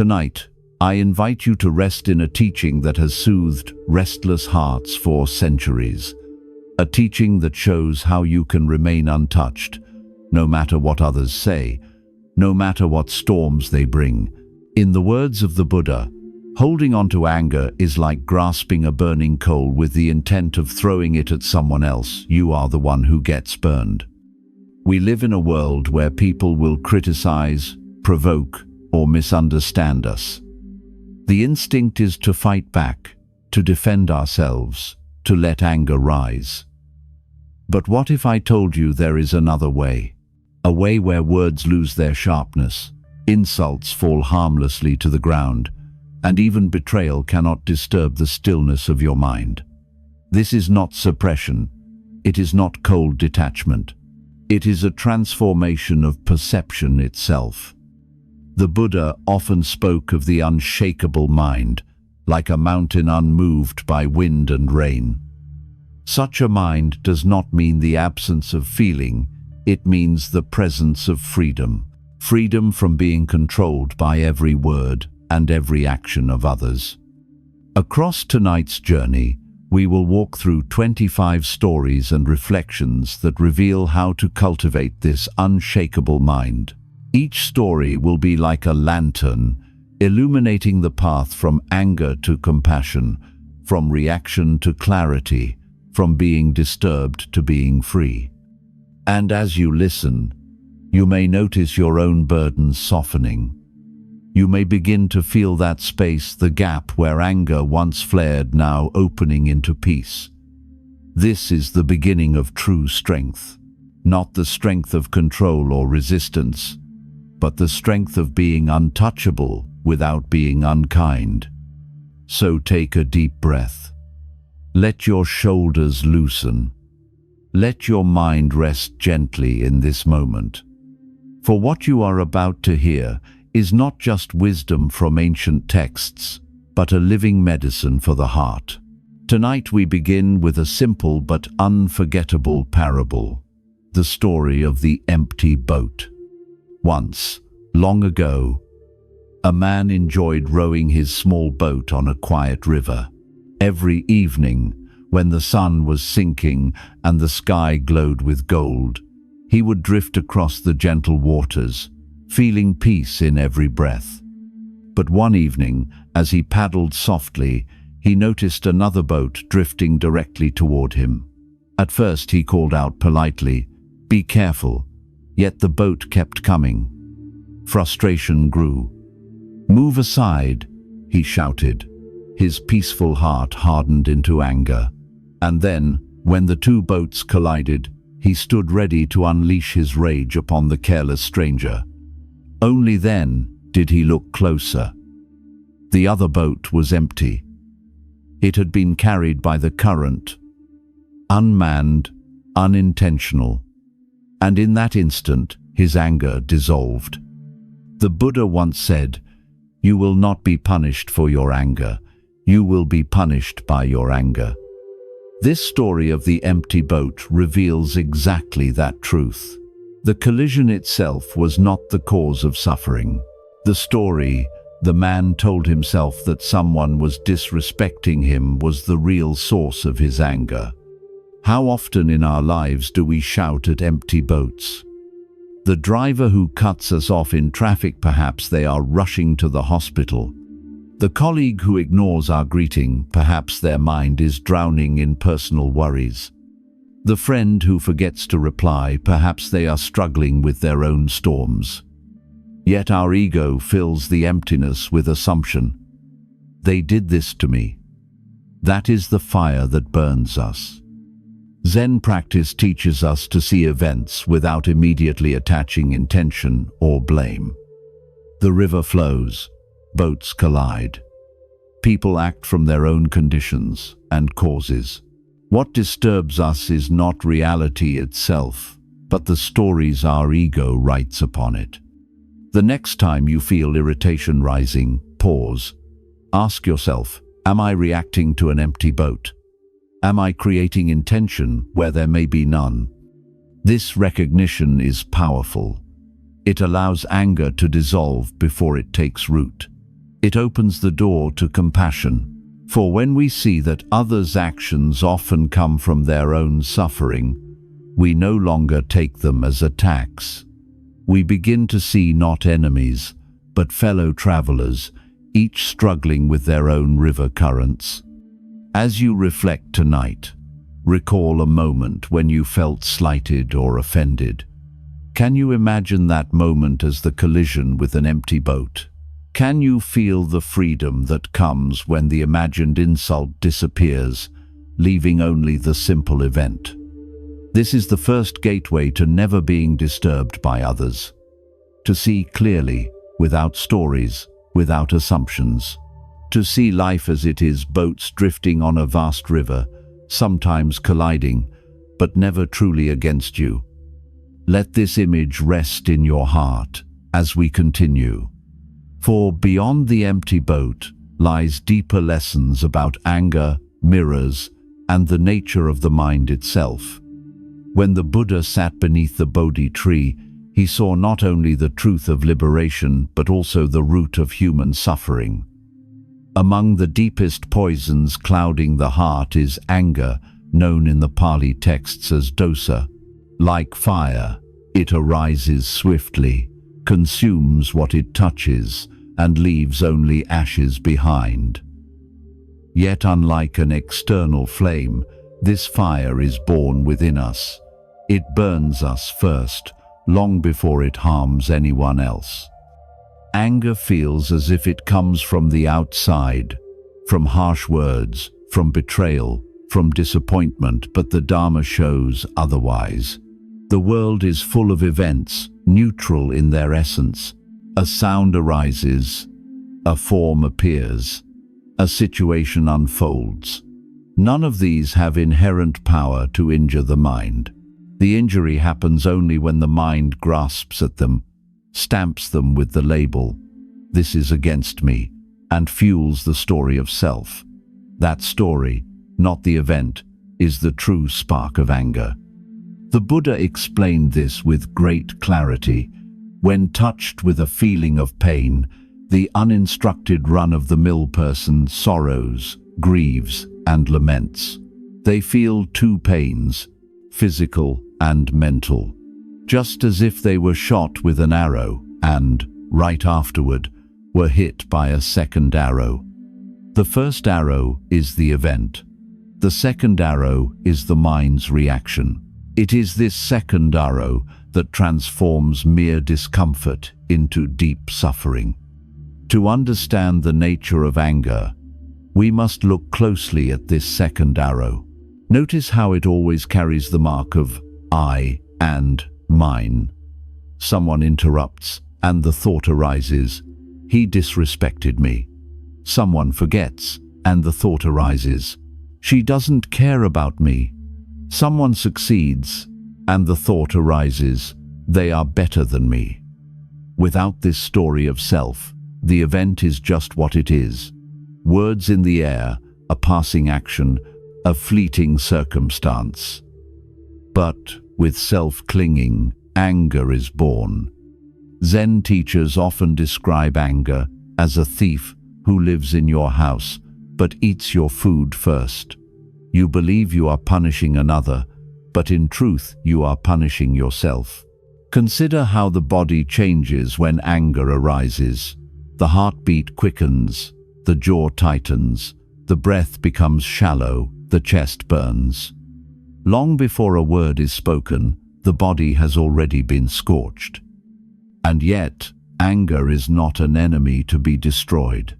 Tonight, I invite you to rest in a teaching that has soothed restless hearts for centuries. A teaching that shows how you can remain untouched, no matter what others say, no matter what storms they bring. In the words of the Buddha, holding on to anger is like grasping a burning coal with the intent of throwing it at someone else. You are the one who gets burned. We live in a world where people will criticize, provoke, or misunderstand us. The instinct is to fight back, to defend ourselves, to let anger rise. But what if I told you there is another way? A way where words lose their sharpness, insults fall harmlessly to the ground, and even betrayal cannot disturb the stillness of your mind. This is not suppression. It is not cold detachment. It is a transformation of perception itself. The Buddha often spoke of the unshakable mind, like a mountain unmoved by wind and rain. Such a mind does not mean the absence of feeling, it means the presence of freedom. Freedom from being controlled by every word and every action of others. Across tonight's journey, we will walk through 25 stories and reflections that reveal how to cultivate this unshakable mind. Each story will be like a lantern, illuminating the path from anger to compassion, from reaction to clarity, from being disturbed to being free. And as you listen, you may notice your own burdens softening. You may begin to feel that space, the gap where anger once flared, now opening into peace. This is the beginning of true strength, not the strength of control or resistance, but the strength of being untouchable without being unkind. So take a deep breath. Let your shoulders loosen. Let your mind rest gently in this moment. For what you are about to hear is not just wisdom from ancient texts, but a living medicine for the heart. Tonight we begin with a simple but unforgettable parable, the story of the empty boat. Once, long ago, a man enjoyed rowing his small boat on a quiet river. Every evening, when the sun was sinking and the sky glowed with gold, he would drift across the gentle waters, feeling peace in every breath. But one evening, as he paddled softly, he noticed another boat drifting directly toward him. At first he called out politely, "Be careful," yet the boat kept coming. Frustration grew. "Move aside," he shouted. His peaceful heart hardened into anger. And then, when the two boats collided, he stood ready to unleash his rage upon the careless stranger. Only then did he look closer. The other boat was empty. It had been carried by the current, unmanned, unintentional. And in that instant, his anger dissolved. The Buddha once said, "You will not be punished for your anger. You will be punished by your anger." This story of the empty boat reveals exactly that truth. The collision itself was not the cause of suffering. The story, the man told himself that someone was disrespecting him, was the real source of his anger. How often in our lives do we shout at empty boats? The driver who cuts us off in traffic, perhaps they are rushing to the hospital. The colleague who ignores our greeting, perhaps their mind is drowning in personal worries. The friend who forgets to reply, perhaps they are struggling with their own storms. Yet our ego fills the emptiness with assumption. They did this to me. That is the fire that burns us. Zen practice teaches us to see events without immediately attaching intention or blame. The river flows. Boats collide. People act from their own conditions and causes. What disturbs us is not reality itself, but the stories our ego writes upon it. The next time you feel irritation rising, pause. Ask yourself, am I reacting to an empty boat? Am I creating intention where there may be none? This recognition is powerful. It allows anger to dissolve before it takes root. It opens the door to compassion. For when we see that others' actions often come from their own suffering, we no longer take them as attacks. We begin to see not enemies, but fellow travelers, each struggling with their own river currents. As you reflect tonight, recall a moment when you felt slighted or offended. Can you imagine that moment as the collision with an empty boat? Can you feel the freedom that comes when the imagined insult disappears, leaving only the simple event? This is the first gateway to never being disturbed by others. To see clearly, without stories, without assumptions. To see life as it is, boats drifting on a vast river, sometimes colliding, but never truly against you. Let this image rest in your heart as we continue. For beyond the empty boat lies deeper lessons about anger, mirrors, and the nature of the mind itself. When the Buddha sat beneath the Bodhi tree, he saw not only the truth of liberation, but also the root of human suffering. Among the deepest poisons clouding the heart is anger, known in the Pali texts as dosa. Like fire, it arises swiftly, consumes what it touches, and leaves only ashes behind. Yet unlike an external flame, this fire is born within us. It burns us first, long before it harms anyone else. Anger feels as if it comes from the outside, from harsh words, from betrayal, from disappointment, but the Dharma shows otherwise. The world is full of events, neutral in their essence. A sound arises, a form appears, a situation unfolds. None of these have inherent power to injure the mind. The injury happens only when the mind grasps at them, stamps them with the label, "This is against me," and fuels the story of self. That story, not the event, is the true spark of anger. The Buddha explained this with great clarity. When touched with a feeling of pain, the uninstructed run-of-the-mill person sorrows, grieves, and laments. They feel two pains, physical and mental, just as if they were shot with an arrow and, right afterward, were hit by a second arrow. The first arrow is the event. The second arrow is the mind's reaction. It is this second arrow that transforms mere discomfort into deep suffering. To understand the nature of anger, we must look closely at this second arrow. Notice how it always carries the mark of I and mine. Someone interrupts, and the thought arises, "He disrespected me." Someone forgets, and the thought arises, "She doesn't care about me." Someone succeeds, and the thought arises, "They are better than me." Without this story of self, the event is just what it is. Words in the air, a passing action, a fleeting circumstance. But with self-clinging, anger is born. Zen teachers often describe anger as a thief who lives in your house but eats your food first. You believe you are punishing another, but in truth you are punishing yourself. Consider how the body changes when anger arises. The heartbeat quickens, the jaw tightens, the breath becomes shallow, the chest burns. Long before a word is spoken, the body has already been scorched. And yet, anger is not an enemy to be destroyed.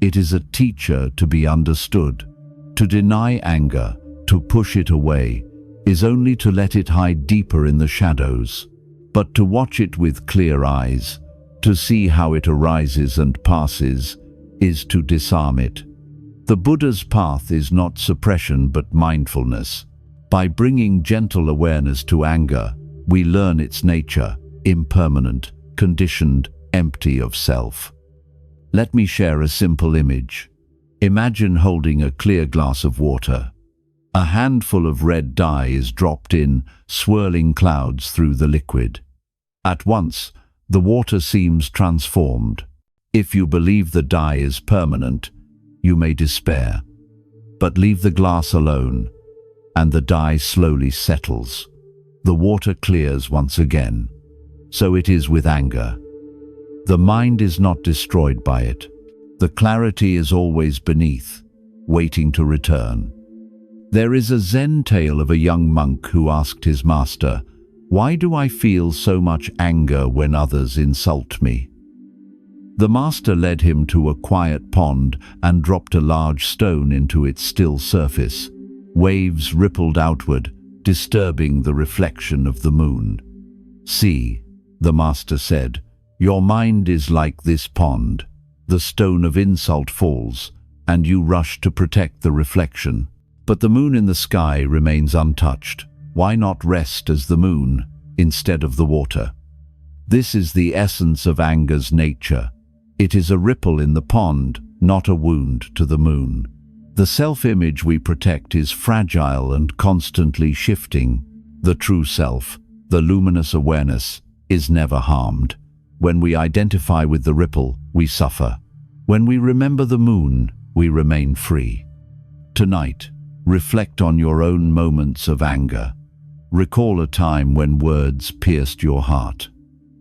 It is a teacher to be understood. To deny anger, to push it away, is only to let it hide deeper in the shadows. But to watch it with clear eyes, to see how it arises and passes, is to disarm it. The Buddha's path is not suppression but mindfulness. By bringing gentle awareness to anger, we learn its nature, impermanent, conditioned, empty of self. Let me share a simple image. Imagine holding a clear glass of water. A handful of red dye is dropped in, swirling clouds through the liquid. At once, the water seems transformed. If you believe the dye is permanent, you may despair. But leave the glass alone, and the dye slowly settles. The water clears once again. So it is with anger. The mind is not destroyed by it. The clarity is always beneath, waiting to return. There is a Zen tale of a young monk who asked his master, "Why do I feel so much anger when others insult me?" The master led him to a quiet pond and dropped a large stone into its still surface. Waves rippled outward, disturbing the reflection of the moon. "See," the master said, "your mind is like this pond. The stone of insult falls, and you rush to protect the reflection. But the moon in the sky remains untouched. Why not rest as the moon, instead of the water?" This is the essence of anger's nature. It is a ripple in the pond, not a wound to the moon. The self-image we protect is fragile and constantly shifting. The true self, the luminous awareness, is never harmed. When we identify with the ripple, we suffer. When we remember the moon, we remain free. Tonight, reflect on your own moments of anger. Recall a time when words pierced your heart.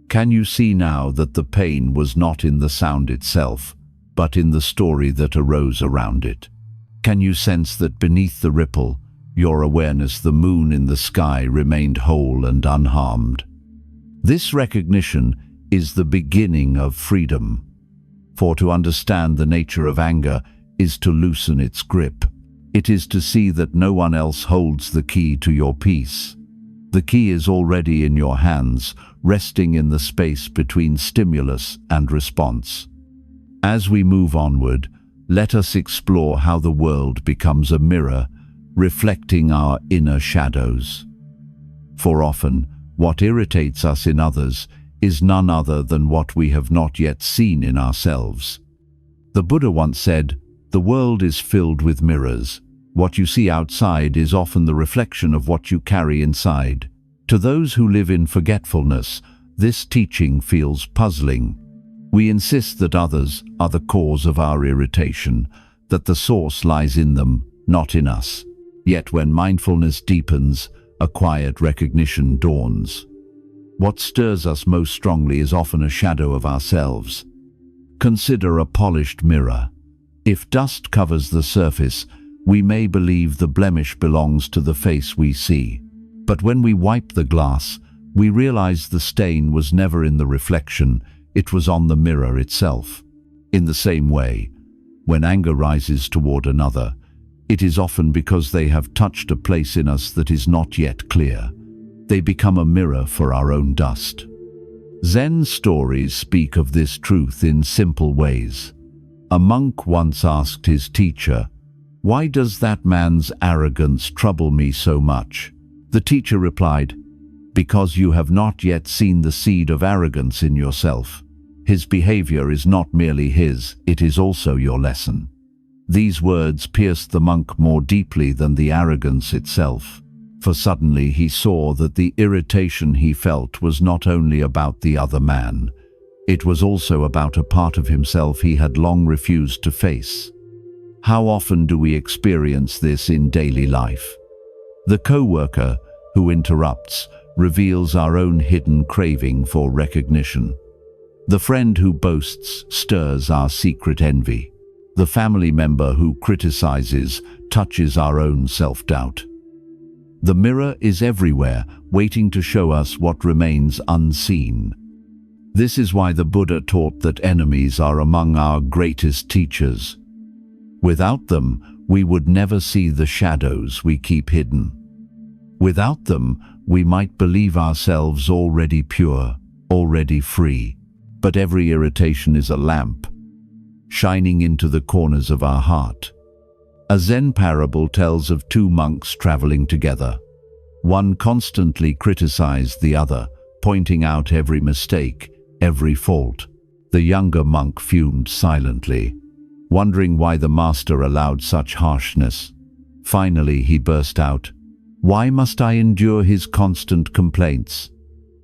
Can you see now that the pain was not in the sound itself, but in the story that arose around it? Can you sense that beneath the ripple, your awareness, the moon in the sky, remained whole and unharmed? This recognition is the beginning of freedom. For to understand the nature of anger is to loosen its grip. It is to see that no one else holds the key to your peace. The key is already in your hands, resting in the space between stimulus and response. As we move onward, let us explore how the world becomes a mirror, reflecting our inner shadows. For often, what irritates us in others is none other than what we have not yet seen in ourselves. The Buddha once said, "The world is filled with mirrors. What you see outside is often the reflection of what you carry inside." To those who live in forgetfulness, this teaching feels puzzling. We insist that others are the cause of our irritation, that the source lies in them, not in us. Yet when mindfulness deepens, a quiet recognition dawns. What stirs us most strongly is often a shadow of ourselves. Consider a polished mirror. If dust covers the surface, we may believe the blemish belongs to the face we see. But when we wipe the glass, we realize the stain was never in the reflection, it was on the mirror itself. In the same way, when anger rises toward another, it is often because they have touched a place in us that is not yet clear. They become a mirror for our own dust. Zen stories speak of this truth in simple ways. A monk once asked his teacher, "Why does that man's arrogance trouble me so much?" The teacher replied, "Because you have not yet seen the seed of arrogance in yourself. His behavior is not merely his, it is also your lesson." These words pierced the monk more deeply than the arrogance itself, for suddenly he saw that the irritation he felt was not only about the other man, it was also about a part of himself he had long refused to face. How often do we experience this in daily life? The co-worker who interrupts reveals our own hidden craving for recognition. The friend who boasts stirs our secret envy. The family member who criticizes touches our own self-doubt. The mirror is everywhere, waiting to show us what remains unseen. This is why the Buddha taught that enemies are among our greatest teachers. Without them, we would never see the shadows we keep hidden. Without them, we might believe ourselves already pure, already free. But every irritation is a lamp, shining into the corners of our heart. A Zen parable tells of two monks traveling together. One constantly criticized the other, pointing out every mistake, every fault. The younger monk fumed silently, wondering why the master allowed such harshness. Finally, he burst out, "Why must I endure his constant complaints?"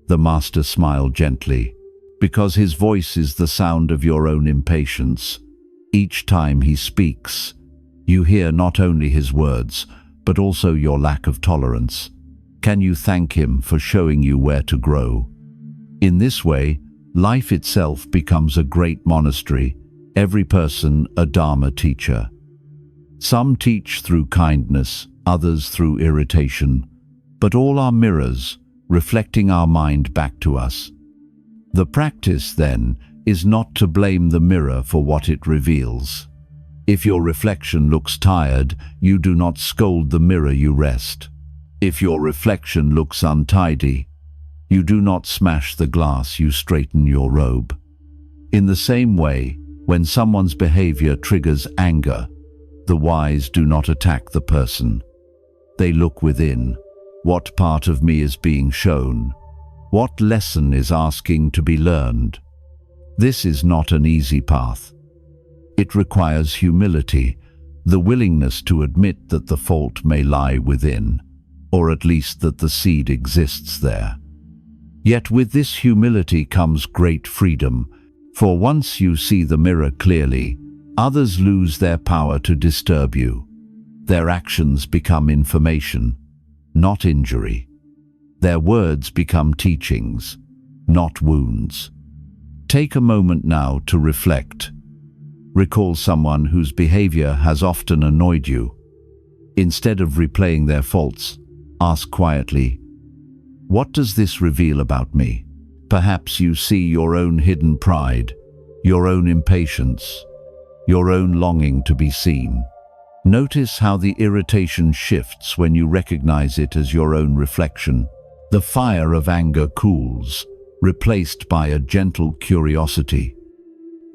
The master smiled gently. because his voice is the sound of your own impatience. Each time he speaks, you hear not only his words, but also your lack of tolerance. Can you thank him for showing you where to grow? In this way, life itself becomes a great monastery, every person a Dharma teacher. Some teach through kindness, others through irritation, but all are mirrors, reflecting our mind back to us. The practice, then, is not to blame the mirror for what it reveals. If your reflection looks tired, you do not scold the mirror, you rest. If your reflection looks untidy, you do not smash the glass, you straighten your robe. In the same way, when someone's behavior triggers anger, the wise do not attack the person. They look within. What part of me is being shown? What lesson is asking to be learned? This is not an easy path. It requires humility, the willingness to admit that the fault may lie within, or at least that the seed exists there. Yet with this humility comes great freedom, for once you see the mirror clearly, others lose their power to disturb you. Their actions become information, not injury. Their words become teachings, not wounds. Take a moment now to reflect. Recall someone whose behavior has often annoyed you. Instead of replaying their faults, ask quietly, what does this reveal about me? Perhaps you see your own hidden pride, your own impatience, your own longing to be seen. Notice how the irritation shifts when you recognize it as your own reflection. The fire of anger cools, replaced by a gentle curiosity.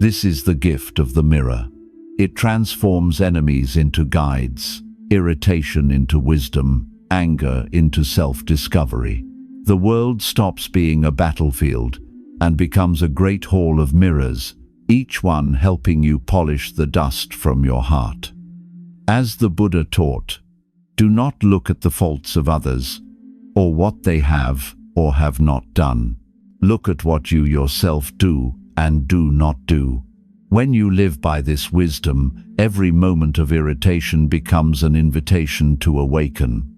This is the gift of the mirror. It transforms enemies into guides, irritation into wisdom, anger into self-discovery. The world stops being a battlefield and becomes a great hall of mirrors, each one helping you polish the dust from your heart. As the Buddha taught, do not look at the faults of others, or what they have or have not done. Look at what you yourself do and do not do. When you live by this wisdom, every moment of irritation becomes an invitation to awaken.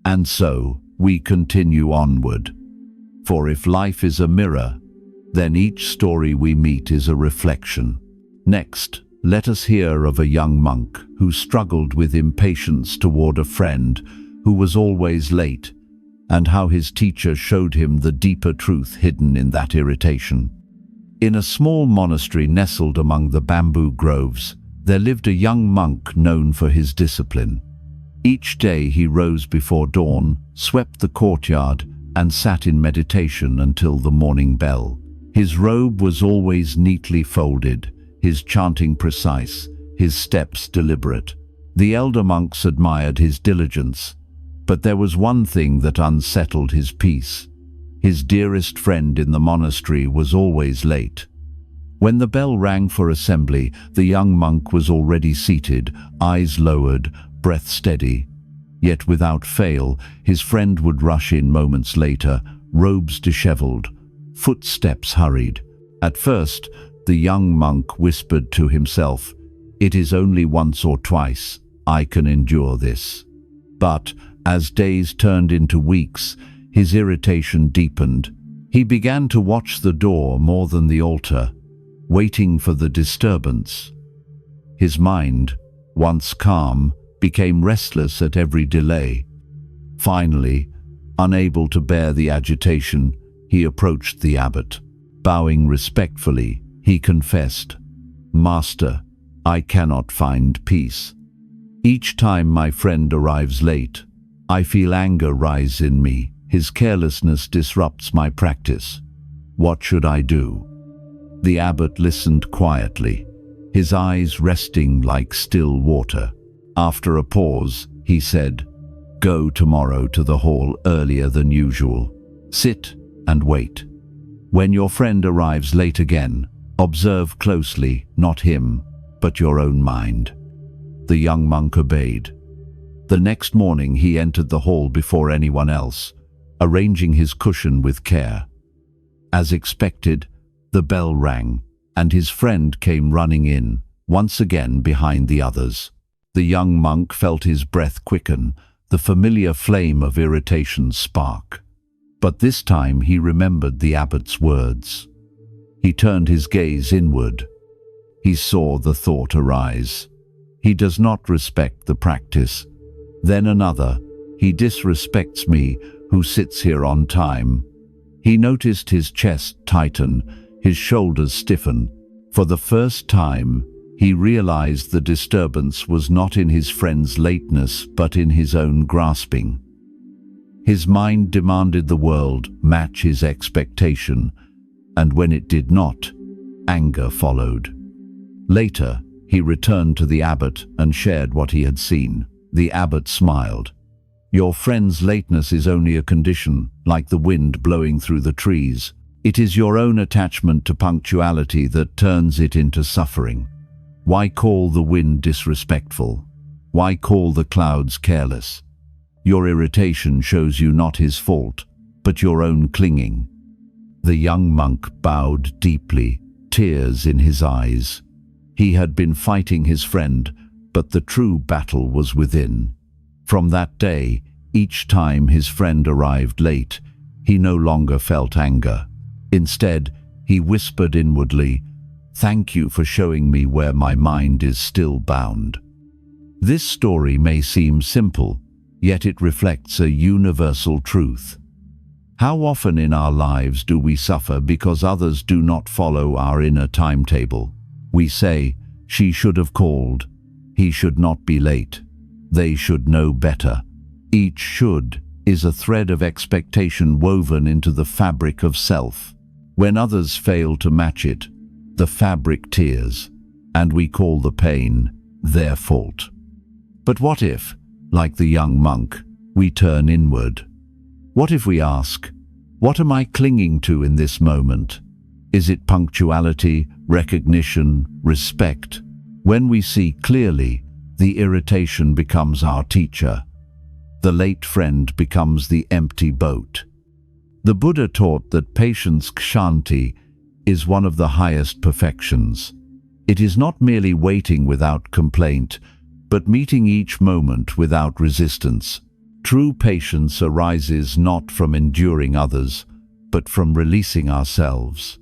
And so, we continue onward. For if life is a mirror, then each story we meet is a reflection. Next, let us hear of a young monk who struggled with impatience toward a friend who was always late, and how his teacher showed him the deeper truth hidden in that irritation. In a small monastery nestled among the bamboo groves, there lived a young monk known for his discipline. Each day he rose before dawn, swept the courtyard, and sat in meditation until the morning bell. His robe was always neatly folded, his chanting precise, his steps deliberate. The elder monks admired his diligence, but there was one thing that unsettled his peace. His dearest friend in the monastery was always late. When the bell rang for assembly, the young monk was already seated, eyes lowered, breath steady. Yet without fail, his friend would rush in moments later, robes disheveled, footsteps hurried. At first, the young monk whispered to himself, "It is only once or twice, I can endure this." But, as days turned into weeks, his irritation deepened. He began to watch the door more than the altar, waiting for the disturbance. His mind, once calm, became restless at every delay. Finally, unable to bear the agitation, he approached the abbot. Bowing respectfully, he confessed, "Master, I cannot find peace. Each time my friend arrives late, I feel anger rise in me. His carelessness disrupts my practice. What should I do?" The abbot listened quietly, his eyes resting like still water. After a pause, he said, "Go tomorrow to the hall earlier than usual. Sit and wait. When your friend arrives late again, observe closely, not him, but your own mind." The young monk obeyed. The next morning he entered the hall before anyone else, arranging his cushion with care. As expected, The bell rang, and his friend came running in, once again behind the others. The young monk felt his breath quicken, the familiar flame of irritation spark. But this time he remembered the abbot's words. He turned his gaze inward. He saw the thought arise. He does not respect the practice. Then another, he disrespects me, who sits here on time. He noticed his chest tighten, his shoulders stiffen. For the first time, he realized the disturbance was not in his friend's lateness, but in his own grasping. His mind demanded the world match his expectation, and when it did not, anger followed. Later, he returned to the abbot and shared what he had seen. The abbot smiled. "Your friend's lateness is only a condition, like the wind blowing through the trees. It is your own attachment to punctuality that turns it into suffering. Why call the wind disrespectful? Why call the clouds careless? Your irritation shows you not his fault, but your own clinging." The young monk bowed deeply, tears in his eyes. He had been fighting his friend, but the true battle was within. From that day, each time his friend arrived late, he no longer felt anger. Instead, he whispered inwardly, "Thank you for showing me where my mind is still bound." This story may seem simple, yet it reflects a universal truth. How often in our lives do we suffer because others do not follow our inner timetable? We say, "She should have called," "He should not be late," "They should know better." Each "should" is a thread of expectation woven into the fabric of self. When others fail to match it, the fabric tears, and we call the pain their fault. But what if, like the young monk, we turn inward? What if we ask, what am I clinging to in this moment? Is it punctuality, recognition, respect? When we see clearly, the irritation becomes our teacher. The late friend becomes the empty boat. The Buddha taught that patience, kshanti, is one of the highest perfections. It is not merely waiting without complaint, but meeting each moment without resistance. True patience arises not from enduring others, but from releasing ourselves.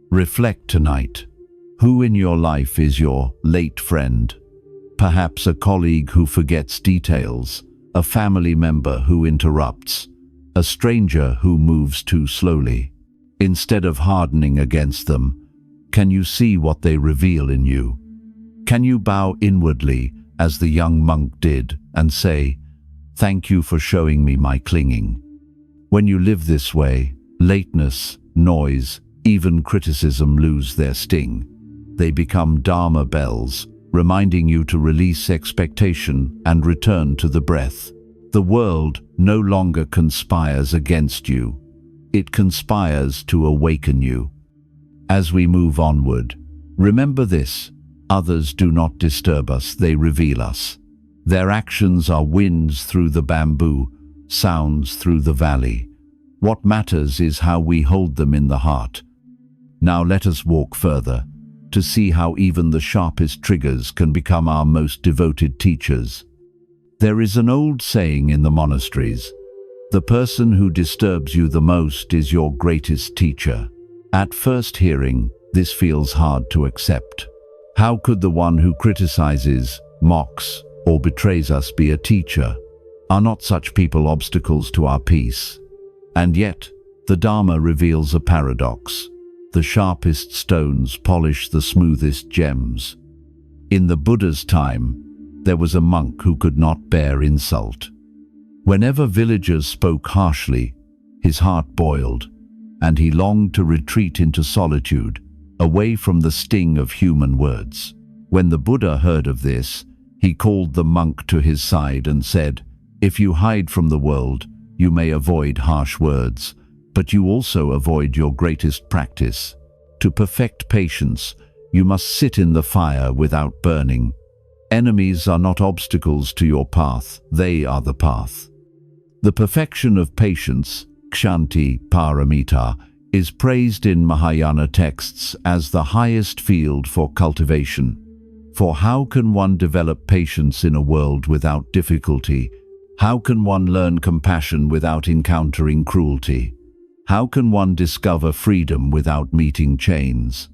Reflect tonight. Who in your life is your late friend? Perhaps a colleague who forgets details, a family member who interrupts, a stranger who moves too slowly. Instead of hardening against them, can you see what they reveal in you? Can you bow inwardly, as the young monk did, and say, "Thank you for showing me my clinging"? When you live this way, lateness, noise, even criticism lose their sting. They become Dharma bells, reminding you to release expectation and return to the breath. The world no longer conspires against you. It conspires to awaken you. As we move onward, remember this: others do not disturb us, they reveal us. Their actions are winds through the bamboo, sounds through the valley. What matters is how we hold them in the heart. Now let us walk further, to see how even the sharpest triggers can become our most devoted teachers. There is an old saying in the monasteries: the person who disturbs you the most is your greatest teacher. At first hearing, this feels hard to accept. How could the one who criticizes, mocks, or betrays us be a teacher? Are not such people obstacles to our peace? And yet, the Dharma reveals a paradox. The sharpest stones polish the smoothest gems. In the Buddha's time, there was a monk who could not bear insult. Whenever villagers spoke harshly, his heart boiled, and he longed to retreat into solitude, away from the sting of human words. When the Buddha heard of this, he called the monk to his side and said, "If you hide from the world, you may avoid harsh words, but you also avoid your greatest practice. To perfect patience, you must sit in the fire without burning. Enemies are not obstacles to your path, they are the path." The perfection of patience, kshanti paramita, is praised in Mahayana texts as the highest field for cultivation. For how can one develop patience in a world without difficulty? How can one learn compassion without encountering cruelty? How can one discover freedom without meeting chains?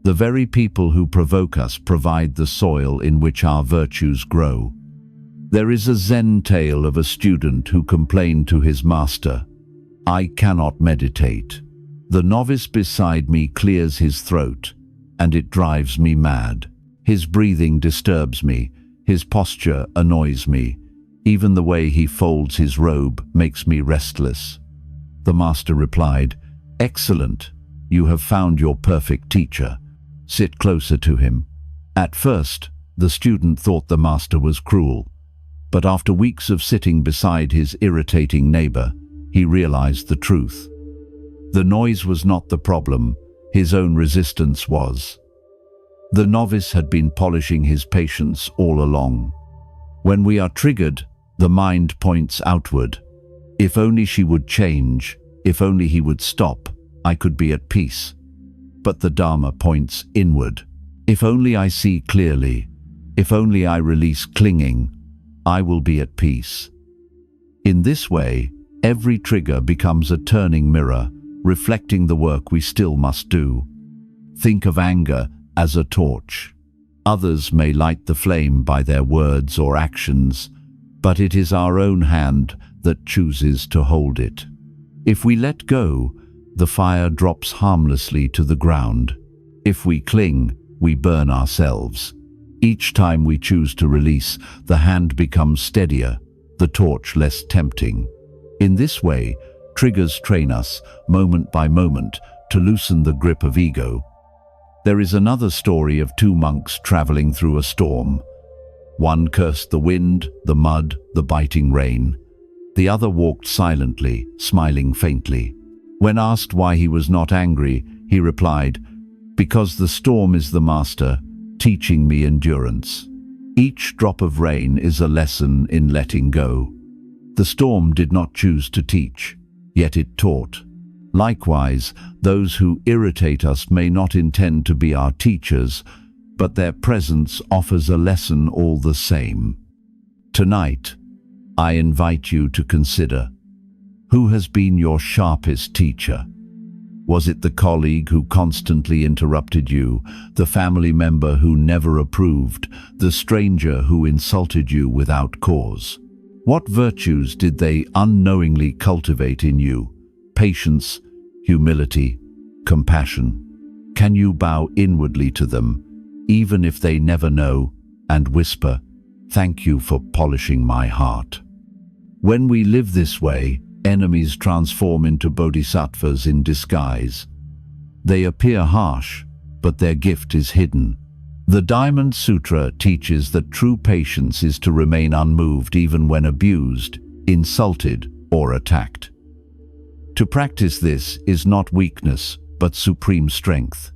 The very people who provoke us provide the soil in which our virtues grow. There is a Zen tale of a student who complained to his master, "I cannot meditate. The novice beside me clears his throat, and it drives me mad. His breathing disturbs me, his posture annoys me. Even the way he folds his robe makes me restless." The master replied, "Excellent, you have found your perfect teacher. Sit closer to him." At first, the student thought the master was cruel, but after weeks of sitting beside his irritating neighbor, he realized the truth. The noise was not the problem, his own resistance was. The novice had been polishing his patience all along. When we are triggered, the mind points outward. If only she would change, if only he would stop, I could be at peace. But the Dharma points inward. If only I see clearly, if only I release clinging, I will be at peace. In this way, every trigger becomes a turning mirror, reflecting the work we still must do. Think of anger as a torch. Others may light the flame by their words or actions, but it is our own hand that chooses to hold it. If we let go, the fire drops harmlessly to the ground. If we cling, we burn ourselves. Each time we choose to release, the hand becomes steadier, the torch less tempting. In this way, triggers train us, moment by moment, to loosen the grip of ego. There is another story of two monks traveling through a storm. One cursed the wind, the mud, the biting rain. The other walked silently, smiling faintly. When asked why he was not angry, he replied, "Because the storm is the master, teaching me endurance. Each drop of rain is a lesson in letting go." The storm did not choose to teach, yet it taught. Likewise, those who irritate us may not intend to be our teachers, but their presence offers a lesson all the same. Tonight, I invite you to consider, who has been your sharpest teacher? Was it the colleague who constantly interrupted you, the family member who never approved, the stranger who insulted you without cause? What virtues did they unknowingly cultivate in you? Patience, humility, compassion. Can you bow inwardly to them, even if they never know, and whisper, "Thank you for polishing my heart"? When we live this way, enemies transform into bodhisattvas in disguise. They appear harsh, but their gift is hidden. The Diamond Sutra teaches that true patience is to remain unmoved even when abused, insulted, or attacked. To practice this is not weakness, but supreme strength.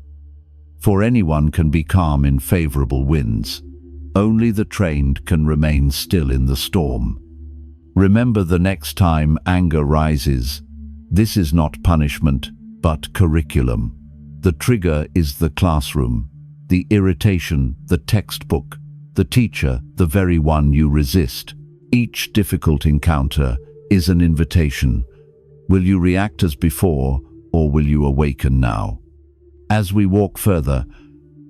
For anyone can be calm in favorable winds. Only the trained can remain still in the storm. Remember, the next time anger rises, this is not punishment, but curriculum. The trigger is the classroom, the irritation, the textbook, the teacher, the very one you resist. Each difficult encounter is an invitation. Will you react as before, or will you awaken now? As we walk further,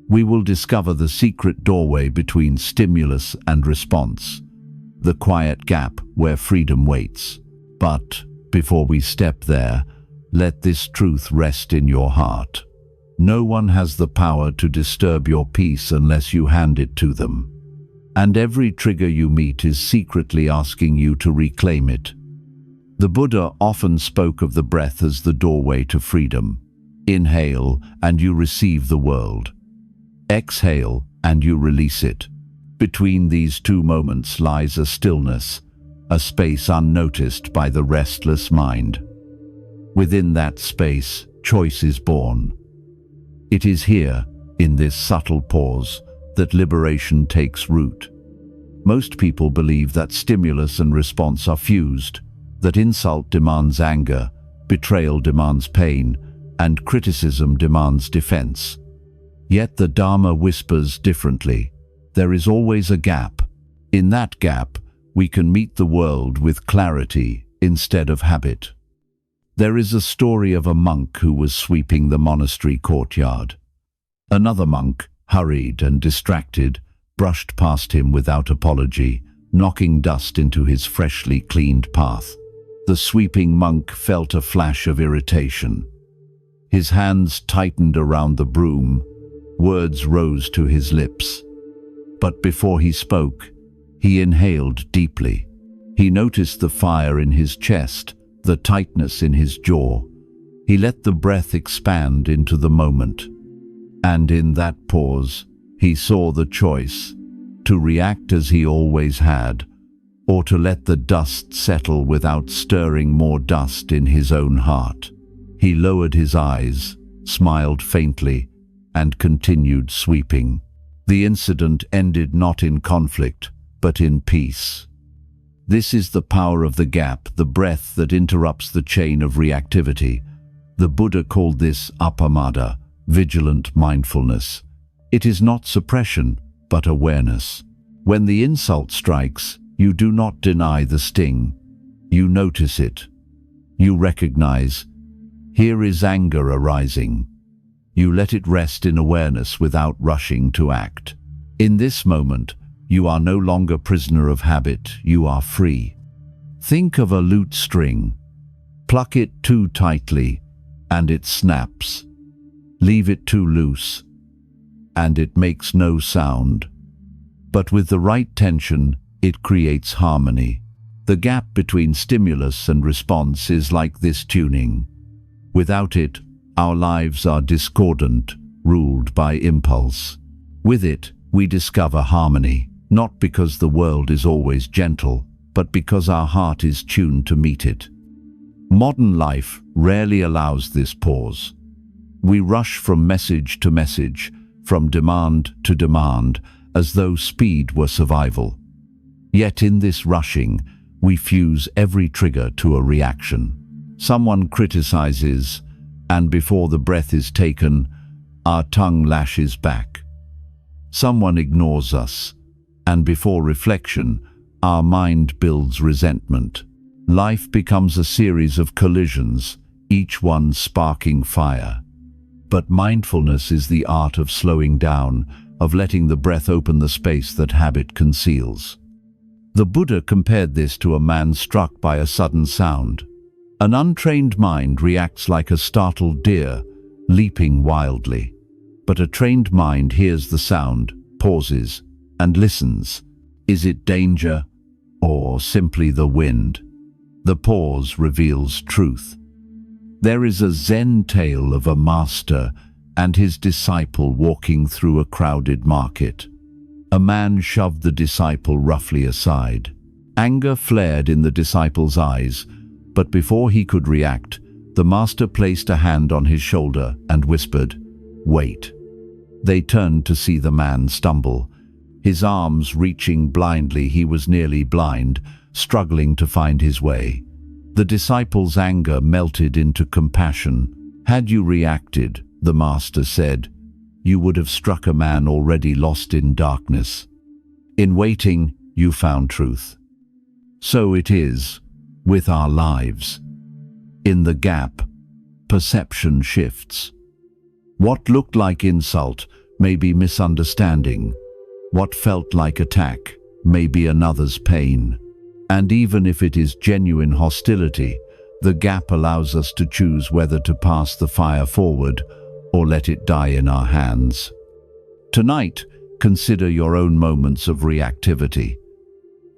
we will discover the secret doorway between stimulus and response, the quiet gap where freedom waits. But before we step there, let this truth rest in your heart. No one has the power to disturb your peace unless you hand it to them. And every trigger you meet is secretly asking you to reclaim it. The Buddha often spoke of the breath as the doorway to freedom. Inhale, and you receive the world. Exhale, and you release it. Between these two moments lies a stillness, a space unnoticed by the restless mind. Within that space, choice is born. It is here, in this subtle pause, that liberation takes root. Most people believe that stimulus and response are fused, that insult demands anger, betrayal demands pain, and criticism demands defense. Yet the Dharma whispers differently. There is always a gap. In that gap, we can meet the world with clarity instead of habit. There is a story of a monk who was sweeping the monastery courtyard. Another monk, hurried and distracted, brushed past him without apology, knocking dust into his freshly cleaned path. The sweeping monk felt a flash of irritation. His hands tightened around the broom. Words rose to his lips. But before he spoke, he inhaled deeply. He noticed the fire in his chest, the tightness in his jaw. He let the breath expand into the moment. And in that pause, he saw the choice: to react as he always had, or to let the dust settle without stirring more dust in his own heart. He lowered his eyes, smiled faintly, and continued sweeping. The incident ended not in conflict, but in peace. This is the power of the gap, the breath that interrupts the chain of reactivity. The Buddha called this appamada, vigilant mindfulness. It is not suppression, but awareness. When the insult strikes, you do not deny the sting. You notice it. You recognize, here is anger arising. You let it rest in awareness without rushing to act. In this moment, you are no longer prisoner of habit, you are free. Think of a lute string. Pluck it too tightly, and it snaps. Leave it too loose, and it makes no sound. But with the right tension, it creates harmony. The gap between stimulus and response is like this tuning. Without it, our lives are discordant, ruled by impulse. With it, we discover harmony, not because the world is always gentle, but because our heart is tuned to meet it. Modern life rarely allows this pause. We rush from message to message, from demand to demand, as though speed were survival. Yet in this rushing, we fuse every trigger to a reaction. Someone criticizes, and before the breath is taken, our tongue lashes back. Someone ignores us, and before reflection, our mind builds resentment. Life becomes a series of collisions, each one sparking fire. But mindfulness is the art of slowing down, of letting the breath open the space that habit conceals. The Buddha compared this to a man struck by a sudden sound. An untrained mind reacts like a startled deer, leaping wildly. But a trained mind hears the sound, pauses, and listens. Is it danger, or simply the wind? The pause reveals truth. There is a Zen tale of a master and his disciple walking through a crowded market. A man shoved the disciple roughly aside. Anger flared in the disciple's eyes, but before he could react, the master placed a hand on his shoulder and whispered, "Wait." They turned to see the man stumble. His arms reaching blindly, he was nearly blind, struggling to find his way. The disciple's anger melted into compassion. "Had you reacted," the master said, "you would have struck a man already lost in darkness. In waiting, you found truth." So it is with our lives. In the gap, perception shifts. What looked like insult may be misunderstanding. What felt like attack may be another's pain. And even if it is genuine hostility, the gap allows us to choose whether to pass the fire forward or let it die in our hands. Tonight, consider your own moments of reactivity.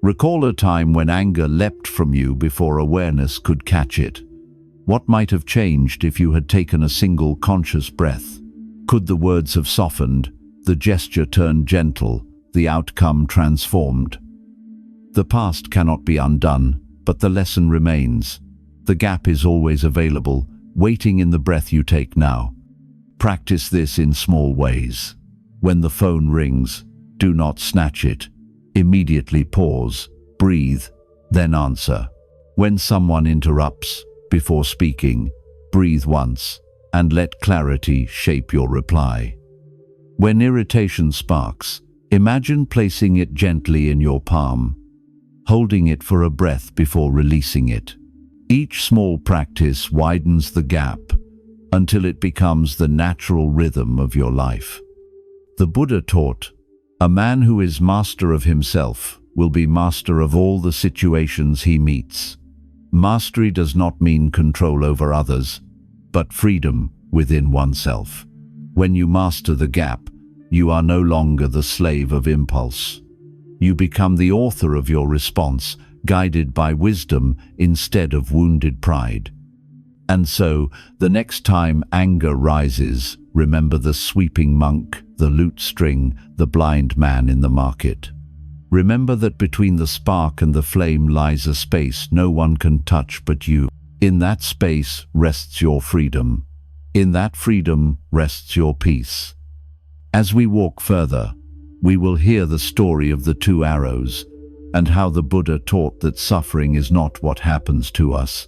Recall a time when anger leapt from you before awareness could catch it. What might have changed if you had taken a single conscious breath? Could the words have softened, the gesture turned gentle, the outcome transformed? The past cannot be undone, but the lesson remains. The gap is always available, waiting in the breath you take now. Practice this in small ways. When the phone rings, do not snatch it. Immediately pause, breathe, then answer. When someone interrupts, before speaking, breathe once and let clarity shape your reply. When irritation sparks, imagine placing it gently in your palm, holding it for a breath before releasing it. Each small practice widens the gap until it becomes the natural rhythm of your life. The Buddha taught, "A man who is master of himself will be master of all the situations he meets." Mastery does not mean control over others, but freedom within oneself. When you master the gap, you are no longer the slave of impulse. You become the author of your response, guided by wisdom instead of wounded pride. And so, the next time anger rises, remember the sweeping monk, the lute string, the blind man in the market. Remember that between the spark and the flame lies a space no one can touch but you. In that space rests your freedom. In that freedom rests your peace. As we walk further, we will hear the story of the two arrows and how the Buddha taught that suffering is not what happens to us,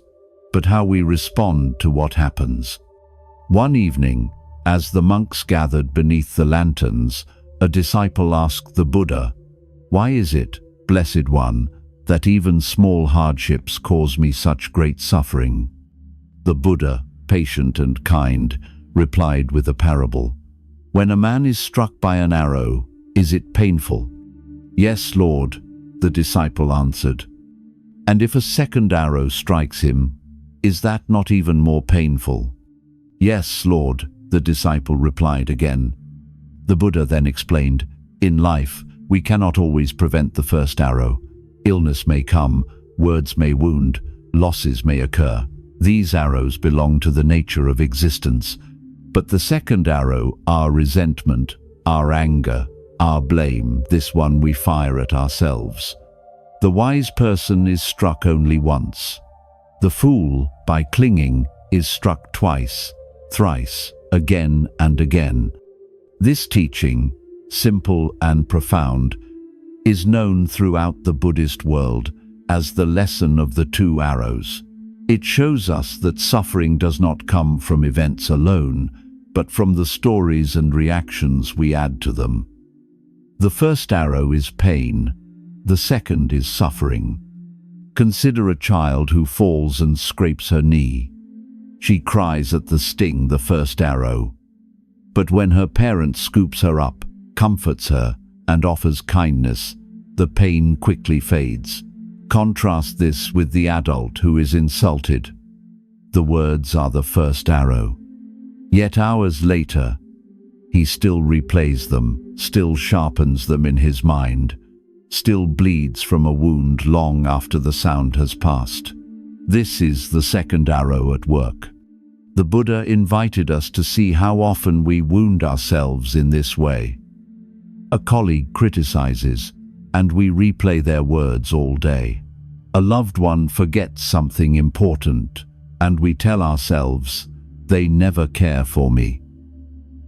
but how we respond to what happens. One evening, as the monks gathered beneath the lanterns, a disciple asked the Buddha, "Why is it, Blessed One, that even small hardships cause me such great suffering?" The Buddha, patient and kind, replied with a parable. "When a man is struck by an arrow, is it painful?" "Yes, Lord," the disciple answered. "And if a second arrow strikes him, is that not even more painful?" "Yes, Lord," the disciple replied again. The Buddha then explained, "In life, we cannot always prevent the first arrow. Illness may come, words may wound, losses may occur. These arrows belong to the nature of existence. But the second arrow, our resentment, our anger, our blame, this one we fire at ourselves. The wise person is struck only once. The fool, by clinging, is struck twice, thrice, again and again." This teaching, simple and profound, is known throughout the Buddhist world as the lesson of the two arrows. It shows us that suffering does not come from events alone, but from the stories and reactions we add to them. The first arrow is pain, the second is suffering. Consider a child who falls and scrapes her knee. She cries at the sting, the first arrow. But when her parent scoops her up, comforts her, and offers kindness, the pain quickly fades. Contrast this with the adult who is insulted. The words are the first arrow. Yet hours later, he still replays them, still sharpens them in his mind, still bleeds from a wound long after the sound has passed. This is the second arrow at work. The Buddha invited us to see how often we wound ourselves in this way. A colleague criticizes, and we replay their words all day. A loved one forgets something important, and we tell ourselves, "They never care for me."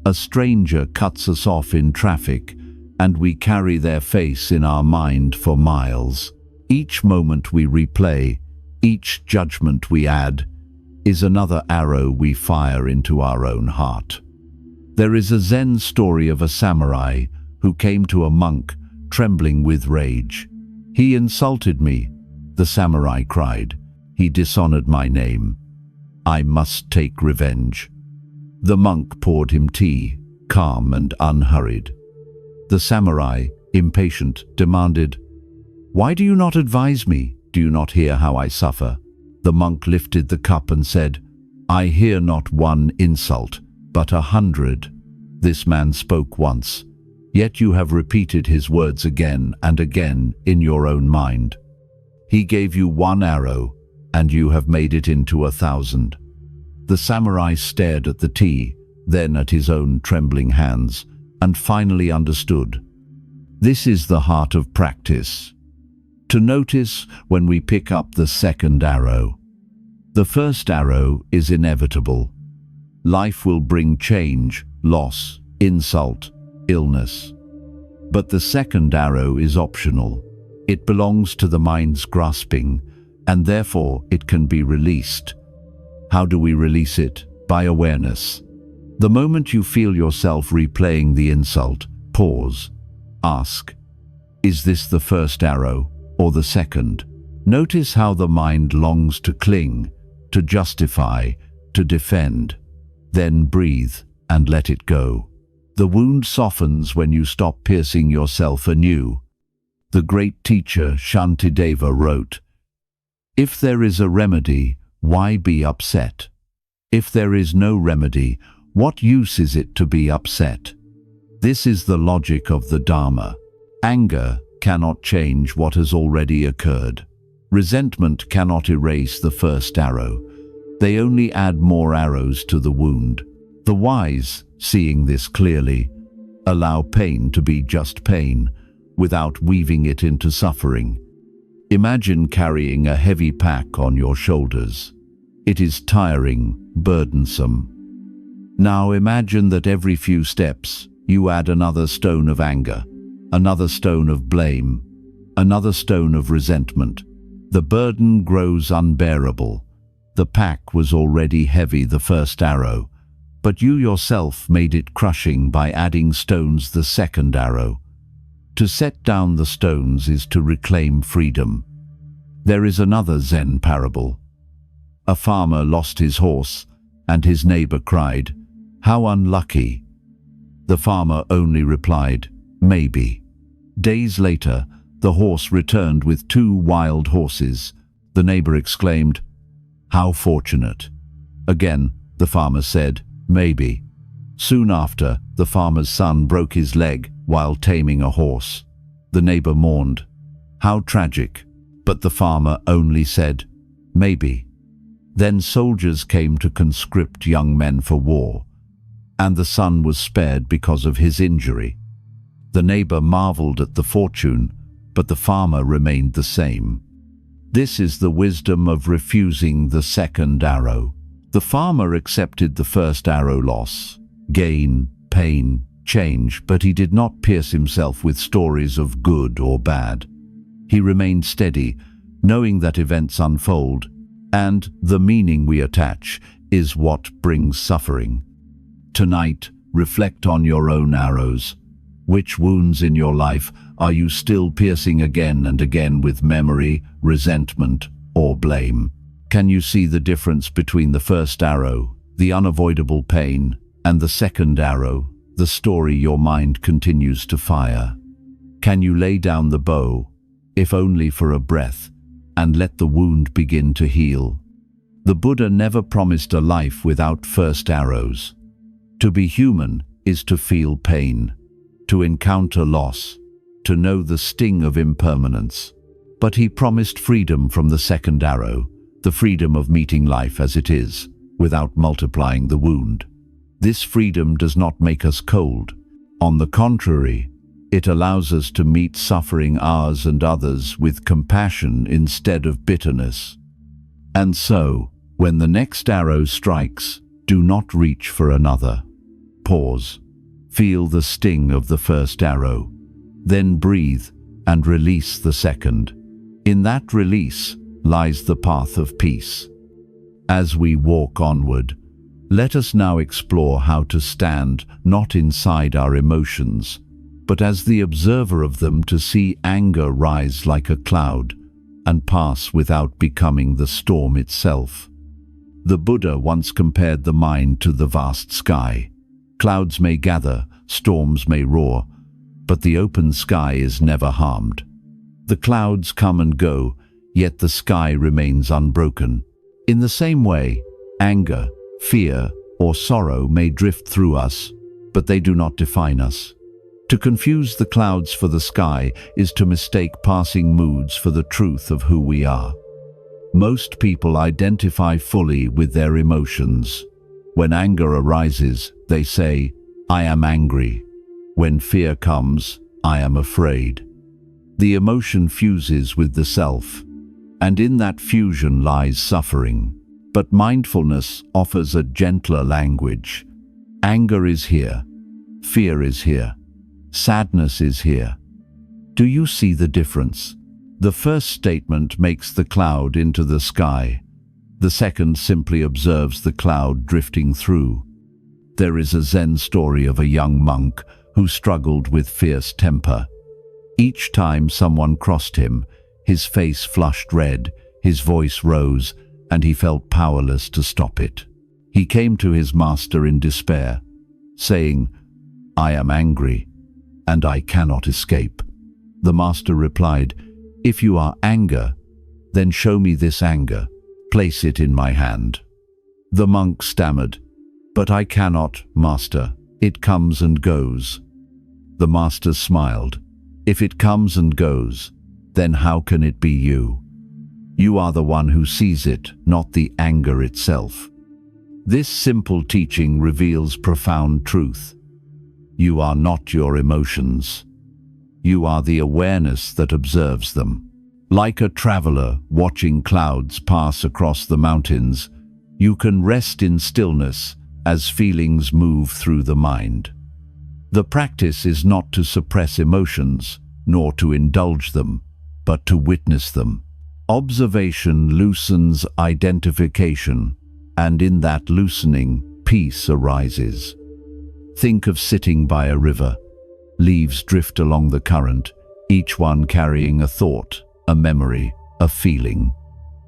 A stranger cuts us off in traffic, and we carry their face in our mind for miles. Each moment we replay, each judgment we add, is another arrow we fire into our own heart. There is a Zen story of a samurai who came to a monk, trembling with rage. "He insulted me," the samurai cried. "He dishonored my name. I must take revenge." The monk poured him tea, calm and unhurried. The samurai, impatient, demanded, "Why do you not advise me? Do you not hear how I suffer?" The monk lifted the cup and said, "I hear not one insult, but 100. This man spoke once, yet you have repeated his words again and again in your own mind. He gave you one arrow, and you have made it into 1,000. The samurai stared at the tea, then at his own trembling hands, and finally understood. This is the heart of practice. To notice when we pick up the second arrow. The first arrow is inevitable. Life will bring change, loss, insult, illness. But the second arrow is optional. It belongs to the mind's grasping, and therefore it can be released. How do we release it? by awareness. The moment you feel yourself replaying the insult, pause. Ask, is this the first arrow or the second? Notice how the mind longs to cling, to justify, to defend. Then breathe and let it go. The wound softens when you stop piercing yourself anew. The great teacher Shantideva wrote, "If there is a remedy, why be upset? If there is no remedy, what use is it to be upset?" This is the logic of the Dharma. Anger cannot change what has already occurred. Resentment cannot erase the first arrow. They only add more arrows to the wound. The wise, seeing this clearly, allow pain to be just pain, without weaving it into suffering. Imagine carrying a heavy pack on your shoulders. It is tiring, burdensome. Now imagine that every few steps you add another stone of anger, another stone of blame, another stone of resentment. The burden grows unbearable. The pack was already heavy the first arrow, but you yourself made it crushing by adding stones the second arrow. To set down the stones is to reclaim freedom. There is another Zen parable. A farmer lost his horse, and his neighbor cried, "How unlucky!" The farmer only replied, "Maybe." Days later, the horse returned with 2 wild horses. The neighbor exclaimed, "How fortunate!" Again, the farmer said, "Maybe." Soon after, the farmer's son broke his leg while taming a horse. The neighbor mourned, "How tragic!" But the farmer only said, "Maybe." Then soldiers came to conscript young men for war, and the son was spared because of his injury. The neighbor marveled at the fortune, but the farmer remained the same. This is the wisdom of refusing the second arrow. The farmer accepted the first arrow loss, gain, pain, change, but he did not pierce himself with stories of good or bad. He remained steady, knowing that events unfold, and the meaning we attach is what brings suffering. Tonight, reflect on your own arrows. Which wounds in your life are you still piercing again and again with memory, resentment, or blame? Can you see the difference between the first arrow, the unavoidable pain, and the second arrow, the story your mind continues to fire? Can you lay down the bow, if only for a breath, and let the wound begin to heal? The Buddha never promised a life without first arrows. To be human is to feel pain, to encounter loss, to know the sting of impermanence. But he promised freedom from the second arrow, the freedom of meeting life as it is, without multiplying the wound. This freedom does not make us cold. On the contrary, it allows us to meet suffering, ours and others, with compassion instead of bitterness. And so, when the next arrow strikes, do not reach for another. Pause. Feel the sting of the first arrow. Then breathe and release the second. In that release lies the path of peace. As we walk onward, let us now explore how to stand not inside our emotions, but as the observer of them, to see anger rise like a cloud and pass without becoming the storm itself. The Buddha once compared the mind to the vast sky. Clouds may gather, storms may roar, but the open sky is never harmed. The clouds come and go, yet the sky remains unbroken. In the same way, anger, fear, or sorrow may drift through us, but they do not define us. To confuse the clouds for the sky is to mistake passing moods for the truth of who we are. Most people identify fully with their emotions. When anger arises, they say, "I am angry." When fear comes, "I am afraid." The emotion fuses with the self, and in that fusion lies suffering. But mindfulness offers a gentler language. Anger is here. Fear is here. Sadness is here. Do you see the difference? The first statement makes the cloud into the sky. The second simply observes the cloud drifting through. There is a Zen story of a young monk who struggled with fierce temper. Each time someone crossed him, his face flushed red, his voice rose, and he felt powerless to stop it. He came to his master in despair, saying, "I am angry, and I cannot escape." The master replied, "If you are anger, then show me this anger. Place it in my hand." The monk stammered, "But I cannot, master. It comes and goes." The master smiled. "If it comes and goes, then how can it be you? You are the one who sees it, not the anger itself." This simple teaching reveals profound truth. You are not your emotions. You are the awareness that observes them. Like a traveler watching clouds pass across the mountains, you can rest in stillness as feelings move through the mind. The practice is not to suppress emotions, nor to indulge them, but to witness them. Observation loosens identification, and in that loosening, peace arises. Think of sitting by a river. Leaves drift along the current, each one carrying a thought, a memory, a feeling.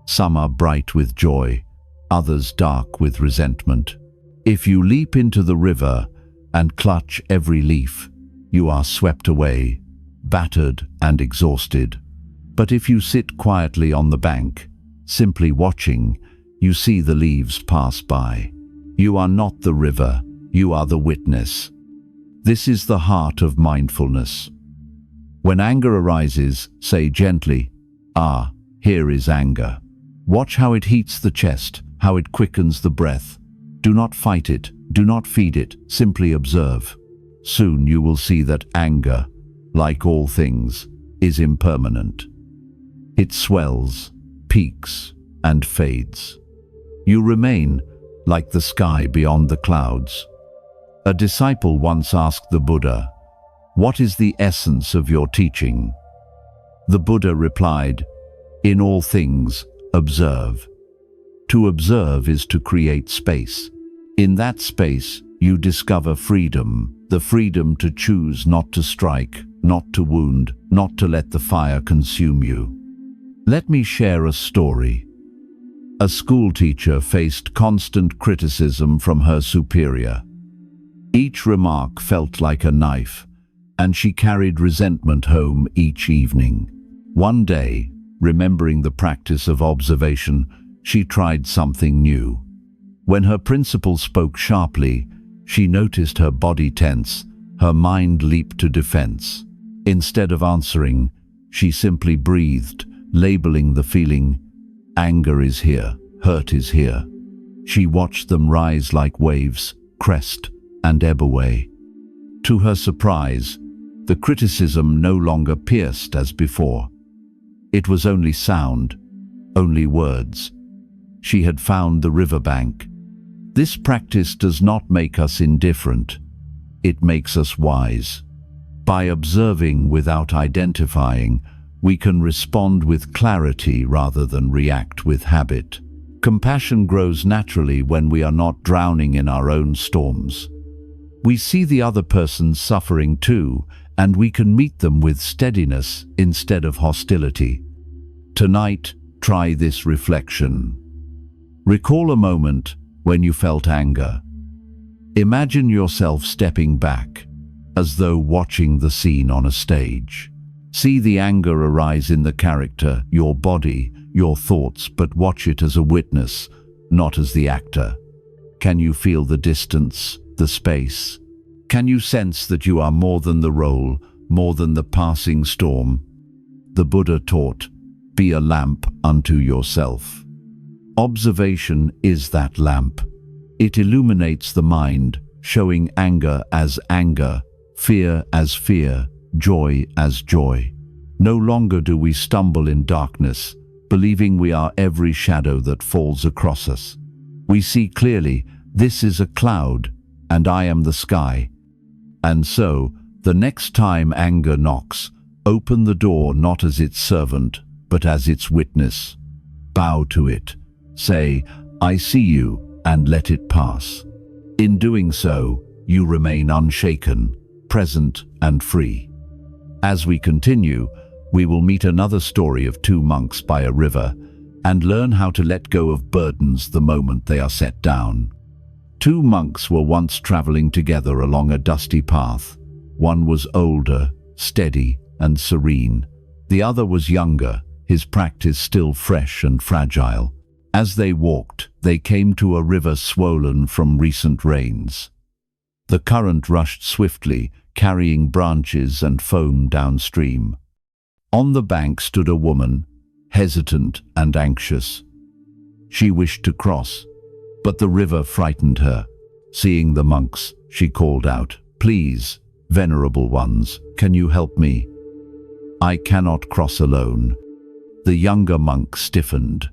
Some are bright with joy, others dark with resentment. If you leap into the river and clutch every leaf, you are swept away, battered and exhausted. But if you sit quietly on the bank, simply watching, you see the leaves pass by. You are not the river, you are the witness. This is the heart of mindfulness. When anger arises, say gently, "Ah, here is anger." Watch how it heats the chest, how it quickens the breath. Do not fight it, do not feed it, simply observe. Soon you will see that anger, like all things, is impermanent. It swells, peaks, and fades. You remain like the sky beyond the clouds. A disciple once asked the Buddha, "What is the essence of your teaching?" The Buddha replied, "In all things, observe." To observe is to create space. In that space, you discover freedom, the freedom to choose not to strike, not to wound, not to let the fire consume you. Let me share a story. A school teacher faced constant criticism from her superior. Each remark felt like a knife, and she carried resentment home each evening. One day, remembering the practice of observation, she tried something new. When her principal spoke sharply, she noticed her body tense, her mind leap to defense. Instead of answering, she simply breathed, labeling the feeling, "Anger is here, hurt is here." She watched them rise like waves, crest, and ebb away. To her surprise, the criticism no longer pierced as before. It was only sound, only words. She had found the riverbank. This practice does not make us indifferent. It makes us wise. By observing without identifying, we can respond with clarity rather than react with habit. Compassion grows naturally when we are not drowning in our own storms. We see the other person's suffering too, and we can meet them with steadiness instead of hostility. Tonight, try this reflection. Recall a moment when you felt anger. Imagine yourself stepping back, as though watching the scene on a stage. See the anger arise in the character, your body, your thoughts, but watch it as a witness, not as the actor. Can you feel the distance, the space? Can you sense that you are more than the role, more than the passing storm? The Buddha taught, "Be a lamp unto yourself." Observation is that lamp. It illuminates the mind, showing anger as anger, fear as fear, joy as joy. No longer do we stumble in darkness, believing we are every shadow that falls across us. We see clearly, this is a cloud, and I am the sky. And so, the next time anger knocks, open the door not as its servant, but as its witness. Bow to it, Say, "I see you," and let it pass. In doing so, you remain unshaken, present, and free. As we continue, we will meet another story of two monks by a river and learn how to let go of burdens the moment they are set down. Two monks were once traveling together along a dusty path. One was older, steady, and serene. The other was younger, his practice still fresh and fragile. As they walked, they came to a river swollen from recent rains. The current rushed swiftly, carrying branches and foam downstream. On the bank stood a woman, hesitant and anxious. She wished to cross, but the river frightened her. Seeing the monks, she called out, "Please, venerable ones, can you help me? I cannot cross alone." The younger monk stiffened.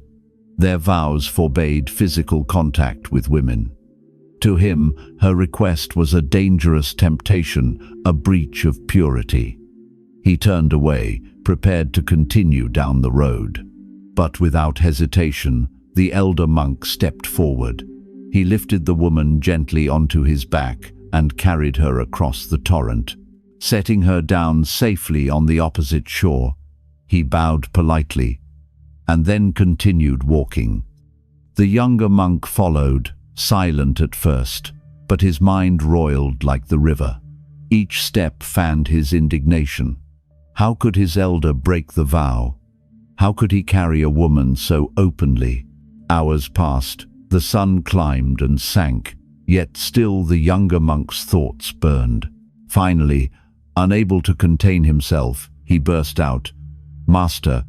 Their vows forbade physical contact with women. To him, her request was a dangerous temptation, a breach of purity. He turned away, prepared to continue down the road. But without hesitation, the elder monk stepped forward. He lifted the woman gently onto his back and carried her across the torrent. Setting her down safely on the opposite shore, he bowed politely and then continued walking. The younger monk followed, silent at first, but his mind roiled like the river. Each step fanned his indignation. How could his elder break the vow? How could he carry a woman so openly? Hours passed, the sun climbed and sank, yet still the younger monk's thoughts burned. Finally, unable to contain himself, he burst out, "Master,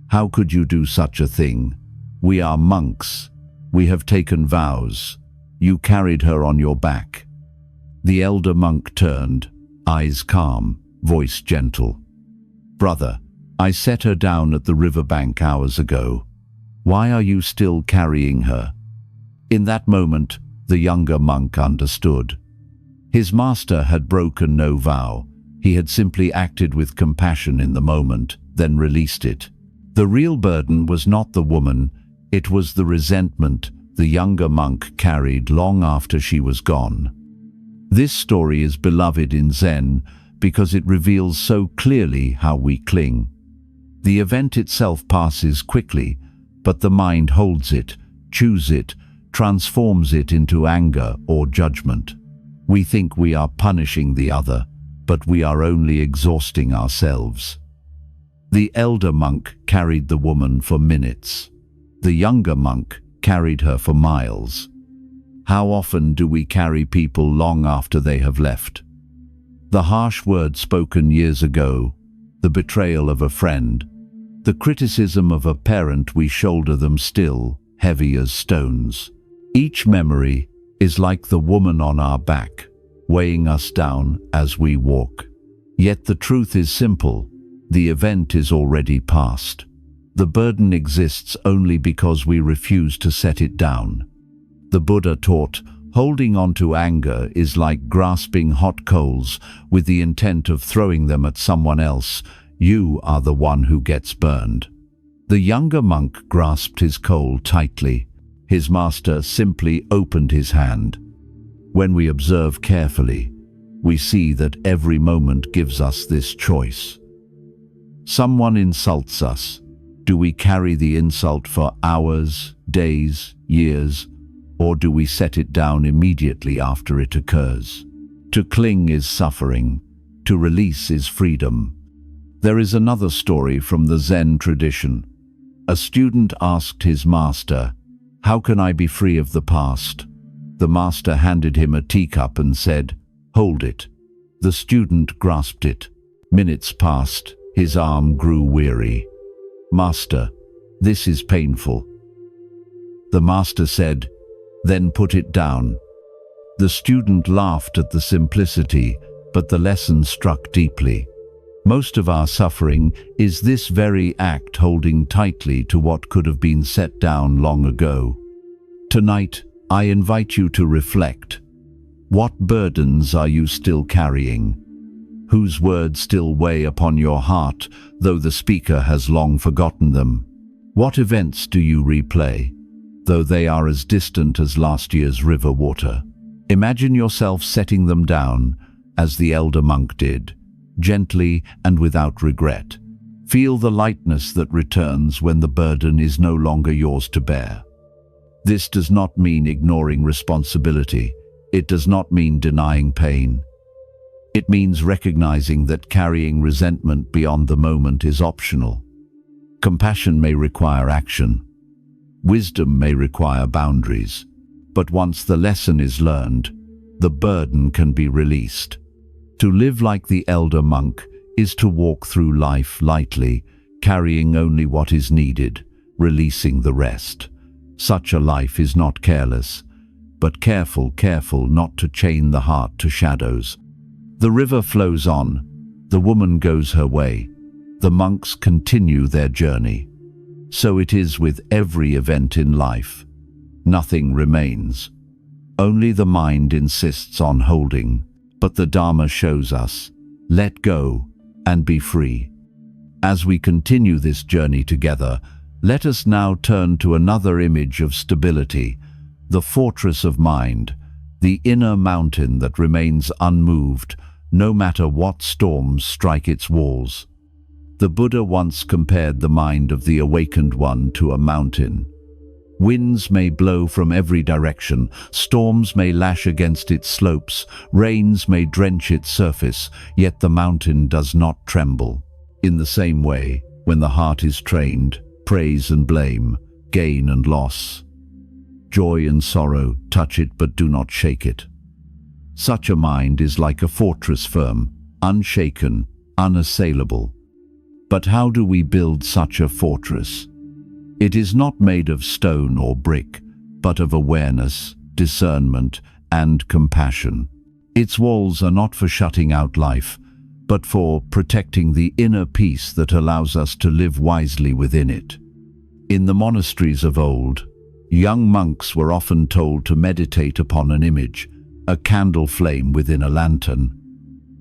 how could you do such a thing? We are monks. We have taken vows. You carried her on your back." The elder monk turned, eyes calm, voice gentle. "Brother, I set her down at the riverbank hours ago. Why are you still carrying her?" In that moment, the younger monk understood. His master had broken no vow. He had simply acted with compassion in the moment, then released it. The real burden was not the woman, it was the resentment the younger monk carried long after she was gone. This story is beloved in Zen because it reveals so clearly how we cling. The event itself passes quickly, but the mind holds it, chews it, transforms it into anger or judgment. We think we are punishing the other, but we are only exhausting ourselves. The elder monk carried the woman for minutes. The younger monk carried her for miles. How often do we carry people long after they have left? The harsh words spoken years ago, the betrayal of a friend, the criticism of a parent, we shoulder them still, heavy as stones. Each memory is like the woman on our back, weighing us down as we walk. Yet the truth is simple. The event is already past. The burden exists only because we refuse to set it down. The Buddha taught, holding on to anger is like grasping hot coals with the intent of throwing them at someone else. You are the one who gets burned. The younger monk grasped his coal tightly. His master simply opened his hand. When we observe carefully, we see that every moment gives us this choice. Someone insults us. Do we carry the insult for hours, days, years, or do we set it down immediately after it occurs? To cling is suffering. To release is freedom. There is another story from the Zen tradition. A student asked his master, "How can I be free of the past?" The master handed him a teacup and said, "Hold it." The student grasped it. Minutes passed. His arm grew weary. "Master, this is painful." The master said, "Then put it down." The student laughed at the simplicity, but the lesson struck deeply. Most of our suffering is this very act, holding tightly to what could have been set down long ago. Tonight, I invite you to reflect. What burdens are you still carrying? Whose words still weigh upon your heart, though the speaker has long forgotten them? What events do you replay? though they are as distant as last year's river water. Imagine yourself setting them down, as the elder monk did, gently and without regret. Feel the lightness that returns when the burden is no longer yours to bear. This does not mean ignoring responsibility. It does not mean denying pain. It means recognizing that carrying resentment beyond the moment is optional. Compassion may require action. Wisdom may require boundaries. But once the lesson is learned, the burden can be released. To live like the elder monk is to walk through life lightly, carrying only what is needed, releasing the rest. Such a life is not careless, but careful not to chain the heart to shadows. The river flows on, the woman goes her way, the monks continue their journey. So it is with every event in life. Nothing remains. Only the mind insists on holding, but the Dharma shows us, let go and be free. As we continue this journey together, let us now turn to another image of stability, the fortress of mind, the inner mountain that remains unmoved, no matter what storms strike its walls. The Buddha once compared the mind of the awakened one to a mountain. Winds may blow from every direction, storms may lash against its slopes, rains may drench its surface, yet the mountain does not tremble. In the same way, when the heart is trained, praise and blame, gain and loss, joy and sorrow, touch it but do not shake it. Such a mind is like a fortress firm, unshaken, unassailable. But how do we build such a fortress? It is not made of stone or brick, but of awareness, discernment, and compassion. Its walls are not for shutting out life, but for protecting the inner peace that allows us to live wisely within it. In the monasteries of old, young monks were often told to meditate upon an image, a candle flame within a lantern.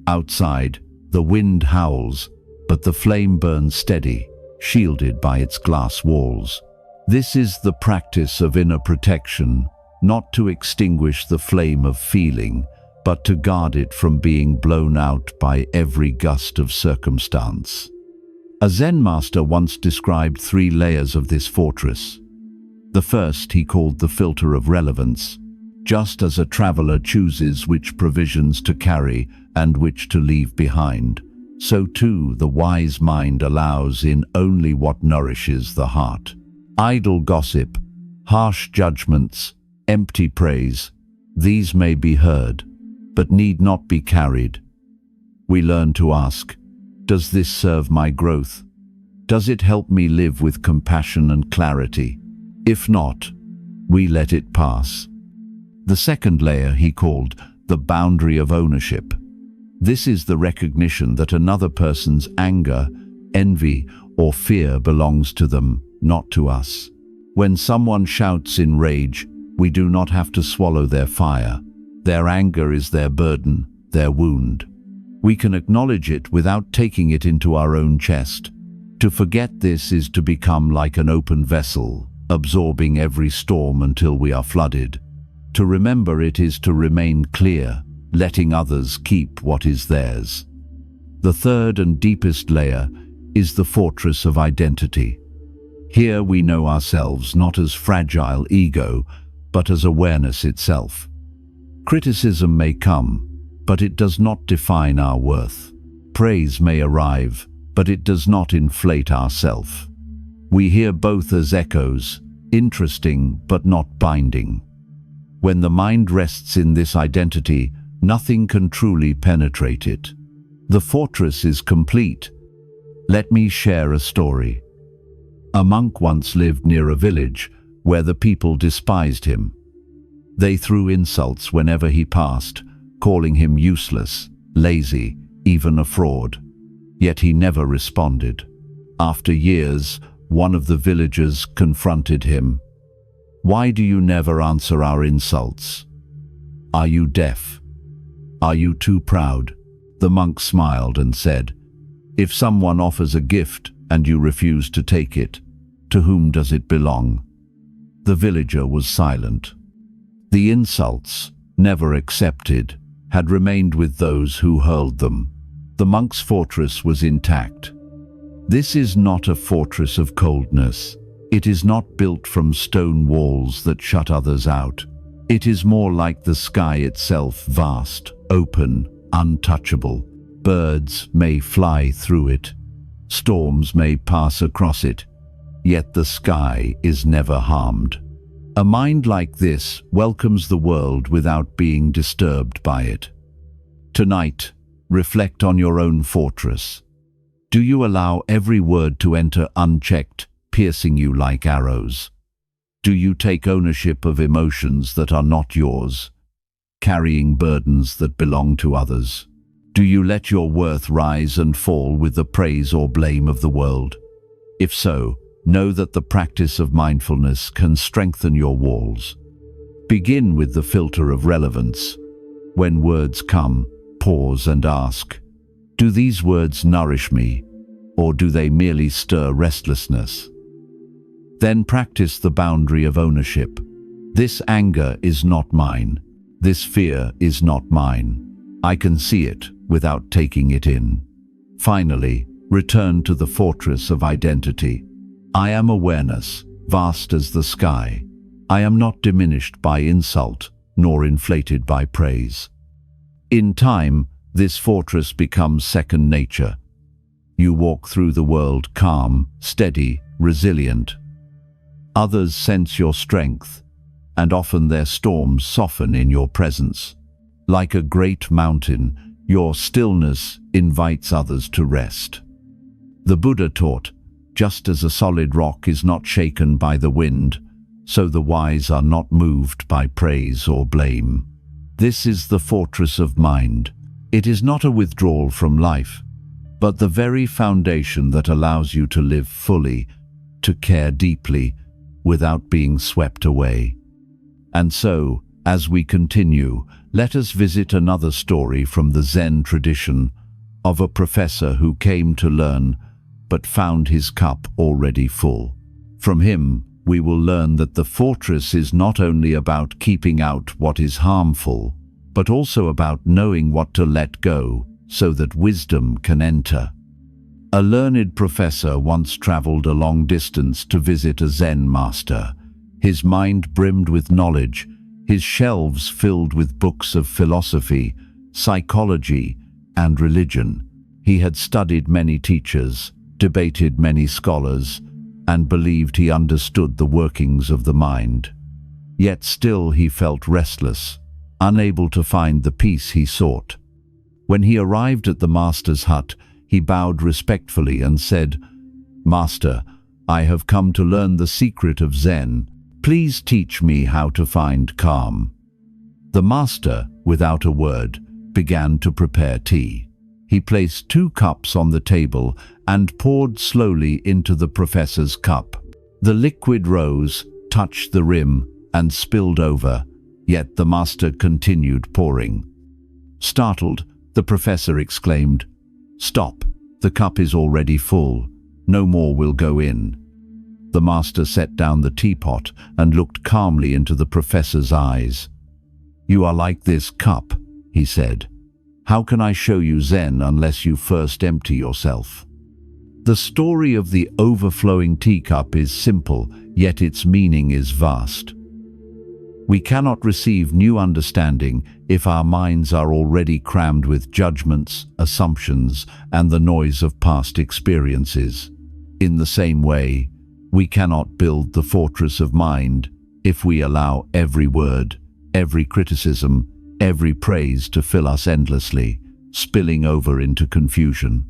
Outside, the wind howls, but the flame burns steady, shielded by its glass walls. This is the practice of inner protection, not to extinguish the flame of feeling, but to guard it from being blown out by every gust of circumstance. A Zen master once described 3 layers of this fortress. The first he called the filter of relevance. Just as a traveler chooses which provisions to carry and which to leave behind, so too the wise mind allows in only what nourishes the heart. Idle gossip, harsh judgments, empty praise, these may be heard, but need not be carried. We learn to ask, does this serve my growth? Does it help me live with compassion and clarity? If not, we let it pass. The second layer he called the boundary of ownership. This is the recognition that another person's anger, envy, or fear belongs to them, not to us. When someone shouts in rage, we do not have to swallow their fire. Their anger is their burden, their wound. We can acknowledge it without taking it into our own chest. To forget this is to become like an open vessel, absorbing every storm until we are flooded. To remember it is to remain clear, letting others keep what is theirs. The third and deepest layer is the fortress of identity. Here we know ourselves not as fragile ego, but as awareness itself. Criticism may come, but it does not define our worth. Praise may arrive, but it does not inflate our self. We hear both as echoes, interesting but not binding. When the mind rests in this identity, nothing can truly penetrate it. The fortress is complete. Let me share a story. A monk once lived near a village where the people despised him. They threw insults whenever he passed, calling him useless, lazy, even a fraud. Yet he never responded. After years, one of the villagers confronted him. "Why do you never answer our insults? Are you deaf? Are you too proud?" The monk smiled and said, "If someone offers a gift and you refuse to take it, to whom does it belong?" The villager was silent. The insults, never accepted, had remained with those who hurled them. The monk's fortress was intact. This is not a fortress of coldness. It is not built from stone walls that shut others out. It is more like the sky itself, vast, open, untouchable. Birds may fly through it. Storms may pass across it. Yet the sky is never harmed. A mind like this welcomes the world without being disturbed by it. Tonight, reflect on your own fortress. Do you allow every word to enter unchecked, piercing you like arrows? Do you take ownership of emotions that are not yours, carrying burdens that belong to others? Do you let your worth rise and fall with the praise or blame of the world? If so, know that the practice of mindfulness can strengthen your walls. Begin with the filter of relevance. When words come, pause and ask, do these words nourish me, or do they merely stir restlessness? Then practice the boundary of ownership. This anger is not mine. This fear is not mine. I can see it without taking it in. Finally, return to the fortress of identity. I am awareness, vast as the sky. I am not diminished by insult, nor inflated by praise. In time, this fortress becomes second nature. You walk through the world calm, steady, resilient. Others sense your strength, and often their storms soften in your presence. Like a great mountain, your stillness invites others to rest. The Buddha taught, just as a solid rock is not shaken by the wind, so the wise are not moved by praise or blame. This is the fortress of mind. It is not a withdrawal from life, but the very foundation that allows you to live fully, to care deeply, without being swept away. And so, as we continue, let us visit another story from the Zen tradition of a professor who came to learn but found his cup already full. From him, we will learn that the fortress is not only about keeping out what is harmful, but also about knowing what to let go so that wisdom can enter. A learned professor once traveled a long distance to visit a Zen master. His mind brimmed with knowledge, his shelves filled with books of philosophy, psychology, and religion. He had studied many teachers, debated many scholars, and believed he understood the workings of the mind. Yet still he felt restless, unable to find the peace he sought. When he arrived at the master's hut, he bowed respectfully and said, "Master, I have come to learn the secret of Zen. Please teach me how to find calm." The master, without a word, began to prepare tea. He placed 2 cups on the table and poured slowly into the professor's cup. The liquid rose, touched the rim, and spilled over, yet the master continued pouring. Startled, the professor exclaimed, "Stop, the cup is already full. No more will go in." The master set down the teapot and looked calmly into the professor's eyes. "You are like this cup," he said. "How can I show you Zen unless you first empty yourself?" The story of the overflowing teacup is simple, yet its meaning is vast. We cannot receive new understanding if our minds are already crammed with judgments, assumptions, and the noise of past experiences. In the same way, we cannot build the fortress of mind if we allow every word, every criticism, every praise to fill us endlessly, spilling over into confusion.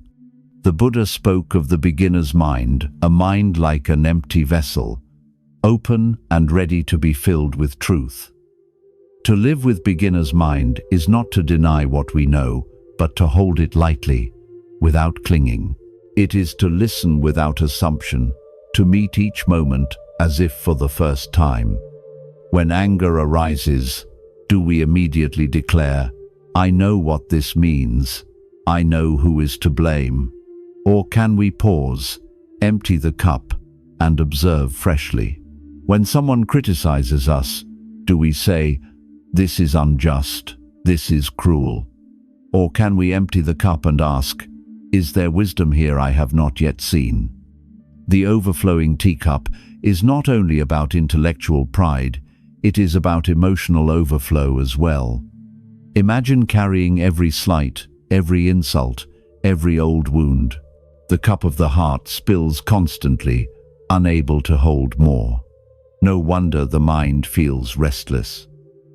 The Buddha spoke of the beginner's mind, a mind like an empty vessel, open and ready to be filled with truth. To live with beginner's mind is not to deny what we know, but to hold it lightly, without clinging. It is to listen without assumption, to meet each moment as if for the first time. When anger arises, do we immediately declare, "I know what this means. I know who is to blame"? Or can we pause, empty the cup, and observe freshly? When someone criticizes us, do we say, "This is unjust, this is cruel"? Or can we empty the cup and ask, "Is there wisdom here I have not yet seen?" The overflowing teacup is not only about intellectual pride, it is about emotional overflow as well. Imagine carrying every slight, every insult, every old wound. The cup of the heart spills constantly, unable to hold more. No wonder the mind feels restless.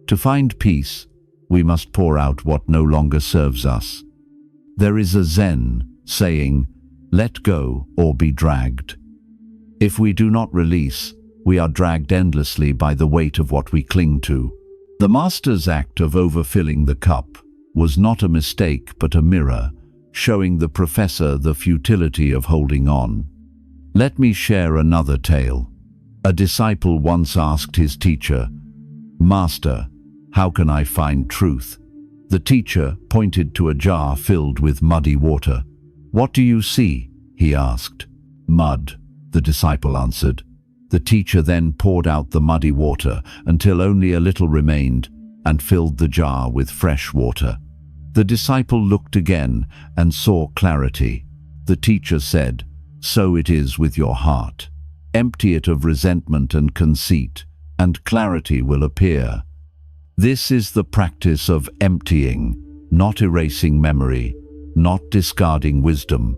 To find peace, we must pour out what no longer serves us. There is a Zen saying, "Let go or be dragged." If we do not release, we are dragged endlessly by the weight of what we cling to. The master's act of overfilling the cup was not a mistake but a mirror, showing the professor the futility of holding on. Let me share another tale. A disciple once asked his teacher, "Master, how can I find truth?" The teacher pointed to a jar filled with muddy water. "What do you see?" he asked. "Mud," the disciple answered. The teacher then poured out the muddy water until only a little remained and filled the jar with fresh water. The disciple looked again and saw clarity. The teacher said, "So it is with your heart. Empty it of resentment and conceit, and clarity will appear." This is the practice of emptying, not erasing memory, not discarding wisdom,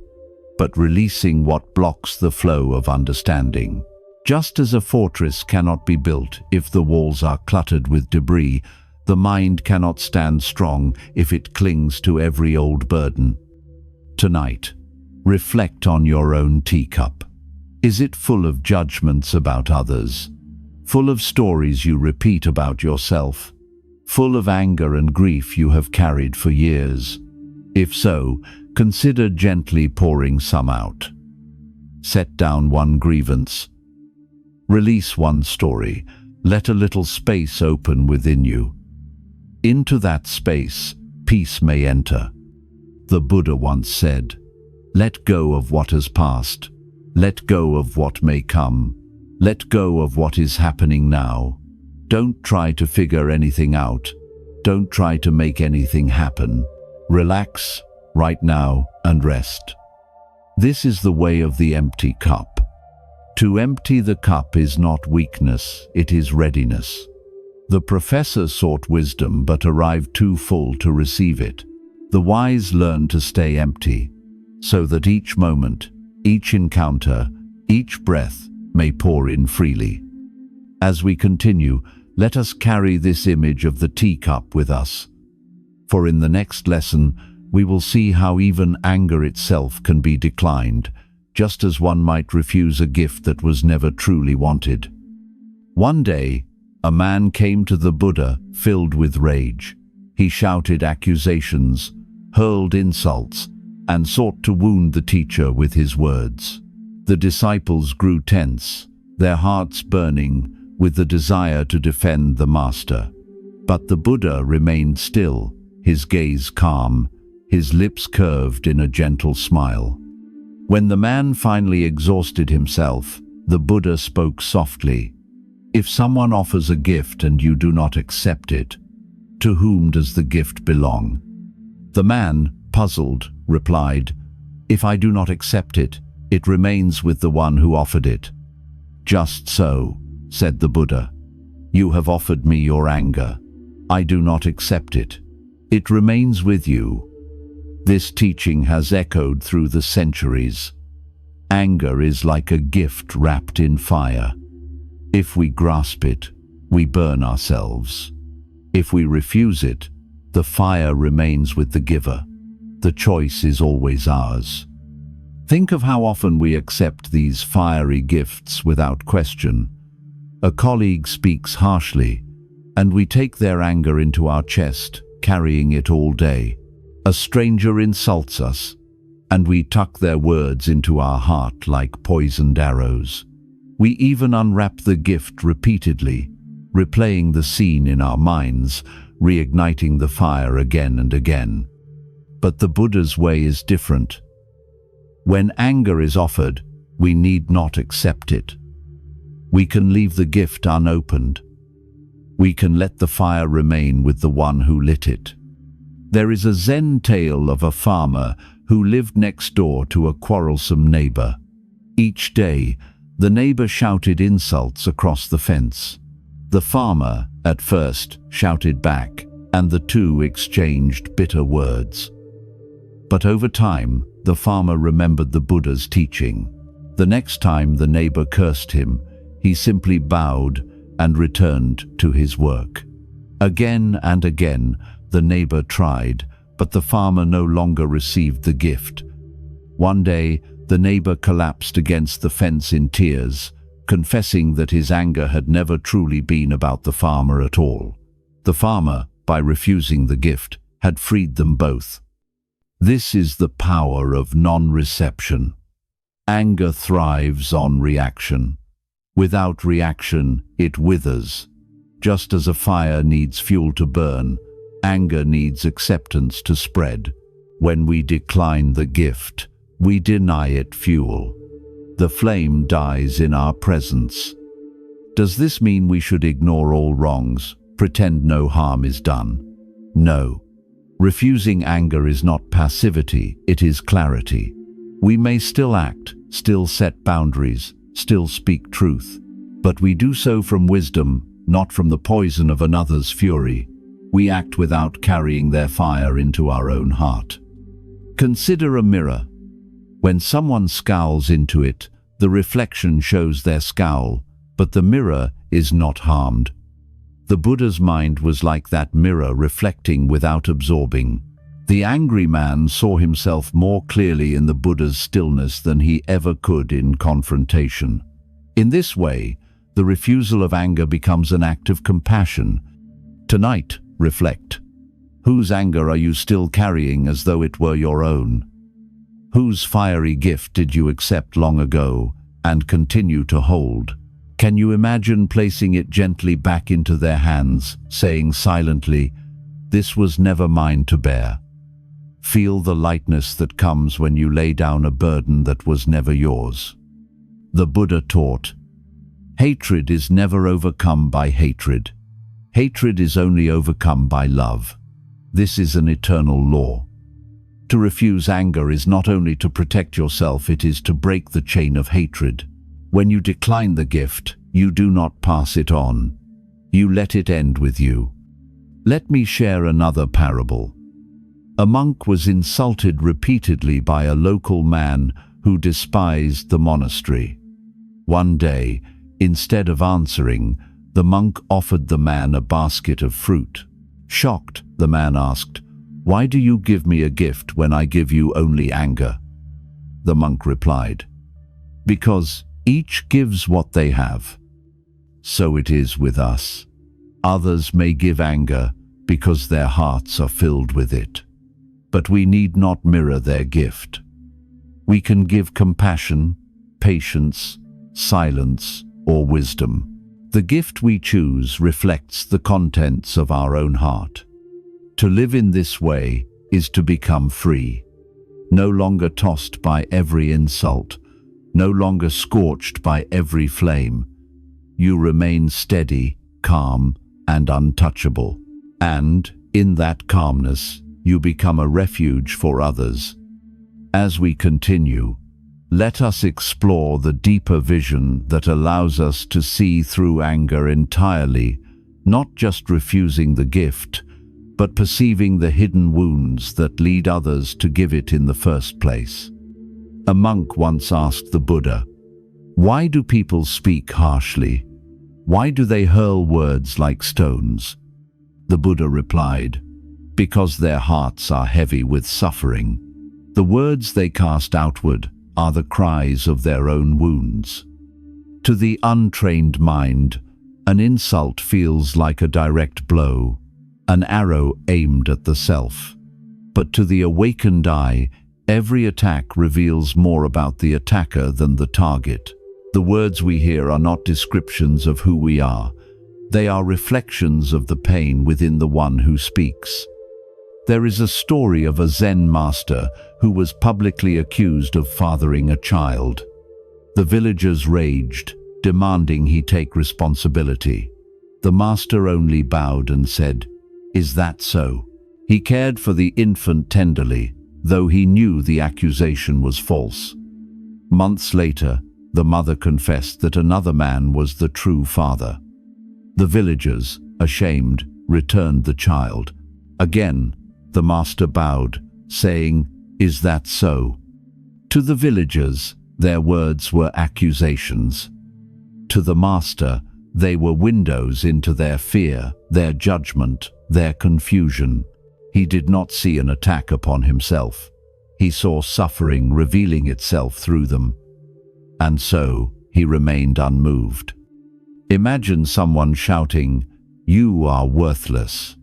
but releasing what blocks the flow of understanding. Just as a fortress cannot be built if the walls are cluttered with debris, the mind cannot stand strong if it clings to every old burden. Tonight, reflect on your own teacup. Is it full of judgments about others? Full of stories you repeat about yourself? Full of anger and grief you have carried for years? If so, consider gently pouring some out. Set down one grievance. Release one story. Let a little space open within you. Into that space, peace may enter. The Buddha once said, "Let go of what has passed. Let go of what may come. Let go of what is happening now. Don't try to figure anything out. Don't try to make anything happen. Relax right now and rest." This is the way of the empty cup. To empty the cup is not weakness, it is readiness. The professor sought wisdom but arrived too full to receive it. The wise learn to stay empty, so that each moment, each encounter, each breath may pour in freely. As we continue, let us carry this image of the teacup with us. For in the next lesson, we will see how even anger itself can be declined, just as one might refuse a gift that was never truly wanted. One day, a man came to the Buddha filled with rage. He shouted accusations, hurled insults, and sought to wound the teacher with his words. The disciples grew tense, their hearts burning with the desire to defend the master. But the Buddha remained still, his gaze calm, his lips curved in a gentle smile. When the man finally exhausted himself, the Buddha spoke softly. "If someone offers a gift and you do not accept it, to whom does the gift belong?" The man, puzzled, replied, "If I do not accept it, it remains with the one who offered it." "Just so," said the Buddha. "You have offered me your anger. I do not accept it. It remains with you." This teaching has echoed through the centuries. Anger is like a gift wrapped in fire. If we grasp it, we burn ourselves. If we refuse it, the fire remains with the giver. The choice is always ours. Think of how often we accept these fiery gifts without question. A colleague speaks harshly, and we take their anger into our chest, carrying it all day. A stranger insults us, and we tuck their words into our heart like poisoned arrows. We even unwrap the gift repeatedly, replaying the scene in our minds, reigniting the fire again and again. But the Buddha's way is different. When anger is offered, we need not accept it. We can leave the gift unopened. We can let the fire remain with the one who lit it. There is a Zen tale of a farmer who lived next door to a quarrelsome neighbor. Each day, the neighbor shouted insults across the fence. The farmer, at first, shouted back, and the two exchanged bitter words. But over time, the farmer remembered the Buddha's teaching. The next time the neighbor cursed him, he simply bowed and returned to his work. Again and again, the neighbor tried, but the farmer no longer received the gift. One day, the neighbor collapsed against the fence in tears, confessing that his anger had never truly been about the farmer at all. The farmer, by refusing the gift, had freed them both. This is the power of non-reception. Anger thrives on reaction. Without reaction, it withers. Just as a fire needs fuel to burn, anger needs acceptance to spread. When we decline the gift, we deny it fuel. The flame dies in our presence. Does this mean we should ignore all wrongs, pretend no harm is done? No. Refusing anger is not passivity, it is clarity. We may still act, still set boundaries, still speak truth, but we do so from wisdom, not from the poison of another's fury. We act without carrying their fire into our own heart. Consider a mirror. When someone scowls into it, the reflection shows their scowl, but the mirror is not harmed. The Buddha's mind was like that mirror, reflecting without absorbing. The angry man saw himself more clearly in the Buddha's stillness than he ever could in confrontation. In this way, the refusal of anger becomes an act of compassion. Tonight, reflect. Whose anger are you still carrying as though it were your own? Whose fiery gift did you accept long ago and continue to hold? Can you imagine placing it gently back into their hands, saying silently, "This was never mine to bear"? Feel the lightness that comes when you lay down a burden that was never yours. The Buddha taught, hatred is never overcome by hatred. Hatred is only overcome by love. This is an eternal law. To refuse anger is not only to protect yourself, it is to break the chain of hatred. When you decline the gift, you do not pass it on. You let it end with you. Let me share another parable. A monk was insulted repeatedly by a local man who despised the monastery. One day, instead of answering, the monk offered the man a basket of fruit. Shocked, the man asked, "Why do you give me a gift when I give you only anger?" The monk replied, "Because each gives what they have. So it is with us. Others may give anger because their hearts are filled with it. But we need not mirror their gift. We can give compassion, patience, silence, or wisdom. The gift we choose reflects the contents of our own heart. To live in this way is to become free, no longer tossed by every insult, no longer scorched by every flame. You remain steady, calm, and untouchable. And, in that calmness, you become a refuge for others. As we continue, let us explore the deeper vision that allows us to see through anger entirely, not just refusing the gift, but perceiving the hidden wounds that lead others to give it in the first place. A monk once asked the Buddha, "Why do people speak harshly? Why do they hurl words like stones?" The Buddha replied, "Because their hearts are heavy with suffering. The words they cast outward are the cries of their own wounds." To the untrained mind, an insult feels like a direct blow, an arrow aimed at the self. But to the awakened eye, every attack reveals more about the attacker than the target. The words we hear are not descriptions of who we are. They are reflections of the pain within the one who speaks. There is a story of a Zen master who was publicly accused of fathering a child. The villagers raged. demanding he take responsibility. The master only bowed and said, "Is that so?" He cared for the infant tenderly, though he knew the accusation was false. Months later, the mother confessed that another man was the true father. The villagers, ashamed, returned the child. Again, the master bowed, saying, "Is that so?" To the villagers, their words were accusations. To the master, they were windows into their fear, their judgment, their confusion. He did not see an attack upon himself. He saw suffering revealing itself through them. And so, he remained unmoved. Imagine someone shouting, "You are worthless."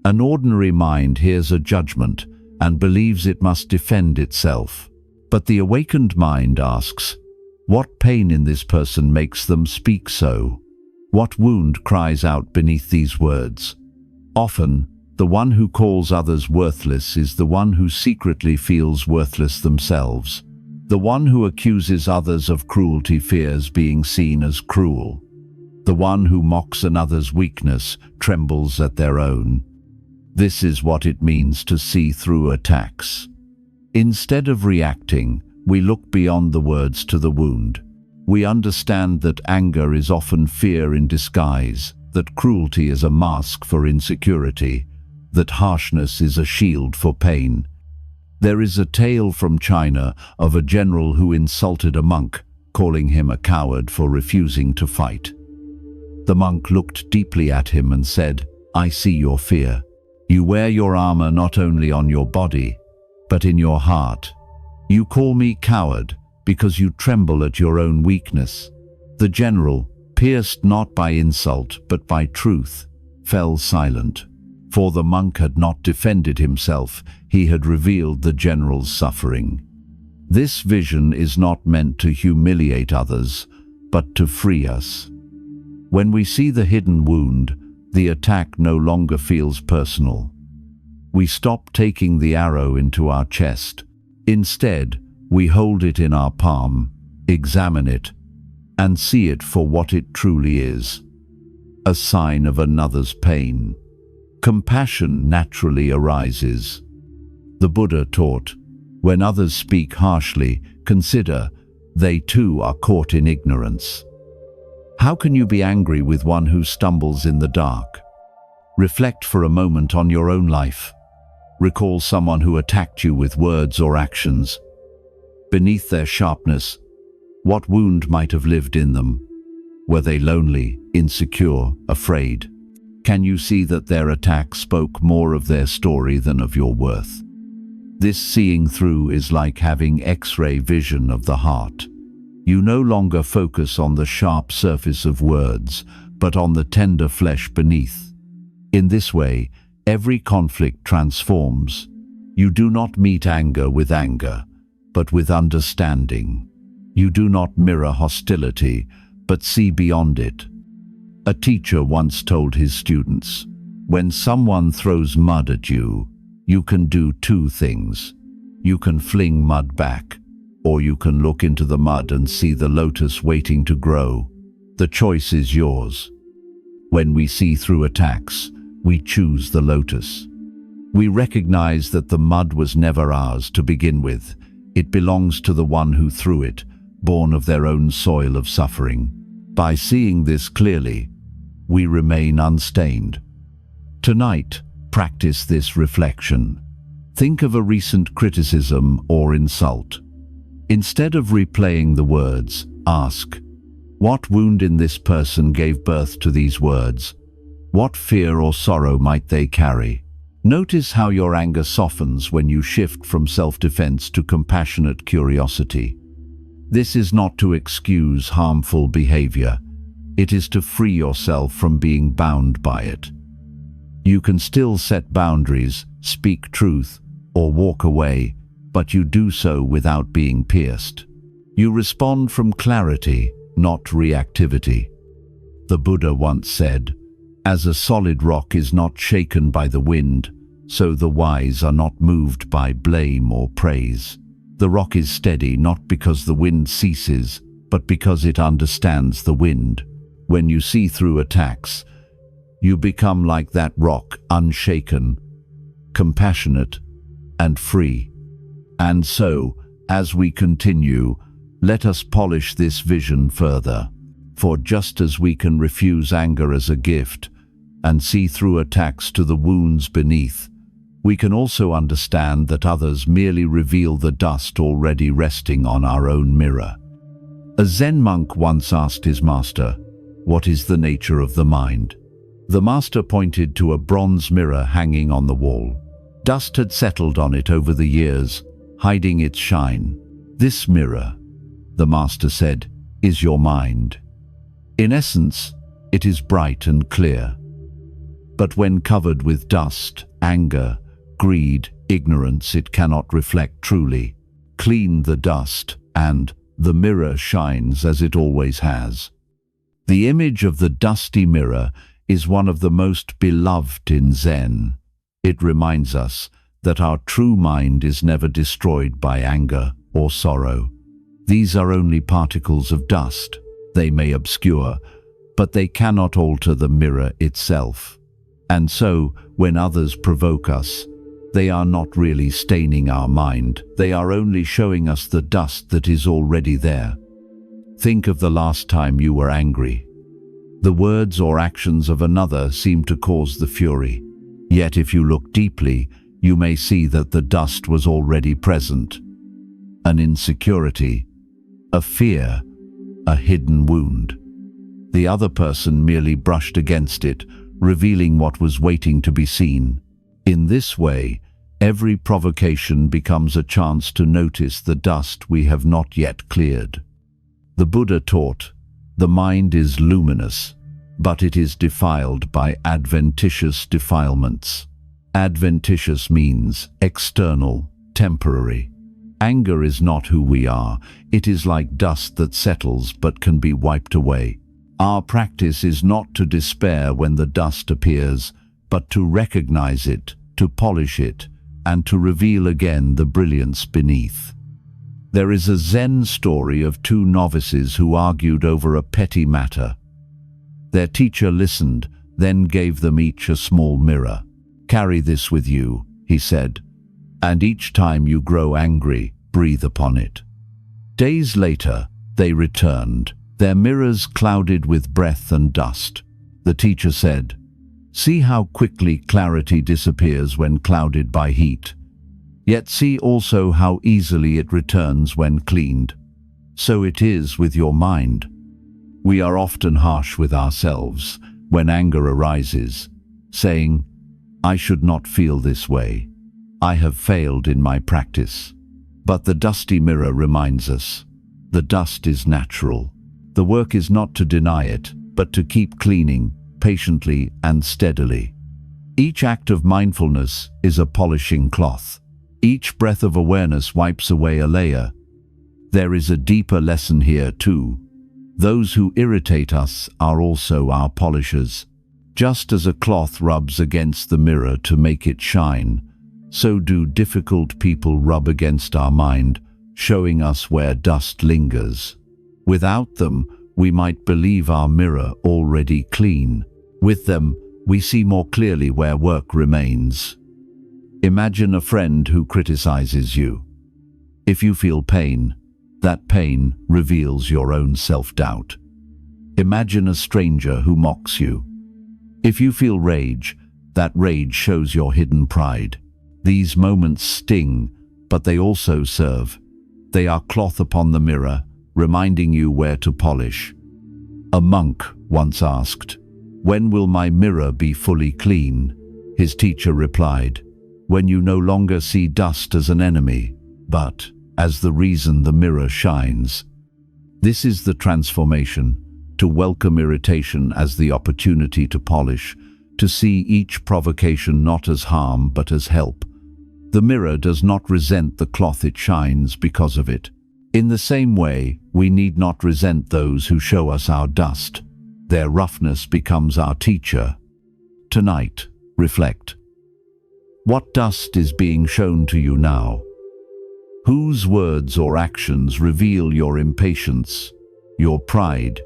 An ordinary mind hears a judgment and believes it must defend itself. But the awakened mind asks, what pain in this person makes them speak so? What wound cries out beneath these words? Often, the one who calls others worthless is the one who secretly feels worthless themselves. The one who accuses others of cruelty fears being seen as cruel. The one who mocks another's weakness trembles at their own. This is what it means to see through attacks. Instead of reacting, we look beyond the words to the wound. We understand that anger is often fear in disguise, that cruelty is a mask for insecurity, that harshness is a shield for pain. There is a tale from China of a general who insulted a monk, calling him a coward for refusing to fight. The monk looked deeply at him and said, "I see your fear. You wear your armor not only on your body, but in your heart. You call me coward because you tremble at your own weakness." The general, pierced not by insult but by truth, fell silent. For the monk had not defended himself, he had revealed the general's suffering. This vision is not meant to humiliate others, but to free us. When we see the hidden wound, the attack no longer feels personal. We stop taking the arrow into our chest. Instead, we hold it in our palm, examine it, and see it for what it truly is: a sign of another's pain. Compassion naturally arises. The Buddha taught, when others speak harshly, consider they too are caught in ignorance. How can you be angry with one who stumbles in the dark? Reflect for a moment on your own life. Recall someone who attacked you with words or actions. Beneath their sharpness, what wound might have lived in them? Were they lonely, insecure, afraid? Can you see that their attack spoke more of their story than of your worth? This seeing through is like having X-ray vision of the heart. You no longer focus on the sharp surface of words, but on the tender flesh beneath. In this way, every conflict transforms. You do not meet anger with anger, but with understanding. You do not mirror hostility, but see beyond it. A teacher once told his students, when someone throws mud at you, you can do two things. You can fling mud back, or you can look into the mud and see the lotus waiting to grow. The choice is yours. When we see through attacks, we choose the lotus. We recognize that the mud was never ours to begin with. It belongs to the one who threw it, born of their own soil of suffering. By seeing this clearly, we remain unstained. Tonight, practice this reflection. Think of a recent criticism or insult. Instead of replaying the words, ask, what wound in this person gave birth to these words? What fear or sorrow might they carry? Notice how your anger softens when you shift from self-defense to compassionate curiosity. This is not to excuse harmful behavior. It is to free yourself from being bound by it. You can still set boundaries, speak truth, or walk away, but you do so without being pierced. You respond from clarity, not reactivity. The Buddha once said, "As a solid rock is not shaken by the wind, so the wise are not moved by blame or praise." The rock is steady not because the wind ceases, but because it understands the wind. When you see through attacks, you become like that rock, unshaken, compassionate, and free. And so, as we continue, let us polish this vision further. For just as we can refuse anger as a gift and see through attacks to the wounds beneath, we can also understand that others merely reveal the dust already resting on our own mirror. A Zen monk once asked his master, "What is the nature of the mind?" The master pointed to a bronze mirror hanging on the wall. Dust had settled on it over the years, hiding its shine. "This mirror," the master said, "is your mind. In essence, it is bright and clear. But when covered with dust, anger, greed, ignorance, it cannot reflect truly. Clean the dust, and the mirror shines as it always has." The image of the dusty mirror is one of the most beloved in Zen. It reminds us that our true mind is never destroyed by anger or sorrow. These are only particles of dust. They may obscure, but they cannot alter the mirror itself. And so, when others provoke us, they are not really staining our mind. They are only showing us the dust that is already there. Think of the last time you were angry. The words or actions of another seem to cause the fury. Yet if you look deeply, you may see that the dust was already present. An insecurity, a fear, a hidden wound. The other person merely brushed against it, revealing what was waiting to be seen. In this way, every provocation becomes a chance to notice the dust we have not yet cleared. The Buddha taught, the mind is luminous, but it is defiled by adventitious defilements. Adventitious means external, temporary. Anger is not who we are. It is like dust that settles but can be wiped away. Our practice is not to despair when the dust appears, but to recognize it, to polish it, and to reveal again the brilliance beneath. There is a Zen story of two novices who argued over a petty matter. Their teacher listened, then gave them each a small mirror. "Carry this with you," he said, "and each time you grow angry, breathe upon it." Days later, they returned, their mirrors clouded with breath and dust. The teacher said, "See how quickly clarity disappears when clouded by heat. Yet see also how easily it returns when cleaned. So it is with your mind. We are often harsh with ourselves when anger arises, saying, 'I should not feel this way. I have failed in my practice.' But the dusty mirror reminds us, the dust is natural. The work is not to deny it, but to keep cleaning, patiently and steadily. Each act of mindfulness is a polishing cloth. Each breath of awareness wipes away a layer. There is a deeper lesson here too. Those who irritate us are also our polishers. Just as a cloth rubs against the mirror to make it shine, so do difficult people rub against our mind, showing us where dust lingers. Without them, we might believe our mirror already clean. With them, we see more clearly where work remains. Imagine a friend who criticizes you. If you feel pain, that pain reveals your own self-doubt. Imagine a stranger who mocks you. If you feel rage, that rage shows your hidden pride. These moments sting, but they also serve. They are cloth upon the mirror, reminding you where to polish. A monk once asked, "When will my mirror be fully clean?" His teacher replied, "When you no longer see dust as an enemy, but as the reason the mirror shines." This is the transformation, to welcome irritation as the opportunity to polish, to see each provocation not as harm but as help. The mirror does not resent the cloth it shines because of it. In the same way, we need not resent those who show us our dust. Their roughness becomes our teacher. Tonight, reflect. What dust is being shown to you now? Whose words or actions reveal your impatience, your pride,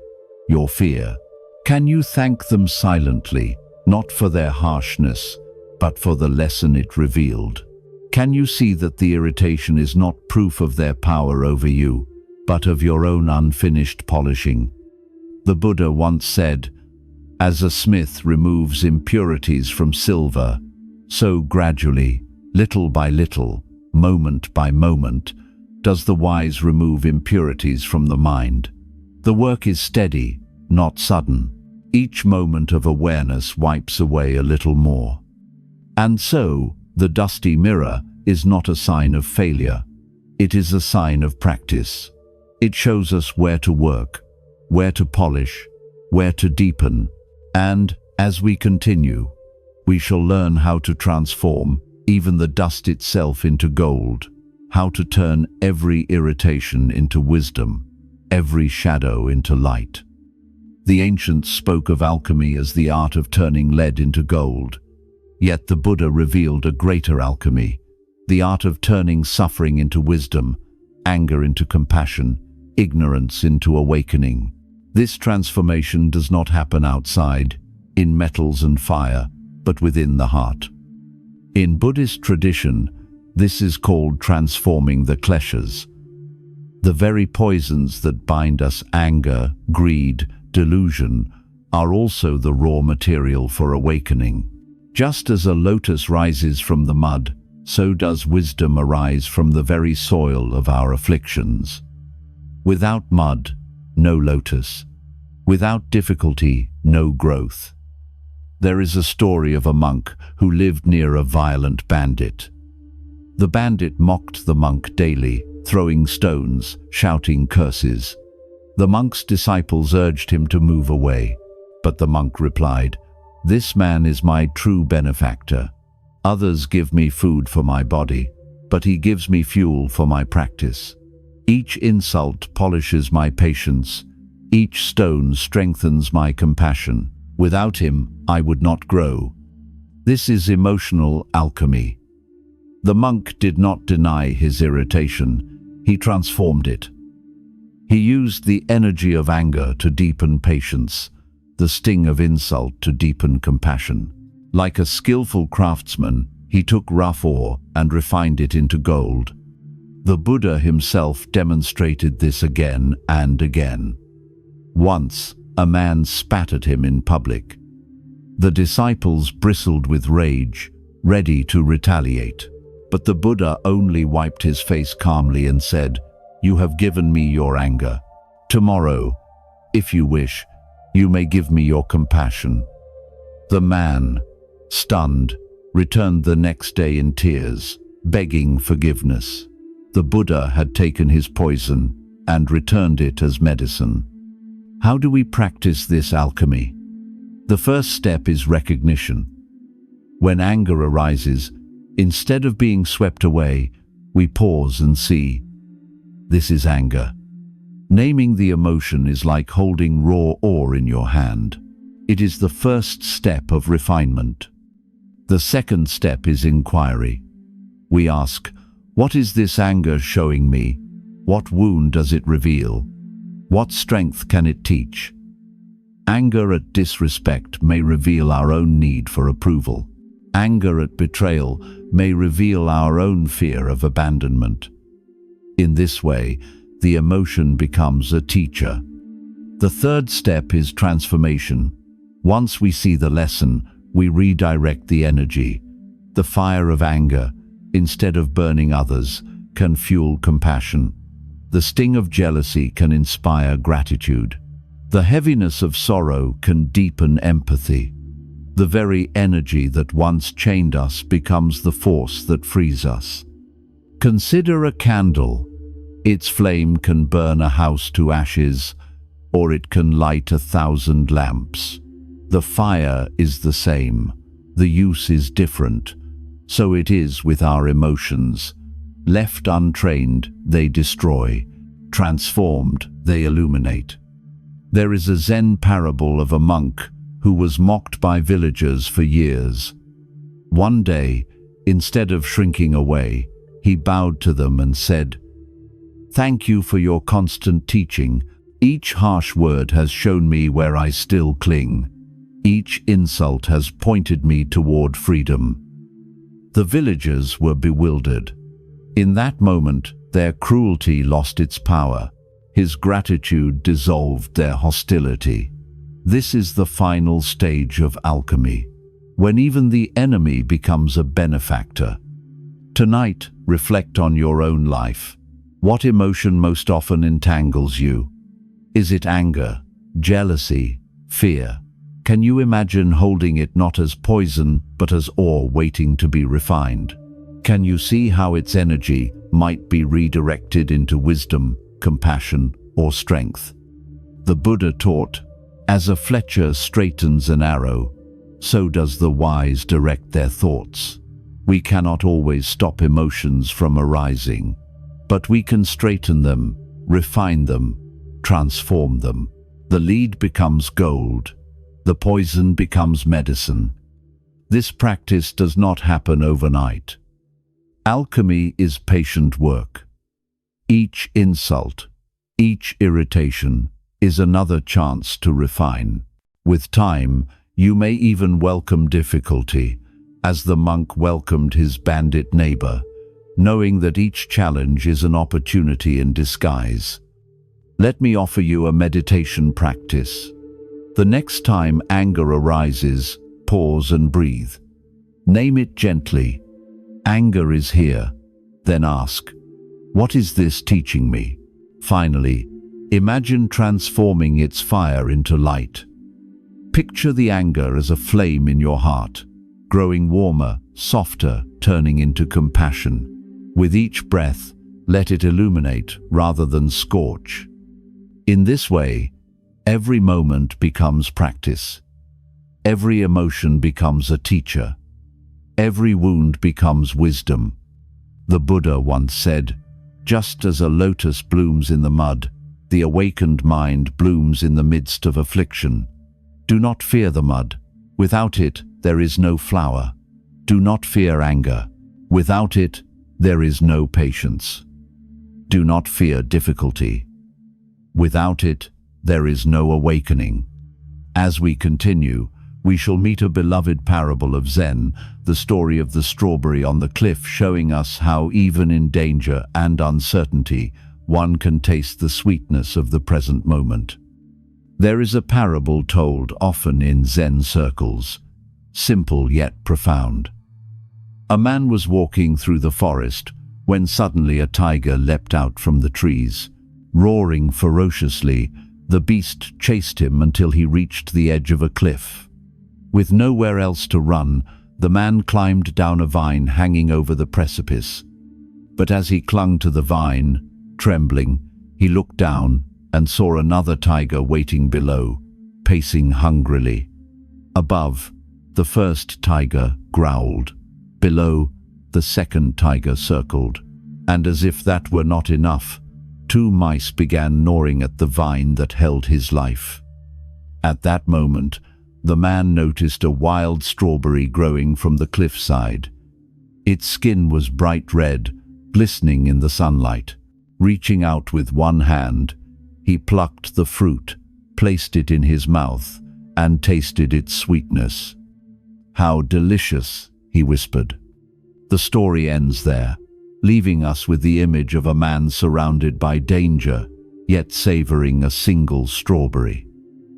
your fear. Can you thank them silently, not for their harshness, but for the lesson it revealed? Can you see that the irritation is not proof of their power over you, but of your own unfinished polishing? The Buddha once said, "As a smith removes impurities from silver, so gradually, little by little, moment by moment, does the wise remove impurities from the mind." The work is steady, not sudden. Each moment of awareness wipes away a little more. And so, the dusty mirror is not a sign of failure. It is a sign of practice. It shows us where to work, where to polish, where to deepen. And, as we continue, we shall learn how to transform even the dust itself into gold, how to turn every irritation into wisdom, every shadow into light. The ancients spoke of alchemy as the art of turning lead into gold. Yet the Buddha revealed a greater alchemy, the art of turning suffering into wisdom, anger into compassion, ignorance into awakening. This transformation does not happen outside, in metals and fire, but within the heart. In Buddhist tradition, this is called transforming the kleshas. The very poisons that bind us, anger, greed, delusion, are also the raw material for awakening. Just as a lotus rises from the mud, so does wisdom arise from the very soil of our afflictions. Without mud, no lotus. Without difficulty, no growth. There is a story of a monk who lived near a violent bandit. The bandit mocked the monk daily, throwing stones, shouting curses. The monk's disciples urged him to move away, but the monk replied, "This man is my true benefactor. Others give me food for my body, but he gives me fuel for my practice. Each insult polishes my patience. Each stone strengthens my compassion. Without him, I would not grow." This is emotional alchemy. The monk did not deny his irritation. He transformed it. He used the energy of anger to deepen patience, the sting of insult to deepen compassion. Like a skillful craftsman, he took rough ore and refined it into gold. The Buddha himself demonstrated this again and again. Once, a man spat at him in public. The disciples bristled with rage, ready to retaliate. But the Buddha only wiped his face calmly and said, "You have given me your anger. Tomorrow, if you wish, you may give me your compassion." The man, stunned, returned the next day in tears, begging forgiveness. The Buddha had taken his poison and returned it as medicine. How do we practice this alchemy? The first step is recognition. When anger arises, instead of being swept away, we pause and see, this is anger. Naming the emotion is like holding raw ore in your hand. It is the first step of refinement. The second step is inquiry. We ask, what is this anger showing me? What wound does it reveal? What strength can it teach? Anger at disrespect may reveal our own need for approval. Anger at betrayal may reveal our own fear of abandonment. In this way, the emotion becomes a teacher. The third step is transformation. Once we see the lesson, we redirect the energy. The fire of anger, instead of burning others, can fuel compassion. The sting of jealousy can inspire gratitude. The heaviness of sorrow can deepen empathy. The very energy that once chained us becomes the force that frees us. Consider a candle. Its flame can burn a house to ashes, or it can light 1,000 lamps. The fire is the same. The use is different. So it is with our emotions. Left untrained, they destroy. Transformed, they illuminate. There is a Zen parable of a monk who was mocked by villagers for years. One day, instead of shrinking away, he bowed to them and said, "Thank you for your constant teaching. Each harsh word has shown me where I still cling. Each insult has pointed me toward freedom. The villagers were bewildered. In that moment, their cruelty lost its power. His gratitude dissolved their hostility. This is the final stage of alchemy, when even the enemy becomes a benefactor. Tonight, reflect on your own life. What emotion most often entangles you? Is it anger, jealousy, fear? Can you imagine holding it not as poison, but as ore waiting to be refined? Can you see how its energy might be redirected into wisdom, compassion, or strength? The Buddha taught, as a fletcher straightens an arrow, so does the wise direct their thoughts. We cannot always stop emotions from arising, but we can straighten them, refine them, transform them. The lead becomes gold. The poison becomes medicine. This practice does not happen overnight. Alchemy is patient work. Each insult, each irritation is another chance to refine. With time, you may even welcome difficulty, as the monk welcomed his bandit neighbor, knowing that each challenge is an opportunity in disguise. Let me offer you a meditation practice. The next time anger arises, pause and breathe. Name it gently. Anger is here. Then ask, what is this teaching me? Finally, imagine transforming its fire into light. Picture the anger as a flame in your heart, growing warmer, softer, turning into compassion. With each breath, let it illuminate rather than scorch. In this way, every moment becomes practice. Every emotion becomes a teacher. Every wound becomes wisdom. The Buddha once said, just as a lotus blooms in the mud, the awakened mind blooms in the midst of affliction. Do not fear the mud. Without it, there is no flower. Do not fear anger. Without it, there is no patience. Do not fear difficulty. Without it, there is no awakening. As we continue, we shall meet a beloved parable of Zen, the story of the strawberry on the cliff, showing us how even in danger and uncertainty, one can taste the sweetness of the present moment. There is a parable told often in Zen circles, simple yet profound. A man was walking through the forest when suddenly a tiger leapt out from the trees. Roaring ferociously, the beast chased him until he reached the edge of a cliff. With nowhere else to run, the man climbed down a vine hanging over the precipice. But as he clung to the vine, trembling, he looked down and saw another tiger waiting below, pacing hungrily. Above, the first tiger growled. Below, the second tiger circled. And as if that were not enough, 2 mice began gnawing at the vine that held his life. At that moment, the man noticed a wild strawberry growing from the cliffside. Its skin was bright red, glistening in the sunlight. Reaching out with one hand, he plucked the fruit, placed it in his mouth, and tasted its sweetness. "How delicious," he whispered. The story ends there, leaving us with the image of a man surrounded by danger, yet savoring a single strawberry.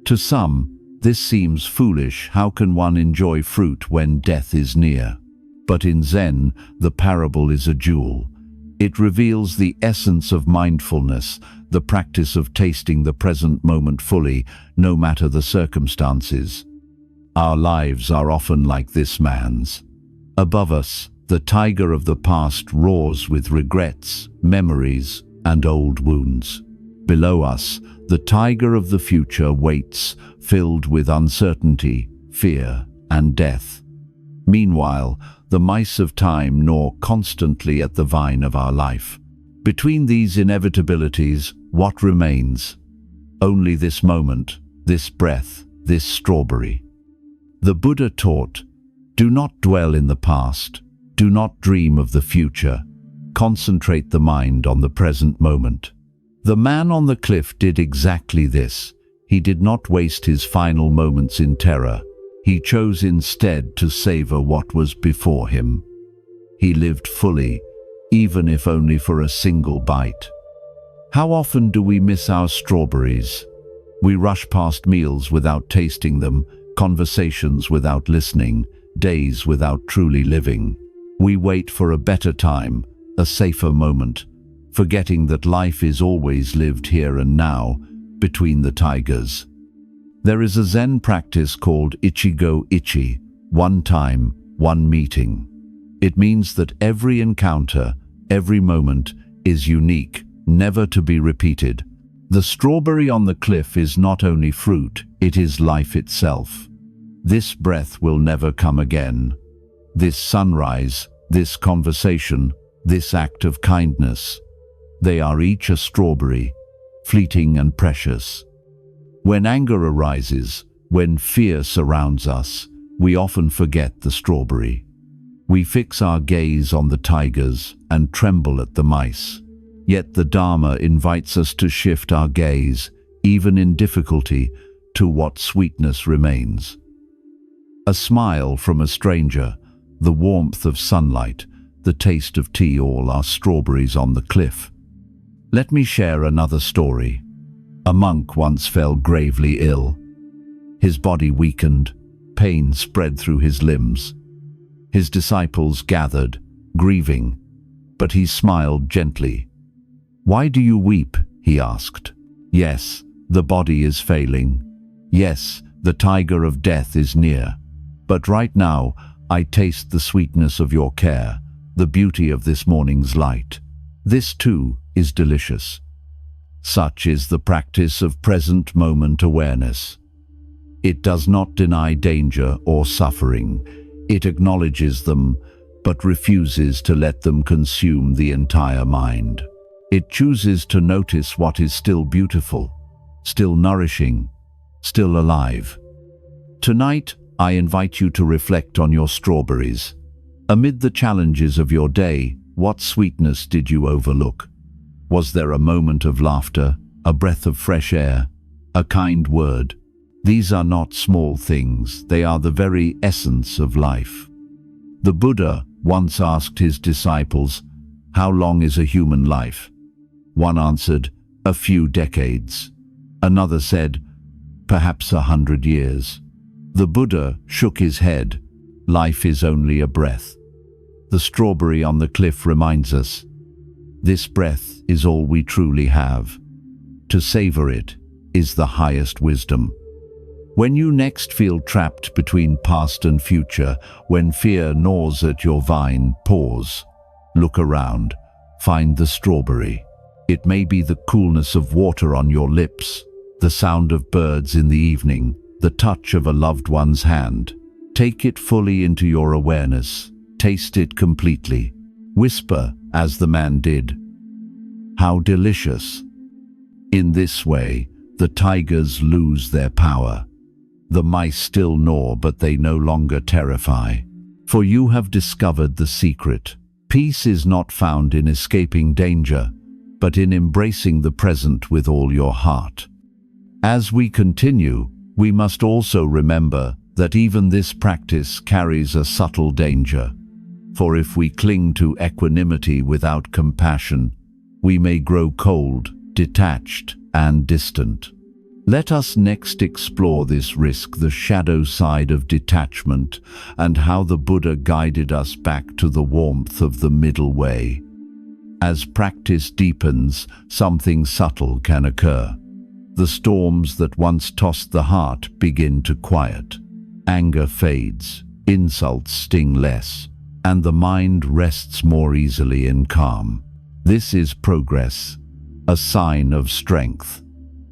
To some, this seems foolish. How can one enjoy fruit when death is near? But in Zen, the parable is a jewel. It reveals the essence of mindfulness, the practice of tasting the present moment fully, no matter the circumstances. Our lives are often like this man's. Above us, the tiger of the past roars with regrets, memories, and old wounds. Below us, the tiger of the future waits, filled with uncertainty, fear, and death. Meanwhile, the mice of time gnaw constantly at the vine of our life. Between these inevitabilities, what remains? Only this moment, this breath, this strawberry. The Buddha taught, do not dwell in the past, do not dream of the future. Concentrate the mind on the present moment. The man on the cliff did exactly this. He did not waste his final moments in terror. He chose instead to savor what was before him. He lived fully, even if only for a single bite. How often do we miss our strawberries? We rush past meals without tasting them, conversations without listening, days without truly living. We wait for a better time, a safer moment, forgetting that life is always lived here and now, between the tigers. There is a Zen practice called Ichigo Ichi, one time, one meeting. It means that every encounter, every moment, is unique, never to be repeated. The strawberry on the cliff is not only fruit, it is life itself. This breath will never come again. This sunrise, this conversation, this act of kindness. They are each a strawberry, fleeting and precious. When anger arises, when fear surrounds us, we often forget the strawberry. We fix our gaze on the tigers and tremble at the mice. Yet the Dharma invites us to shift our gaze, even in difficulty, to what sweetness remains. A smile from a stranger, the warmth of sunlight, the taste of tea, all are strawberries on the cliff. Let me share another story. A monk once fell gravely ill. His body weakened, pain spread through his limbs. His disciples gathered, grieving, but he smiled gently. "Why do you weep?" he asked. "Yes, the body is failing. Yes, the tiger of death is near. But right now, I taste the sweetness of your care, the beauty of this morning's light. This too is delicious." Such is the practice of present moment awareness. It does not deny danger or suffering. It acknowledges them, but refuses to let them consume the entire mind. It chooses to notice what is still beautiful, still nourishing, still alive. Tonight, I invite you to reflect on your strawberries. Amid the challenges of your day, what sweetness did you overlook? Was there a moment of laughter, a breath of fresh air, a kind word? These are not small things, they are the very essence of life. The Buddha once asked his disciples, "How long is a human life?" One answered, "A few decades." Another said, "Perhaps 100 years." The Buddha shook his head. Life is only a breath. The strawberry on the cliff reminds us, this breath is all we truly have. To savor it is the highest wisdom. When you next feel trapped between past and future, when fear gnaws at your vine, pause. Look around. Find the strawberry. It may be the coolness of water on your lips, the sound of birds in the evening, the touch of a loved one's hand. Take it fully into your awareness. Taste it completely. Whisper, as the man did, "How delicious." In this way, the tigers lose their power. The mice still gnaw, but they no longer terrify. For you have discovered the secret. Peace is not found in escaping danger, but in embracing the present with all your heart. As we continue, we must also remember that even this practice carries a subtle danger. For if we cling to equanimity without compassion, we may grow cold, detached, and distant. Let us next explore this risk, the shadow side of detachment, and how the Buddha guided us back to the warmth of the middle way. As practice deepens, something subtle can occur. The storms that once tossed the heart begin to quiet. Anger fades, insults sting less, and the mind rests more easily in calm. This is progress, a sign of strength.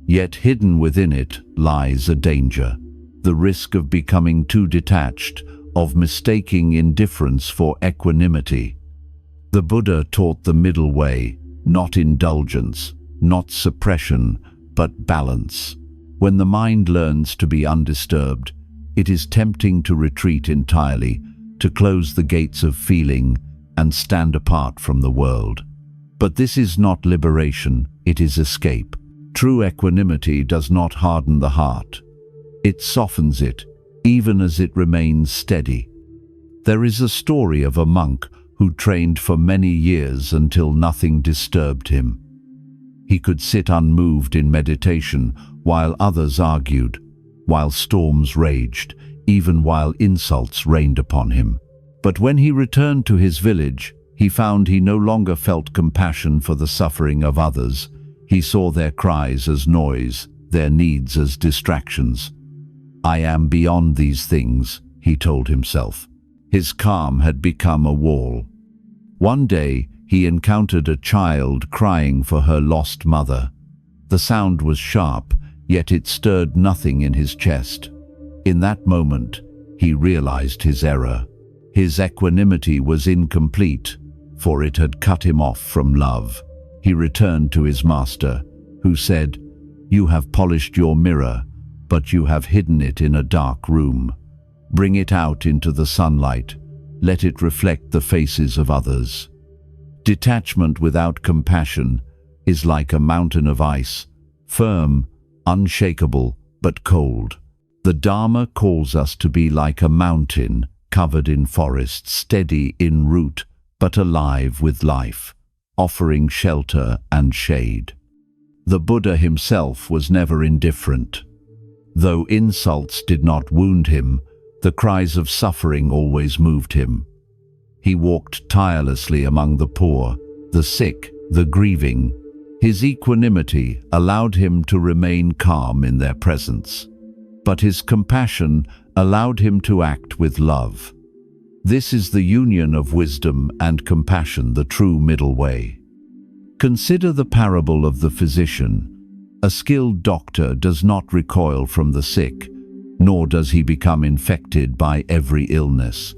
Yet hidden within it lies a danger, the risk of becoming too detached, of mistaking indifference for equanimity. The Buddha taught the middle way, not indulgence, not suppression, but balance. When the mind learns to be undisturbed, it is tempting to retreat entirely, to close the gates of feeling and stand apart from the world. But this is not liberation, it is escape. True equanimity does not harden the heart. It softens it, even as it remains steady. There is a story of a monk who trained for many years until nothing disturbed him. He could sit unmoved in meditation while others argued, while storms raged, even while insults rained upon him. But when he returned to his village, he found he no longer felt compassion for the suffering of others. He saw their cries as noise, their needs as distractions. "I am beyond these things," he told himself. His calm had become a wall. One day, he encountered a child crying for her lost mother. The sound was sharp, yet it stirred nothing in his chest. In that moment, he realized his error. His equanimity was incomplete, for it had cut him off from love. He returned to his master, who said, "You have polished your mirror, but you have hidden it in a dark room. Bring it out into the sunlight. Let it reflect the faces of others." Detachment without compassion is like a mountain of ice, firm, unshakable, but cold. The Dharma calls us to be like a mountain, covered in forest, steady in root, but alive with life, offering shelter and shade. The Buddha himself was never indifferent. Though insults did not wound him, the cries of suffering always moved him. He walked tirelessly among the poor, the sick, the grieving. His equanimity allowed him to remain calm in their presence, but his compassion allowed him to act with love. This is the union of wisdom and compassion, the true middle way. Consider the parable of the physician. A skilled doctor does not recoil from the sick, nor does he become infected by every illness.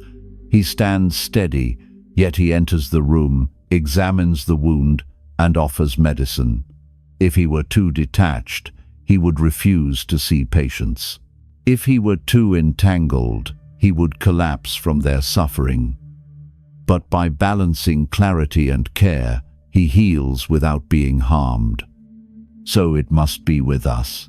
He stands steady, yet he enters the room, examines the wound, and offers medicine. If he were too detached, he would refuse to see patients. If he were too entangled, he would collapse from their suffering. But by balancing clarity and care, he heals without being harmed. So it must be with us.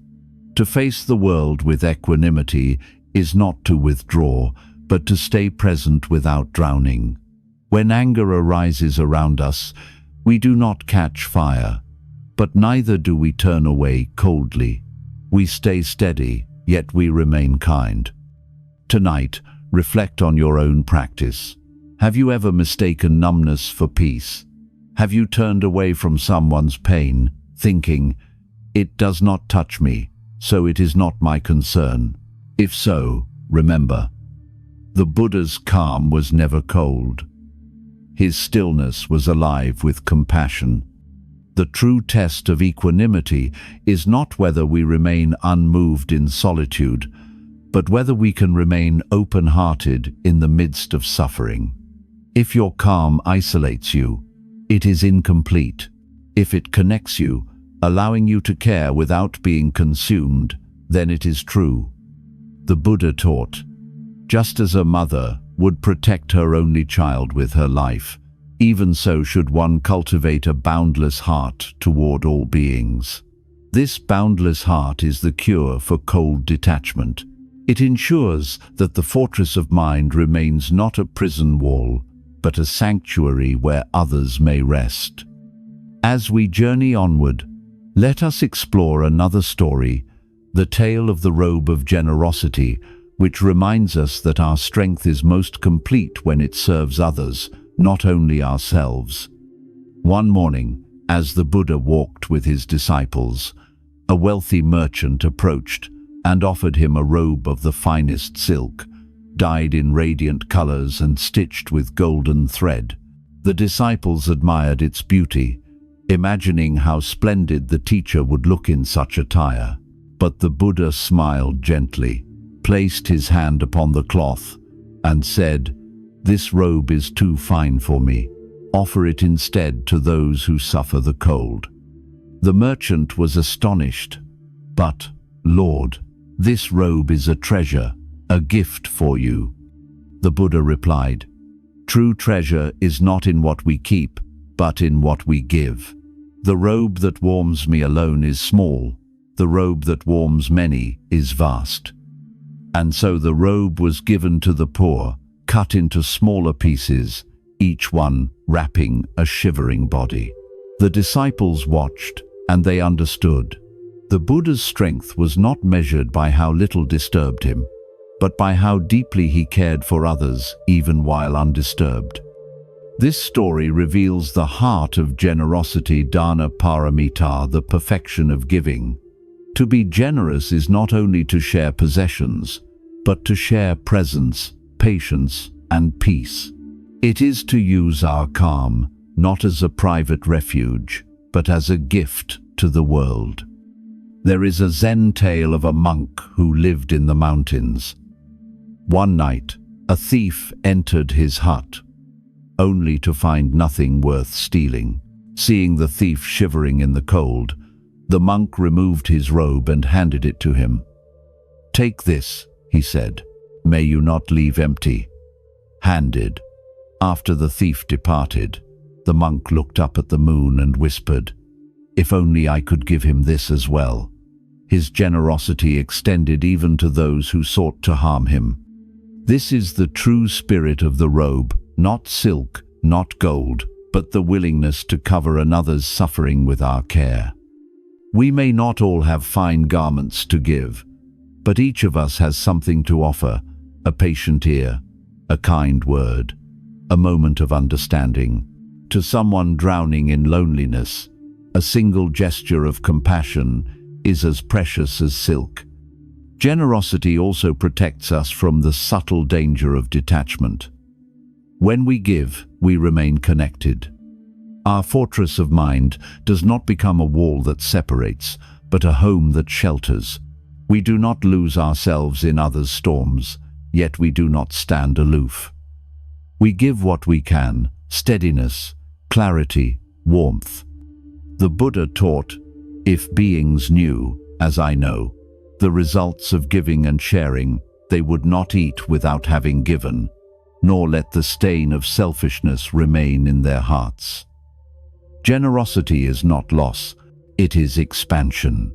To face the world with equanimity is not to withdraw, but to stay present without drowning. When anger arises around us, we do not catch fire, but neither do we turn away coldly. We stay steady, yet we remain kind. Tonight, reflect on your own practice. Have you ever mistaken numbness for peace? Have you turned away from someone's pain, thinking, "It does not touch me, so it is not my concern"? If so, remember, the Buddha's calm was never cold. His stillness was alive with compassion. The true test of equanimity is not whether we remain unmoved in solitude, but whether we can remain open-hearted in the midst of suffering. If your calm isolates you, it is incomplete. If it connects you, allowing you to care without being consumed, then it is true. The Buddha taught, just as a mother would protect her only child with her life, even so should one cultivate a boundless heart toward all beings. This boundless heart is the cure for cold detachment. It ensures that the fortress of mind remains not a prison wall, but a sanctuary where others may rest. As we journey onward, let us explore another story, the tale of the robe of generosity, which reminds us that our strength is most complete when it serves others, not only ourselves. One morning, as the Buddha walked with his disciples, a wealthy merchant approached and offered him a robe of the finest silk, dyed in radiant colors and stitched with golden thread. The disciples admired its beauty, imagining how splendid the teacher would look in such attire. But the Buddha smiled gently, placed his hand upon the cloth, and said, "This robe is too fine for me. Offer it instead to those who suffer the cold." The merchant was astonished. "But, Lord, this robe is a treasure, a gift for you." The Buddha replied, "True treasure is not in what we keep, but in what we give." The robe that warms me alone is small. The robe that warms many is vast. And so the robe was given to the poor, cut into smaller pieces, each one wrapping a shivering body. The disciples watched, and they understood. The Buddha's strength was not measured by how little disturbed him, but by how deeply he cared for others, even while undisturbed. This story reveals the heart of generosity, dana paramita, the perfection of giving. To be generous is not only to share possessions, but to share presence, patience, and peace. It is to use our calm, not as a private refuge, but as a gift to the world. There is a Zen tale of a monk who lived in the mountains. One night, a thief entered his hut, only to find nothing worth stealing. Seeing the thief shivering in the cold, the monk removed his robe and handed it to him. "Take this," he said. "May you not leave empty." Handed. After the thief departed, the monk looked up at the moon and whispered, "If only I could give him this as well." His generosity extended even to those who sought to harm him. This is the true spirit of the robe, not silk, not gold, but the willingness to cover another's suffering with our care. We may not all have fine garments to give, but each of us has something to offer: a patient ear, a kind word, a moment of understanding. To someone drowning in loneliness, a single gesture of compassion is as precious as silk. Generosity also protects us from the subtle danger of detachment. When we give, we remain connected. Our fortress of mind does not become a wall that separates, but a home that shelters. We do not lose ourselves in others' storms, yet we do not stand aloof. We give what we can: steadiness, clarity, warmth. The Buddha taught, "If beings knew, as I know, the results of giving and sharing, they would not eat without having given, nor let the stain of selfishness remain in their hearts." Generosity is not loss, it is expansion.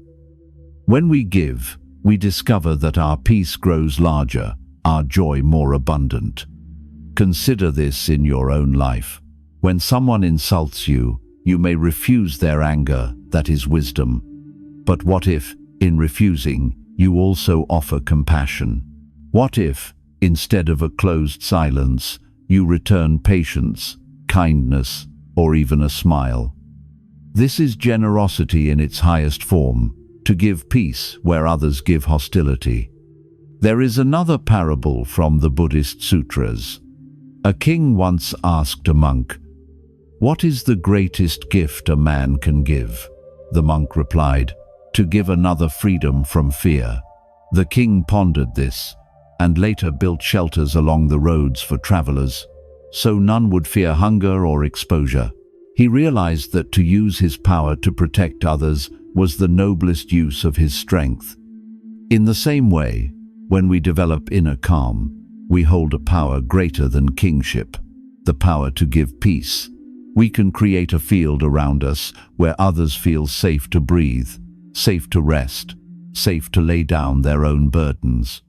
When we give, we discover that our peace grows larger, our joy more abundant. Consider this in your own life. When someone insults you, you may refuse their anger, that is wisdom. But what if, in refusing, you also offer compassion? What if, instead of a closed silence, you return patience, kindness, or even a smile? This is generosity in its highest form, to give peace where others give hostility. There is another parable from the Buddhist sutras. A king once asked a monk, "What is the greatest gift a man can give?" The monk replied, "To give another freedom from fear." The king pondered this, and later built shelters along the roads for travelers, so none would fear hunger or exposure. He realized that to use his power to protect others was the noblest use of his strength. In the same way, when we develop inner calm, we hold a power greater than kingship, the power to give peace. We can create a field around us where others feel safe to breathe, safe to rest, safe to lay down their own burdens.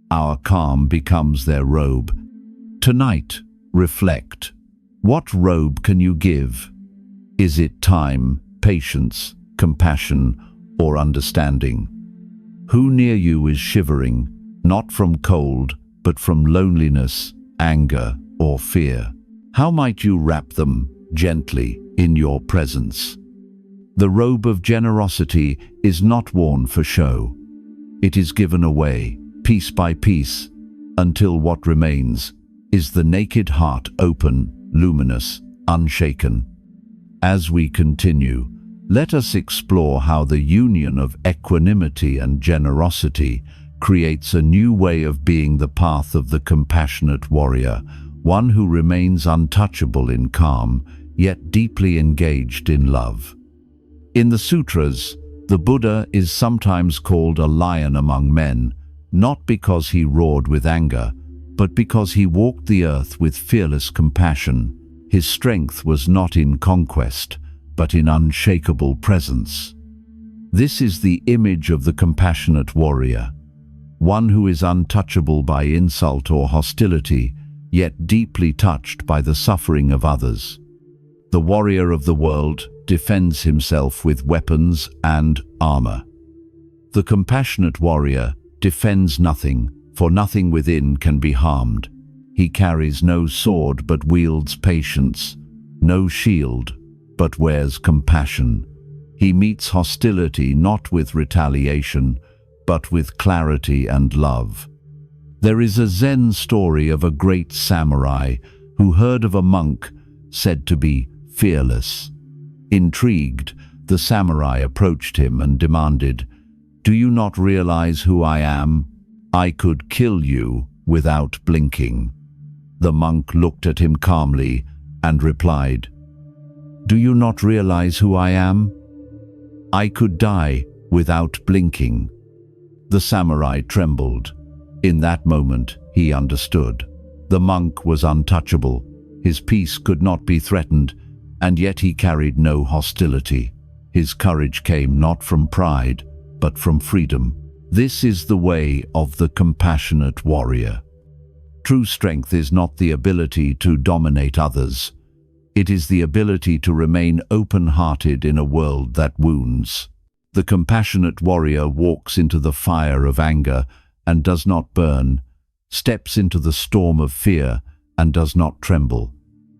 Our calm becomes their robe. Tonight, reflect. What robe can you give? Is it time, patience, compassion, or understanding? Who near you is shivering, not from cold, but from loneliness, anger, or fear? How might you wrap them gently in your presence? The robe of generosity is not worn for show. It is given away, piece by piece, until what remains is the naked heart, open, luminous, unshaken. As we continue, let us explore how the union of equanimity and generosity creates a new way of being, the path of the compassionate warrior, one who remains untouchable in calm, yet deeply engaged in love. In the sutras, the Buddha is sometimes called a lion among men, not because he roared with anger, but because he walked the earth with fearless compassion. His strength was not in conquest, but in unshakable presence. This is the image of the compassionate warrior, one who is untouchable by insult or hostility, yet deeply touched by the suffering of others. The warrior of the world defends himself with weapons and armor. The compassionate warrior defends nothing, for nothing within can be harmed. He carries no sword but wields patience, no shield but wears compassion. He meets hostility not with retaliation, but with clarity and love. There is a Zen story of a great samurai who heard of a monk said to be fearless. Intrigued, the samurai approached him and demanded, "Do you not realize who I am? I could kill you without blinking." The monk looked at him calmly and replied, "Do you not realize who I am? I could die without blinking." The samurai trembled. In that moment, he understood. The monk was untouchable. His peace could not be threatened, and yet he carried no hostility. His courage came not from pride, but from freedom. This is the way of the compassionate warrior. True strength is not the ability to dominate others. It is the ability to remain open-hearted in a world that wounds. The compassionate warrior walks into the fire of anger and does not burn, steps into the storm of fear and does not tremble.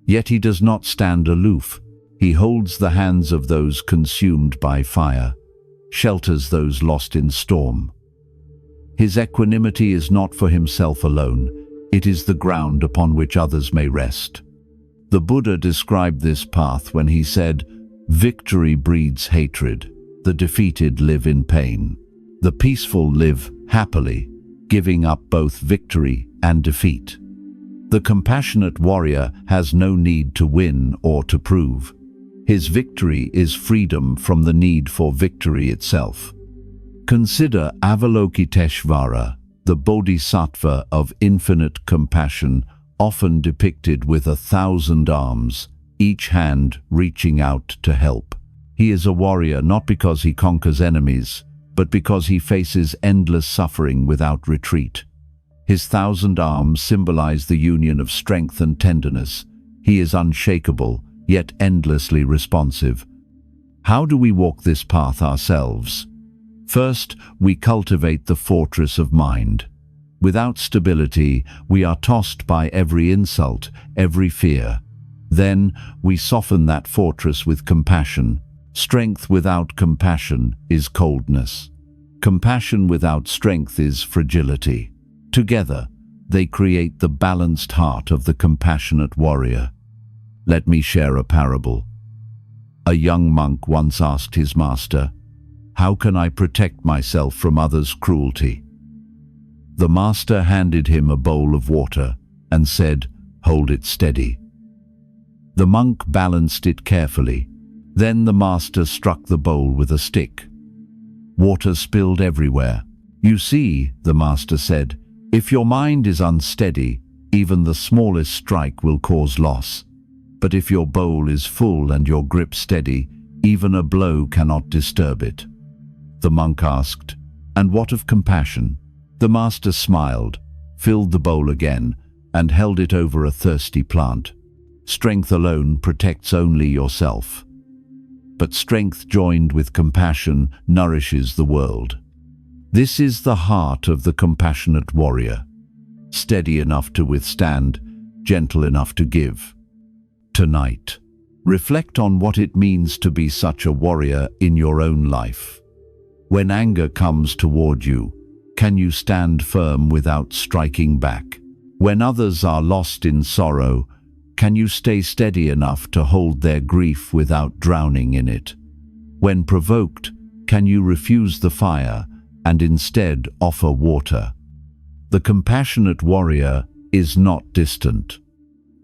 Yet he does not stand aloof. He holds the hands of those consumed by fire, shelters those lost in storm. His equanimity is not for himself alone. It is the ground upon which others may rest. The Buddha described this path when he said, "Victory breeds hatred. The defeated live in pain. The peaceful live happily, giving up both victory and defeat." The compassionate warrior has no need to win or to prove. His victory is freedom from the need for victory itself. Consider Avalokiteshvara, the bodhisattva of infinite compassion, often depicted with 1,000 arms, each hand reaching out to help. He is a warrior not because he conquers enemies, but because he faces endless suffering without retreat. His 1,000 arms symbolize the union of strength and tenderness. He is unshakable, yet endlessly responsive. How do we walk this path ourselves? First, we cultivate the fortress of mind. Without stability, we are tossed by every insult, every fear. Then, we soften that fortress with compassion. Strength without compassion is coldness. Compassion without strength is fragility. Together, they create the balanced heart of the compassionate warrior. Let me share a parable. A young monk once asked his master, "How can I protect myself from others' cruelty?" The master handed him a bowl of water and said, "Hold it steady." The monk balanced it carefully. Then the master struck the bowl with a stick. Water spilled everywhere. "You see," the master said, "if your mind is unsteady, even the smallest strike will cause loss. But if your bowl is full and your grip steady, even a blow cannot disturb it." The monk asked, "And what of compassion?" The master smiled, filled the bowl again, and held it over a thirsty plant. Strength alone protects only yourself. But strength joined with compassion nourishes the world. This is the heart of the compassionate warrior. Steady enough to withstand, gentle enough to give. Tonight, reflect on what it means to be such a warrior in your own life. When anger comes toward you, can you stand firm without striking back? When others are lost in sorrow, can you stay steady enough to hold their grief without drowning in it? When provoked, can you refuse the fire and instead offer water? The compassionate warrior is not distant.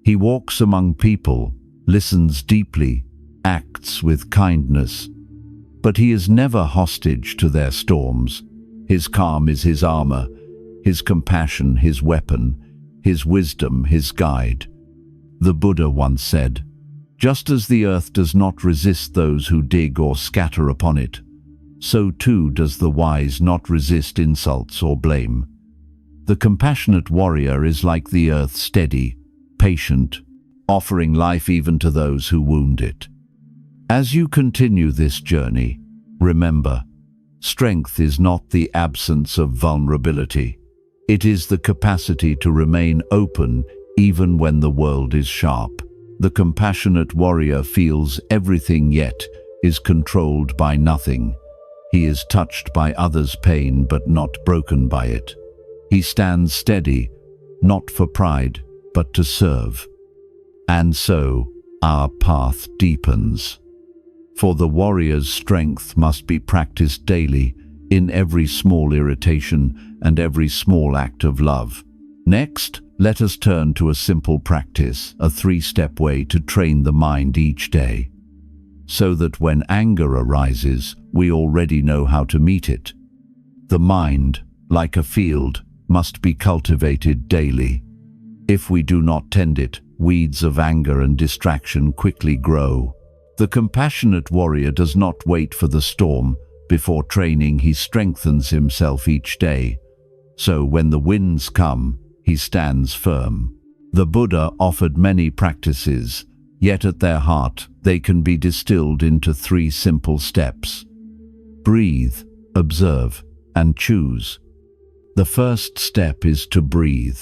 He walks among people, listens deeply, acts with kindness, but he is never hostage to their storms. His calm is his armor, his compassion his weapon, his wisdom his guide. The Buddha once said, Just as the earth does not resist those who dig or scatter upon it, so too does the wise not resist insults or blame. The compassionate warrior is like the earth, steady, patient, offering life even to those who wound it. As you continue this journey, remember, strength is not the absence of vulnerability. It is the capacity to remain open even when the world is sharp. The compassionate warrior feels everything yet is controlled by nothing. He is touched by others' pain but not broken by it. He stands steady, not for pride, but to serve. And so, our path deepens. For the warrior's strength must be practiced daily, in every small irritation and every small act of love. Next, let us turn to a simple practice, a three-step way to train the mind each day, so that when anger arises, we already know how to meet it. The mind, like a field, must be cultivated daily. If we do not tend it, weeds of anger and distraction quickly grow. The compassionate warrior does not wait for the storm. Before training, he strengthens himself each day. So when the winds come, he stands firm. The Buddha offered many practices, yet at their heart, they can be distilled into three simple steps. Breathe, observe, and choose. The first step is to breathe.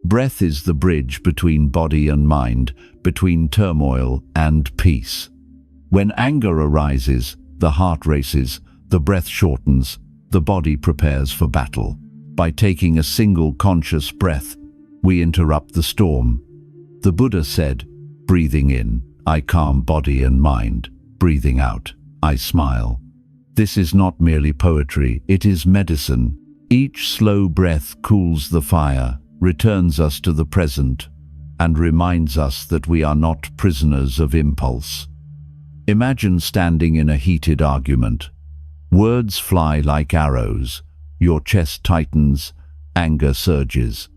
Breath is the bridge between body and mind, between turmoil and peace. When anger arises, the heart races, the breath shortens, the body prepares for battle. By taking a single conscious breath, we interrupt the storm. The Buddha said, breathing in, I calm body and mind. Breathing out, I smile. This is not merely poetry, it is medicine. Each slow breath cools the fire, returns us to the present, and reminds us that we are not prisoners of impulse. Imagine standing in a heated argument. Words fly like arrows. Your chest tightens, anger surges.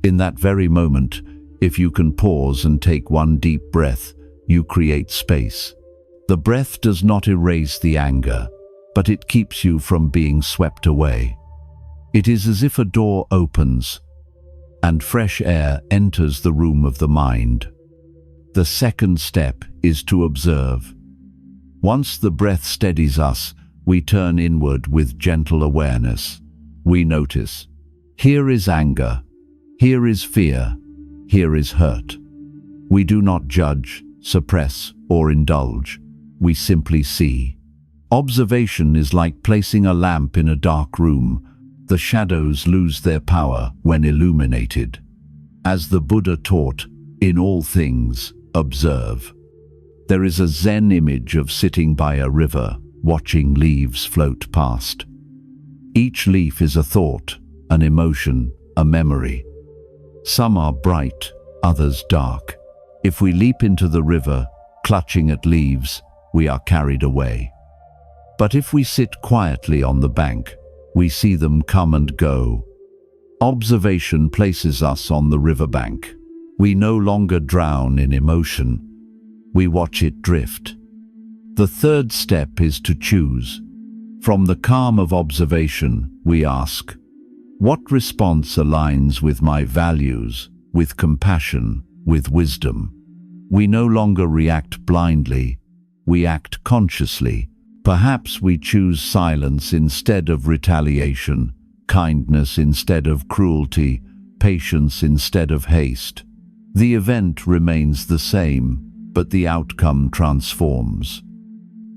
In that very moment, if you can pause and take one deep breath, you create space. The breath does not erase the anger, but it keeps you from being swept away. It is as if a door opens, and fresh air enters the room of the mind. The second step is to observe. Once the breath steadies us, we turn inward with gentle awareness. We notice, here is anger, here is fear, here is hurt. We do not judge, suppress, or indulge. We simply see. Observation is like placing a lamp in a dark room. The shadows lose their power when illuminated. As the Buddha taught, in all things, observe. There is a Zen image of sitting by a river, watching leaves float past. Each leaf is a thought, an emotion, a memory. Some are bright, others dark. If we leap into the river, clutching at leaves, we are carried away. But if we sit quietly on the bank, we see them come and go. Observation places us on the riverbank. We no longer drown in emotion. We watch it drift. The third step is to choose. From the calm of observation, we ask, what response aligns with my values, with compassion, with wisdom? We no longer react blindly. We act consciously. Perhaps we choose silence instead of retaliation, kindness instead of cruelty, patience instead of haste. The event remains the same, but the outcome transforms.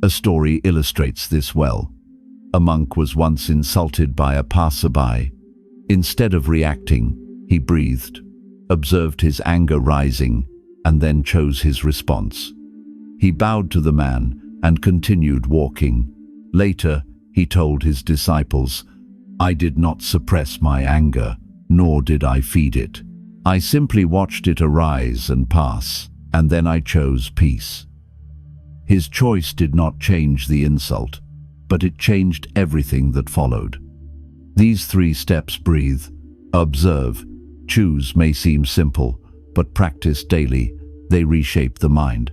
A story illustrates this well. A monk was once insulted by a passerby. Instead of reacting, he breathed, observed his anger rising, and then chose his response. He bowed to the man and continued walking. Later, he told his disciples, I did not suppress my anger, nor did I feed it. I simply watched it arise and pass, and then I chose peace. His choice did not change the insult, but it changed everything that followed. These three steps, breathe, observe, choose, may seem simple, but practiced daily, they reshape the mind.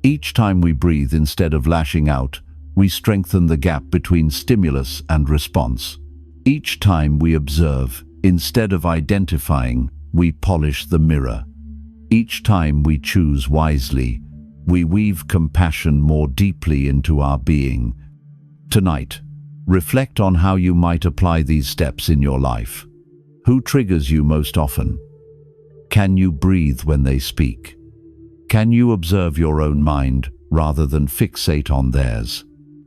Each time we breathe instead of lashing out, we strengthen the gap between stimulus and response. Each time we observe, instead of identifying, we polish the mirror. Each time we choose wisely, we weave compassion more deeply into our being. Tonight, reflect on how you might apply these steps in your life. Who triggers you most often? Can you breathe when they speak? Can you observe your own mind rather than fixate on theirs?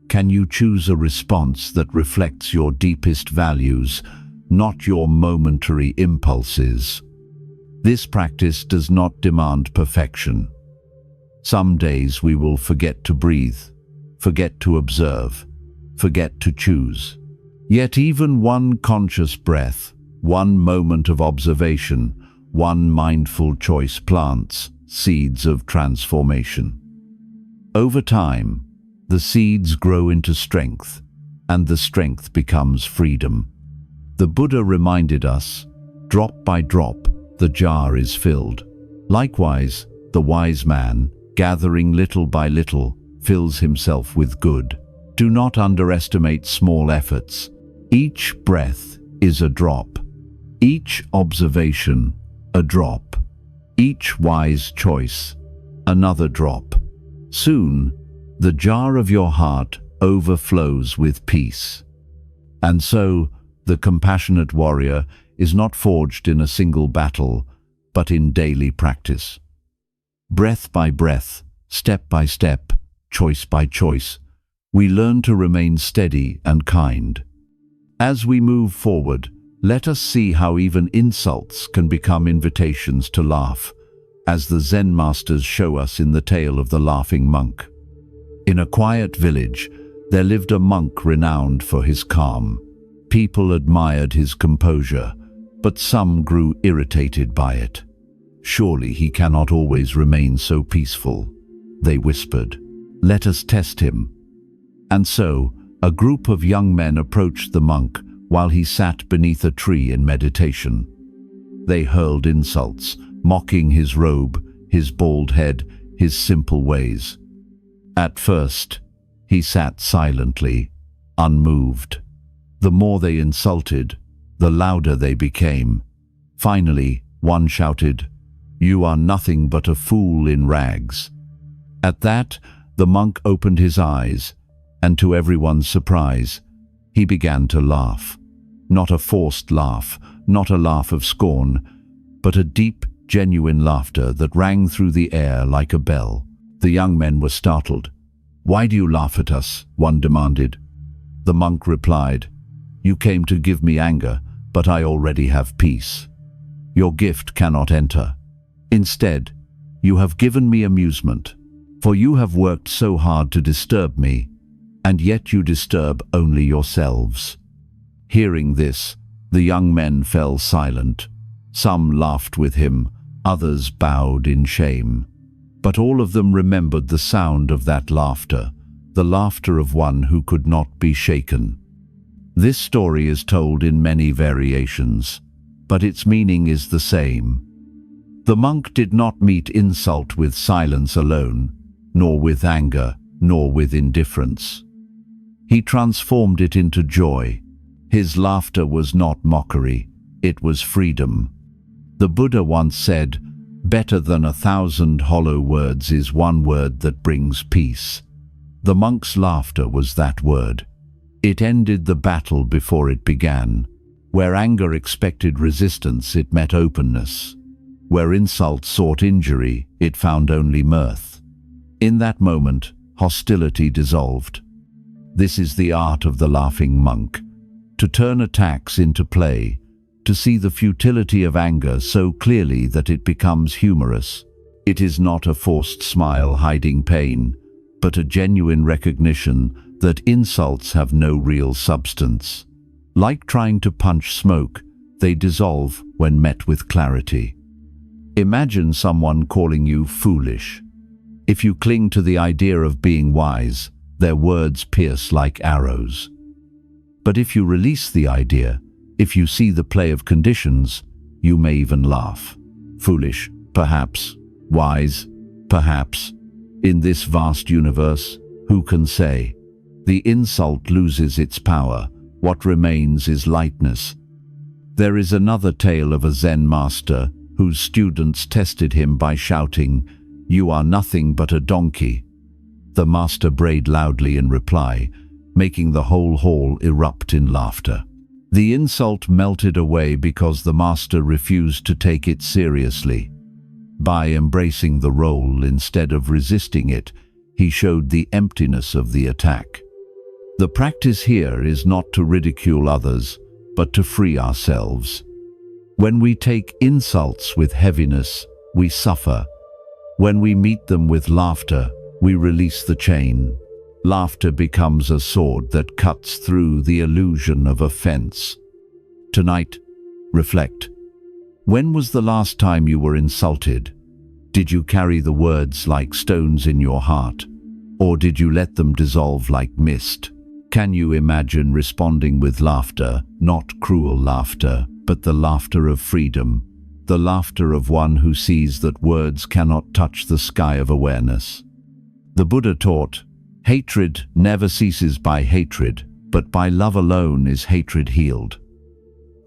Can you choose a response that reflects your deepest values, not your momentary impulses? This practice does not demand perfection. Some days we will forget to breathe, forget to observe, forget to choose. Yet even one conscious breath, one moment of observation, one mindful choice plants seeds of transformation. Over time, the seeds grow into strength, and the strength becomes freedom. The Buddha reminded us, drop by drop, the jar is filled. Likewise, the wise man, gathering little by little, fills himself with good. Do not underestimate small efforts. Each breath is a drop. Each observation, a drop. Each wise choice, another drop. Soon, the jar of your heart overflows with peace. And so, the compassionate warrior is not forged in a single battle, but in daily practice. Breath by breath, step by step, choice by choice, we learn to remain steady and kind. As we move forward, let us see how even insults can become invitations to laugh, as the Zen masters show us in the tale of the laughing monk. In a quiet village, there lived a monk renowned for his calm. People admired his composure, but some grew irritated by it. Surely he cannot always remain so peaceful, they whispered. Let us test him. And so, a group of young men approached the monk while he sat beneath a tree in meditation. They hurled insults, mocking his robe, his bald head, his simple ways. At first, he sat silently, unmoved. The more they insulted, the louder they became. Finally, one shouted, "You are nothing but a fool in rags." At that, the monk opened his eyes, and to everyone's surprise, he began to laugh. Not a forced laugh, not a laugh of scorn, but a deep, genuine laughter that rang through the air like a bell. The young men were startled. "Why do you laugh at us?" one demanded. The monk replied, "You came to give me anger, but I already have peace. Your gift cannot enter. Instead, you have given me amusement, for you have worked so hard to disturb me, and yet you disturb only yourselves." Hearing this, the young men fell silent. Some laughed with him, others bowed in shame. But all of them remembered the sound of that laughter, the laughter of one who could not be shaken. This story is told in many variations, but its meaning is the same. The monk did not meet insult with silence alone, nor with anger, nor with indifference. He transformed it into joy. His laughter was not mockery, it was freedom. The Buddha once said, "Better than 1,000 hollow words is one word that brings peace." The monk's laughter was that word. It ended the battle before it began. Where anger expected resistance, it met openness. Where insult sought injury, it found only mirth. In that moment, hostility dissolved. This is the art of the laughing monk. To turn attacks into play, to see the futility of anger so clearly that it becomes humorous. It is not a forced smile hiding pain, but a genuine recognition that insults have no real substance. Like trying to punch smoke, they dissolve when met with clarity. Imagine someone calling you foolish. If you cling to the idea of being wise, their words pierce like arrows. But if you release the idea, if you see the play of conditions, you may even laugh. Foolish, perhaps. Wise, perhaps. In this vast universe, who can say? The insult loses its power. What remains is lightness. There is another tale of a Zen master whose students tested him by shouting, "You are nothing but a donkey." The master brayed loudly in reply, making the whole hall erupt in laughter. The insult melted away because the master refused to take it seriously. By embracing the role instead of resisting it, he showed the emptiness of the attack. The practice here is not to ridicule others, but to free ourselves. When we take insults with heaviness, we suffer. When we meet them with laughter, we release the chain. Laughter becomes a sword that cuts through the illusion of offense. Tonight, reflect. When was the last time you were insulted? Did you carry the words like stones in your heart? Or did you let them dissolve like mist? Can you imagine responding with laughter, not cruel laughter, but the laughter of freedom, the laughter of one who sees that words cannot touch the sky of awareness? The Buddha taught, hatred never ceases by hatred, but by love alone is hatred healed.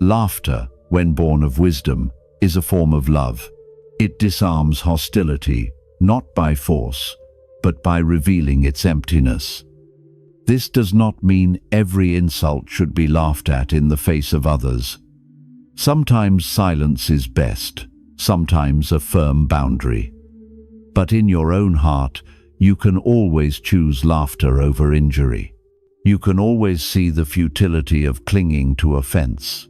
Laughter, when born of wisdom, is a form of love. It disarms hostility, not by force, but by revealing its emptiness. This does not mean every insult should be laughed at in the face of others. Sometimes silence is best, sometimes a firm boundary. But in your own heart, you can always choose laughter over injury. You can always see the futility of clinging to offense.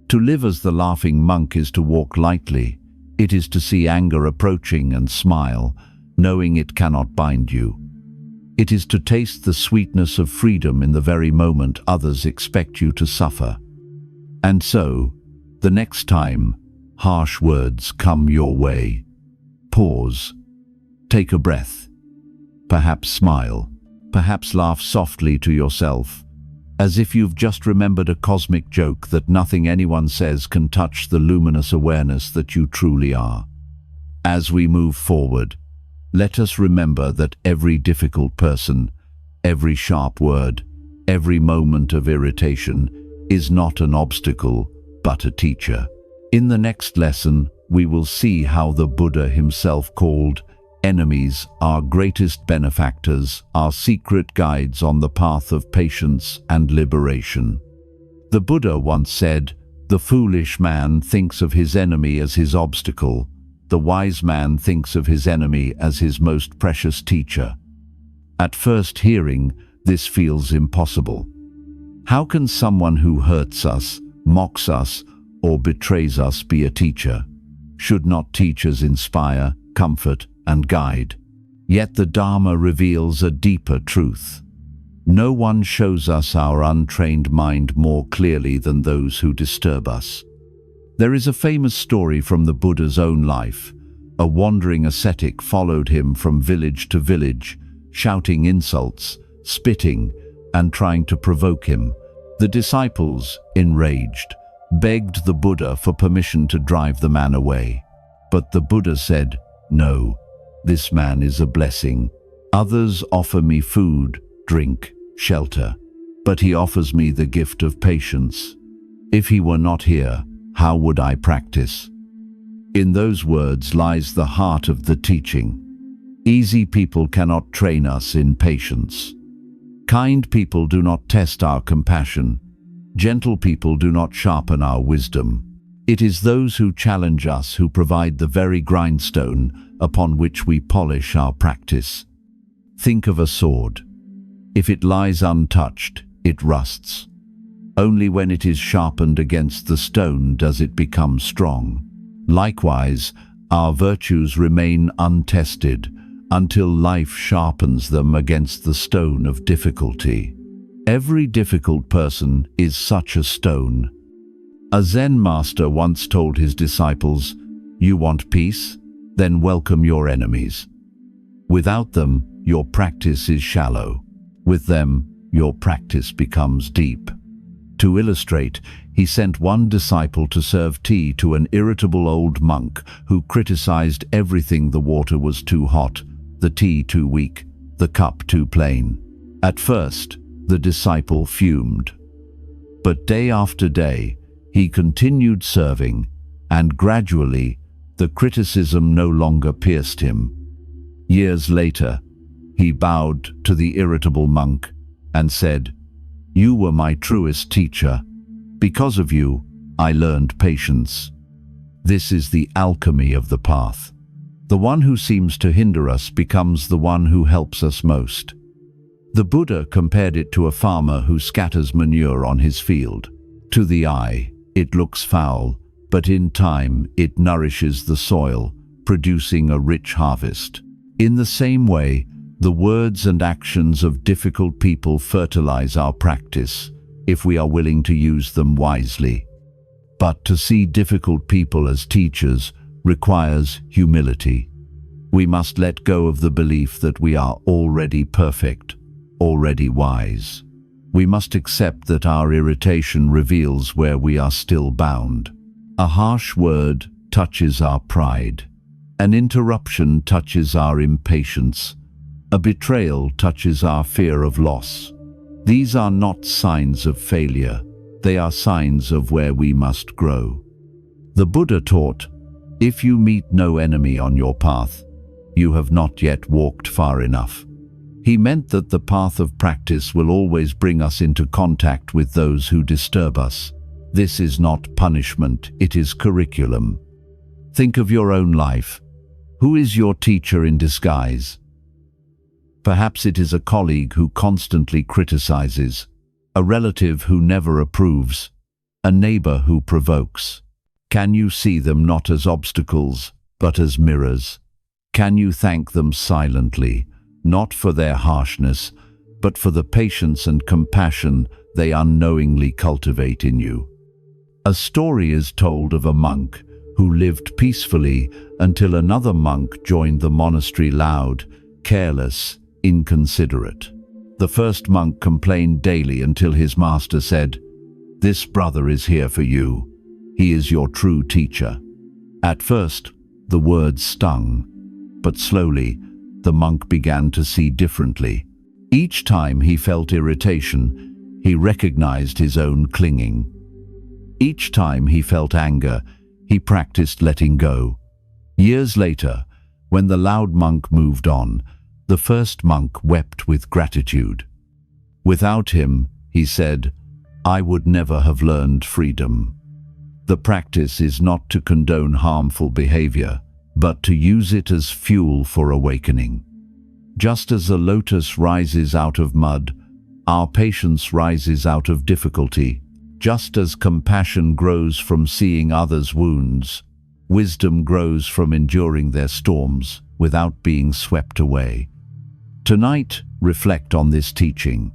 To live as the laughing monk is to walk lightly. It is to see anger approaching and smile, knowing it cannot bind you. It is to taste the sweetness of freedom in the very moment others expect you to suffer. And so, the next time harsh words come your way, pause, take a breath, perhaps smile, perhaps laugh softly to yourself, as if you've just remembered a cosmic joke that nothing anyone says can touch the luminous awareness that you truly are. As we move forward, let us remember that every difficult person, every sharp word, every moment of irritation is not an obstacle, but a teacher. In the next lesson, we will see how the Buddha himself called enemies our greatest benefactors, our secret guides on the path of patience and liberation. The Buddha once said, "The foolish man thinks of his enemy as his obstacle. The wise man thinks of his enemy as his most precious teacher." At first hearing, this feels impossible. How can someone who hurts us, mocks us, or betrays us be a teacher? Should not teachers inspire, comfort, and guide? Yet the Dharma reveals a deeper truth. No one shows us our untrained mind more clearly than those who disturb us. There is a famous story from the Buddha's own life. A wandering ascetic followed him from village to village, shouting insults, spitting, and trying to provoke him. The disciples, enraged, begged the Buddha for permission to drive the man away. But the Buddha said, "No, this man is a blessing. Others offer me food, drink, shelter, but he offers me the gift of patience. If he were not here, how would I practice?" In those words lies the heart of the teaching. Easy people cannot train us in patience. Kind people do not test our compassion. Gentle people do not sharpen our wisdom. It is those who challenge us who provide the very grindstone upon which we polish our practice. Think of a sword. If it lies untouched, it rusts. Only when it is sharpened against the stone does it become strong. Likewise, our virtues remain untested until life sharpens them against the stone of difficulty. Every difficult person is such a stone. A Zen master once told his disciples, "You want peace? Then welcome your enemies. Without them, your practice is shallow. With them, your practice becomes deep." To illustrate, he sent one disciple to serve tea to an irritable old monk who criticized everything. The water was too hot, the tea too weak, the cup too plain. At first, the disciple fumed. But day after day, he continued serving, and gradually, the criticism no longer pierced him. Years later, he bowed to the irritable monk and said, "You were my truest teacher. Because of you, I learned patience." This is the alchemy of the path. The one who seems to hinder us becomes the one who helps us most. The Buddha compared it to a farmer who scatters manure on his field. To the eye, it looks foul, but in time it nourishes the soil, producing a rich harvest. In the same way, the words and actions of difficult people fertilize our practice, if we are willing to use them wisely. But to see difficult people as teachers requires humility. We must let go of the belief that we are already perfect, already wise. We must accept that our irritation reveals where we are still bound. A harsh word touches our pride. An interruption touches our impatience. A betrayal touches our fear of loss. These are not signs of failure. They are signs of where we must grow. The Buddha taught, "If you meet no enemy on your path, you have not yet walked far enough." He meant that the path of practice will always bring us into contact with those who disturb us. This is not punishment, it is curriculum. Think of your own life. Who is your teacher in disguise? Perhaps it is a colleague who constantly criticizes, a relative who never approves, a neighbor who provokes. Can you see them not as obstacles, but as mirrors? Can you thank them silently, not for their harshness, but for the patience and compassion they unknowingly cultivate in you? A story is told of a monk who lived peacefully until another monk joined the monastery loud, careless, inconsiderate. The first monk complained daily until his master said, "This brother is here for you. He is your true teacher." At first, the words stung, but slowly, the monk began to see differently. Each time he felt irritation, he recognized his own clinging. Each time he felt anger, he practiced letting go. Years later, when the loud monk moved on, the first monk wept with gratitude. "Without him," he said, "I would never have learned freedom." The practice is not to condone harmful behavior, but to use it as fuel for awakening. Just as a lotus rises out of mud, our patience rises out of difficulty. Just as compassion grows from seeing others' wounds, wisdom grows from enduring their storms without being swept away. Tonight, reflect on this teaching.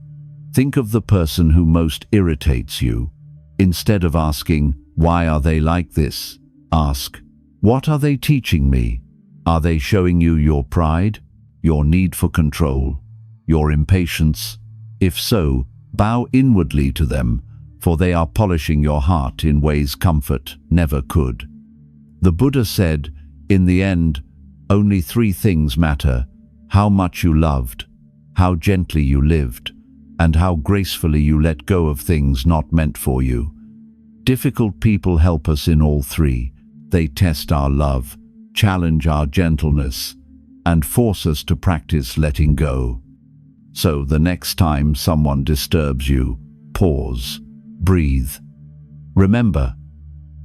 Think of the person who most irritates you. Instead of asking, "Why are they like this?" ask, "What are they teaching me?" Are they showing you your pride, your need for control, your impatience? If so, bow inwardly to them, for they are polishing your heart in ways comfort never could. The Buddha said, "In the end, only three things matter: how much you loved, how gently you lived, and how gracefully you let go of things not meant for you." Difficult people help us in all three. They test our love, challenge our gentleness, and force us to practice letting go. So the next time someone disturbs you, pause, breathe. Remember,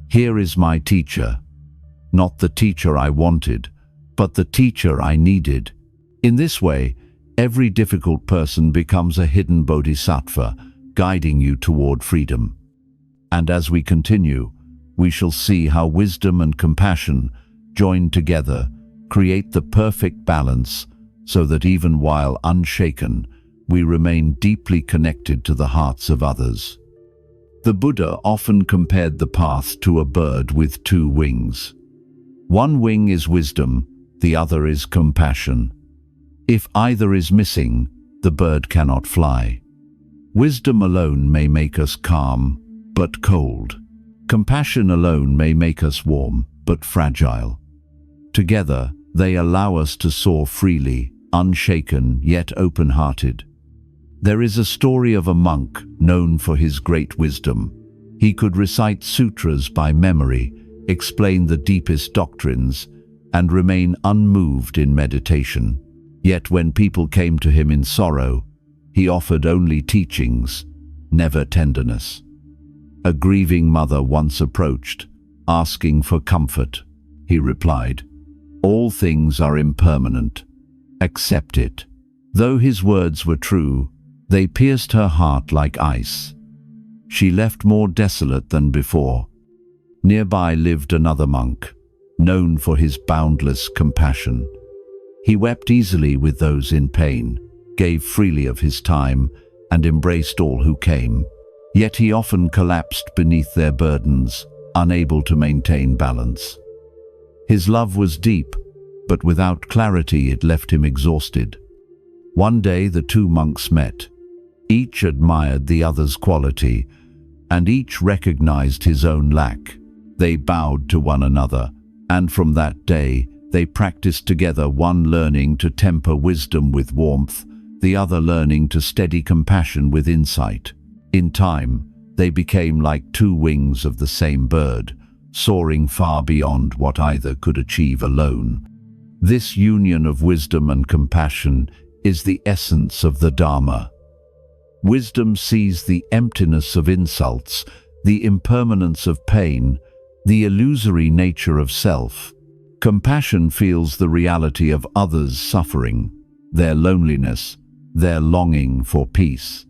here is my teacher. Not the teacher I wanted, but the teacher I needed. In this way, every difficult person becomes a hidden bodhisattva, guiding you toward freedom. And as we continue, we shall see how wisdom and compassion, joined together, create the perfect balance, so that even while unshaken, we remain deeply connected to the hearts of others. The Buddha often compared the path to a bird with two wings. One wing is wisdom, the other is compassion. If either is missing, the bird cannot fly. Wisdom alone may make us calm, but cold. Compassion alone may make us warm, but fragile. Together, They allow us to soar freely, unshaken yet open-hearted. There is a story of a monk known for his great wisdom. He could recite sutras by memory, explain the deepest doctrines, and remain unmoved in meditation. Yet when people came to him in sorrow, he offered only teachings, never tenderness. A grieving mother once approached, asking for comfort. He replied, "All things are impermanent. Accept it." Though his words were true, they pierced her heart like ice. She left more desolate than before. Nearby lived another monk, known for his boundless compassion. He wept easily with those in pain, gave freely of his time, and embraced all who came. Yet he often collapsed beneath their burdens, unable to maintain balance. His love was deep, but without clarity it left him exhausted. One day the two monks met. Each admired the other's quality, and each recognized his own lack. They bowed to one another, and from that day they practiced together, one learning to temper wisdom with warmth, the other learning to steady compassion with insight. In time, they became like two wings of the same bird, soaring far beyond what either could achieve alone. This union of wisdom and compassion is the essence of the Dharma. Wisdom sees the emptiness of insults, the impermanence of pain, the illusory nature of self. Compassion feels the reality of others' suffering, their loneliness, their longing for peace.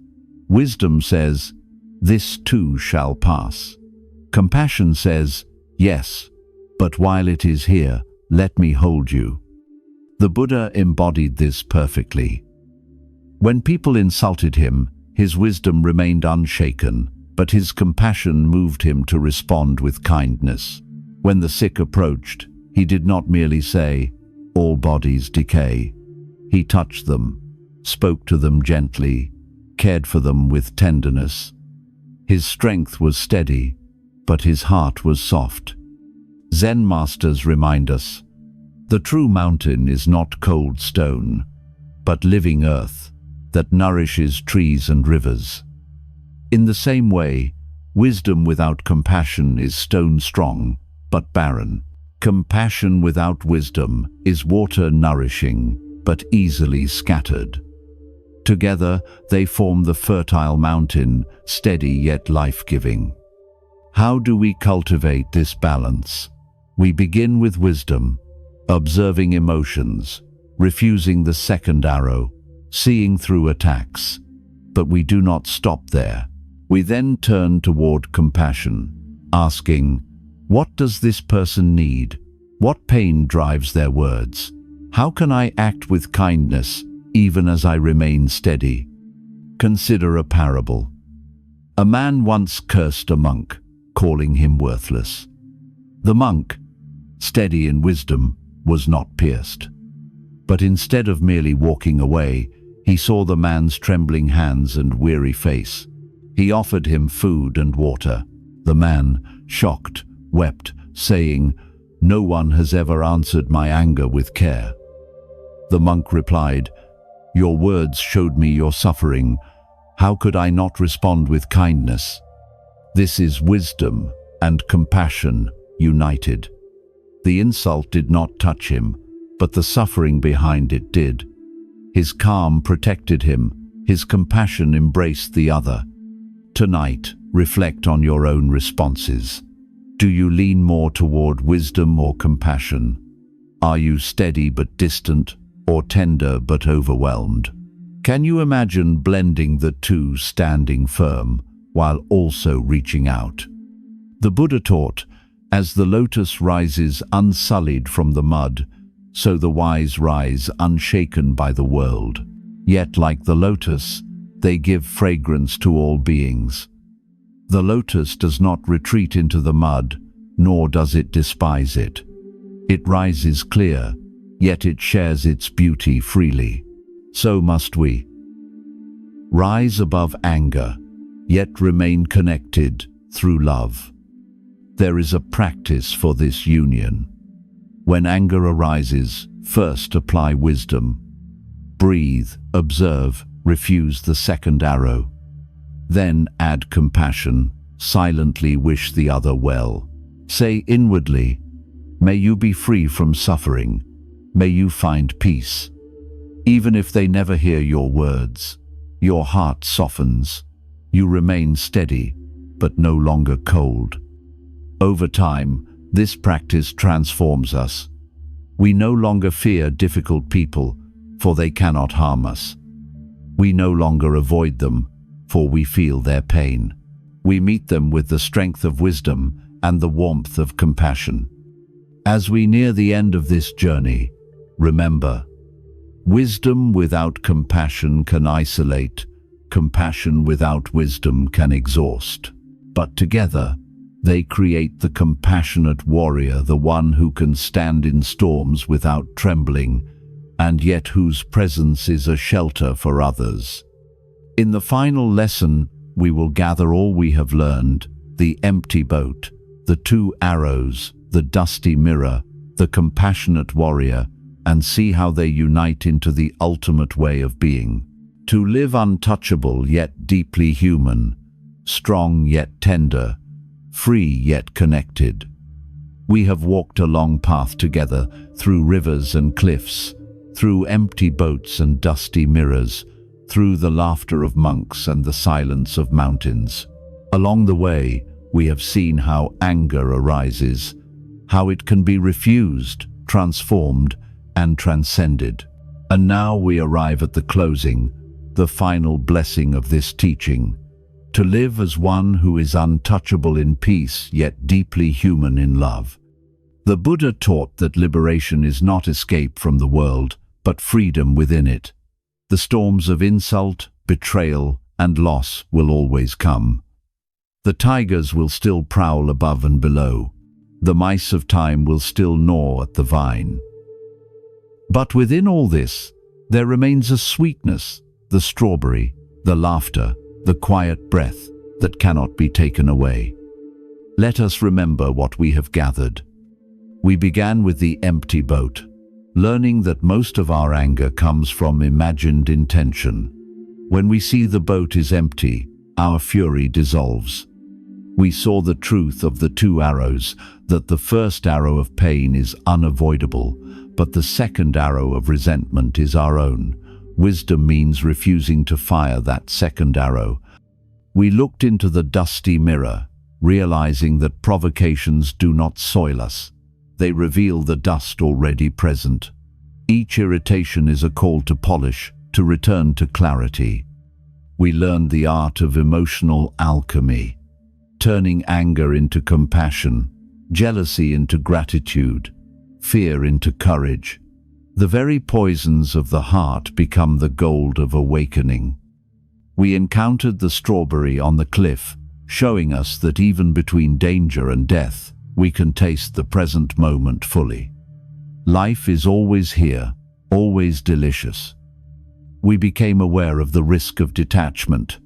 Wisdom says, "This too shall pass." Compassion says, "Yes, but while it is here, let me hold you." The Buddha embodied this perfectly. When people insulted him, his wisdom remained unshaken, but his compassion moved him to respond with kindness. When the sick approached, he did not merely say, "All bodies decay." He touched them, spoke to them gently, cared for them with tenderness. His strength was steady, but his heart was soft. Zen masters remind us, the true mountain is not cold stone, but living earth that nourishes trees and rivers. In the same way, wisdom without compassion is stone strong, but barren. Compassion without wisdom is water nourishing, but easily scattered. Together, they form the fertile mountain, steady yet life-giving. How do we cultivate this balance? We begin with wisdom, observing emotions, refusing the second arrow, seeing through attacks. But we do not stop there. We then turn toward compassion, asking, what does this person need? What pain drives their words? How can I act with kindness, even as I remain steady? Consider a parable. A man once cursed a monk, calling him worthless. The monk, steady in wisdom, was not pierced. But instead of merely walking away, he saw the man's trembling hands and weary face. He offered him food and water. The man, shocked, wept, saying, "No one has ever answered my anger with care." The monk replied, "Your words showed me your suffering. How could I not respond with kindness?" This is wisdom and compassion united. The insult did not touch him, but the suffering behind it did. His calm protected him, his compassion embraced the other. Tonight, reflect on your own responses. Do you lean more toward wisdom or compassion? Are you steady but distant, or tender but overwhelmed? Can you imagine blending the two, standing firm, while also reaching out? The Buddha taught, as the lotus rises unsullied from the mud, so the wise rise unshaken by the world. Yet like the lotus, they give fragrance to all beings. The lotus does not retreat into the mud, nor does it despise it. It rises clear, yet it shares its beauty freely. So must we. Rise above anger, yet remain connected through love. There is a practice for this union. When anger arises, First, apply wisdom. Breathe, observe, refuse the second arrow. Then add compassion, silently wish the other well. Say inwardly, "May you be free from suffering. May you find peace." Even if they never hear your words, your heart softens. You remain steady, but no longer cold. Over time, this practice transforms us. We no longer fear difficult people, for they cannot harm us. We no longer avoid them, for we feel their pain. We meet them with the strength of wisdom and the warmth of compassion. As we near the end of this journey, remember, wisdom without compassion can isolate, compassion without wisdom can exhaust. But together, they create the compassionate warrior, the one who can stand in storms without trembling, and yet whose presence is a shelter for others. In the final lesson, we will gather all we have learned: the empty boat, the two arrows, the dusty mirror, the compassionate warrior, and see how they unite into the ultimate way of being. To live untouchable yet deeply human, strong yet tender, free yet connected. We have walked a long path together, through rivers and cliffs, through empty boats and dusty mirrors, through the laughter of monks and the silence of mountains. Along the way, we have seen how anger arises, how it can be refused, transformed, and transcended. And now we arrive at the closing, the final blessing of this teaching: to live as one who is untouchable in peace, yet deeply human in love. The Buddha taught that liberation is not escape from the world, but freedom within it. The storms of insult, betrayal, and loss will always come. The tigers will still prowl above and below. The mice of time will still gnaw at the vine. But within all this, there remains a sweetness, the strawberry, the laughter, the quiet breath that cannot be taken away. Let us remember what we have gathered. We began with the empty boat, learning that most of our anger comes from imagined intention. When we see the boat is empty, our fury dissolves. We saw the truth of the two arrows, that the first arrow of pain is unavoidable, but the second arrow of resentment is our own. Wisdom means refusing to fire that second arrow. We looked into the dusty mirror, realizing that provocations do not soil us. They reveal the dust already present. Each irritation is a call to polish, to return to clarity. We learned the art of emotional alchemy, turning anger into compassion, jealousy into gratitude, fear into courage. The very poisons of the heart become the gold of awakening. We encountered the strawberry on the cliff, showing us that even between danger and death, we can taste the present moment fully. Life is always here, always delicious. We became aware of the risk of detachment,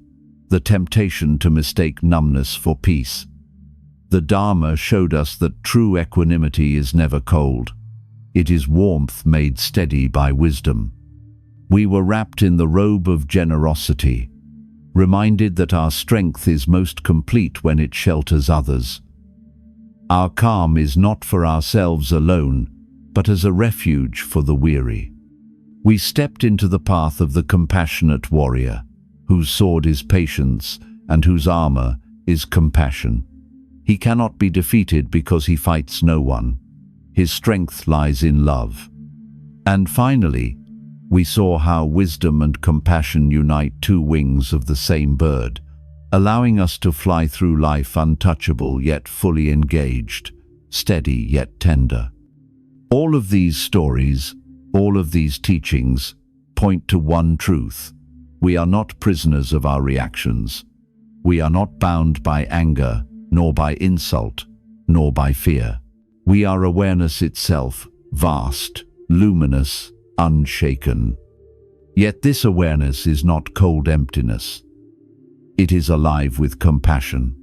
the temptation to mistake numbness for peace. The Dharma showed us that true equanimity is never cold. It is warmth made steady by wisdom. We were wrapped in the robe of generosity, reminded that our strength is most complete when it shelters others. Our calm is not for ourselves alone, but as a refuge for the weary. We stepped into the path of the compassionate warrior, whose sword is patience and whose armor is compassion. He cannot be defeated because he fights no one. His strength lies in love. And finally, we saw how wisdom and compassion unite two wings of the same bird, allowing us to fly through life untouchable yet fully engaged, steady yet tender. All of these stories, all of these teachings, point to one truth. We are not prisoners of our reactions. We are not bound by anger, nor by insult, nor by fear. We are awareness itself, vast, luminous, unshaken. Yet this awareness is not cold emptiness. It is alive with compassion.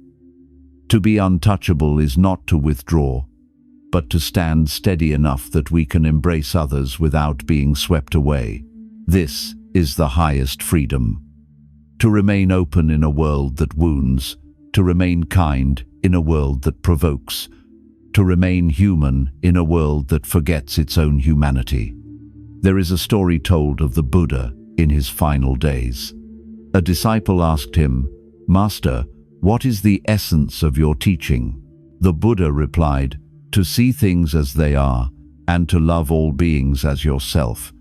To be untouchable is not to withdraw. but to stand steady enough that we can embrace others without being swept away. This is the highest freedom. To remain open in a world that wounds, to remain kind in a world that provokes, to remain human in a world that forgets its own humanity. There is a story told of the Buddha in his final days. A disciple asked him, "Master, what is the essence of your teaching?" The Buddha replied, "To see things as they are, and to love all beings as yourself."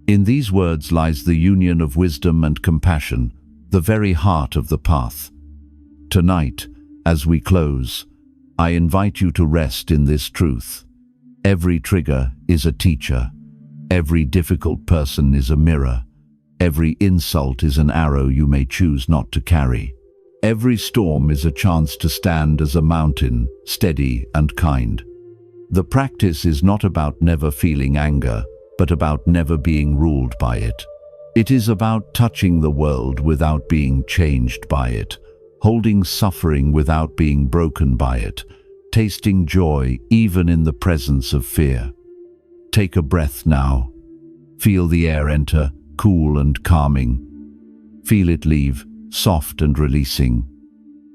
In these words lies the union of wisdom and compassion, the very heart of the path. Tonight, as we close, I invite you to rest in this truth. Every trigger is a teacher. Every difficult person is a mirror. Every insult is an arrow you may choose not to carry. Every storm is a chance to stand as a mountain, steady and kind. The practice is not about never feeling anger, but about never being ruled by it. It is about touching the world without being changed by it, holding suffering without being broken by it, tasting joy even in the presence of fear. Take a breath now. Feel the air enter, cool and calming. Feel it leave, soft and releasing.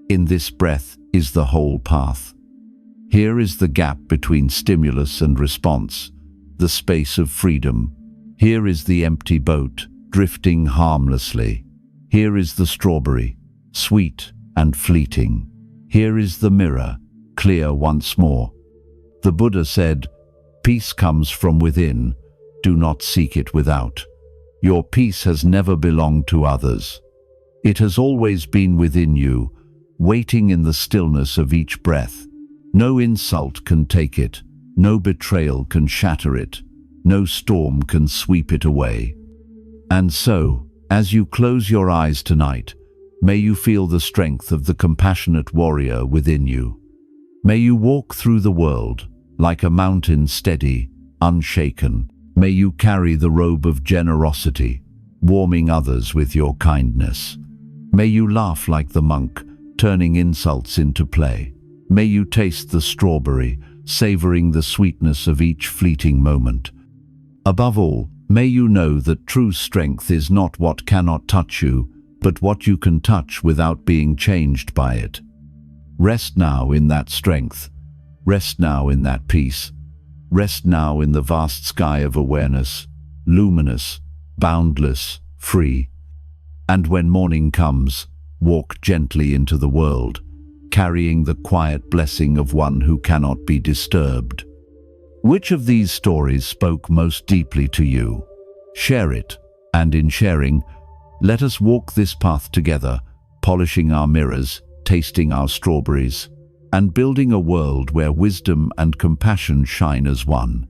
In this breath is the whole path. Here is the gap between stimulus and response, the space of freedom. Here is the empty boat, drifting harmlessly. Here is the strawberry, sweet and fleeting. Here is the mirror, clear once more. The Buddha said, "Peace comes from within. Do not seek it without. Your peace has never belonged to others. It has always been within you, waiting in the stillness of each breath. No insult can take it. No betrayal can shatter it. No storm can sweep it away." And so, as you close your eyes tonight, may you feel the strength of the compassionate warrior within you. May you walk through the world like a mountain, steady, unshaken. May you carry the robe of generosity, warming others with your kindness. May you laugh like the monk, turning insults into play. May you taste the strawberry, savoring the sweetness of each fleeting moment. Above all, may you know that true strength is not what cannot touch you, but what you can touch without being changed by it. Rest now in that strength. Rest now in that peace. Rest now in the vast sky of awareness, luminous, boundless, free. And when morning comes, walk gently into the world, carrying the quiet blessing of one who cannot be disturbed. Which of these stories spoke most deeply to you? Share it, and in sharing, let us walk this path together, polishing our mirrors, tasting our strawberries, and building a world where wisdom and compassion shine as one.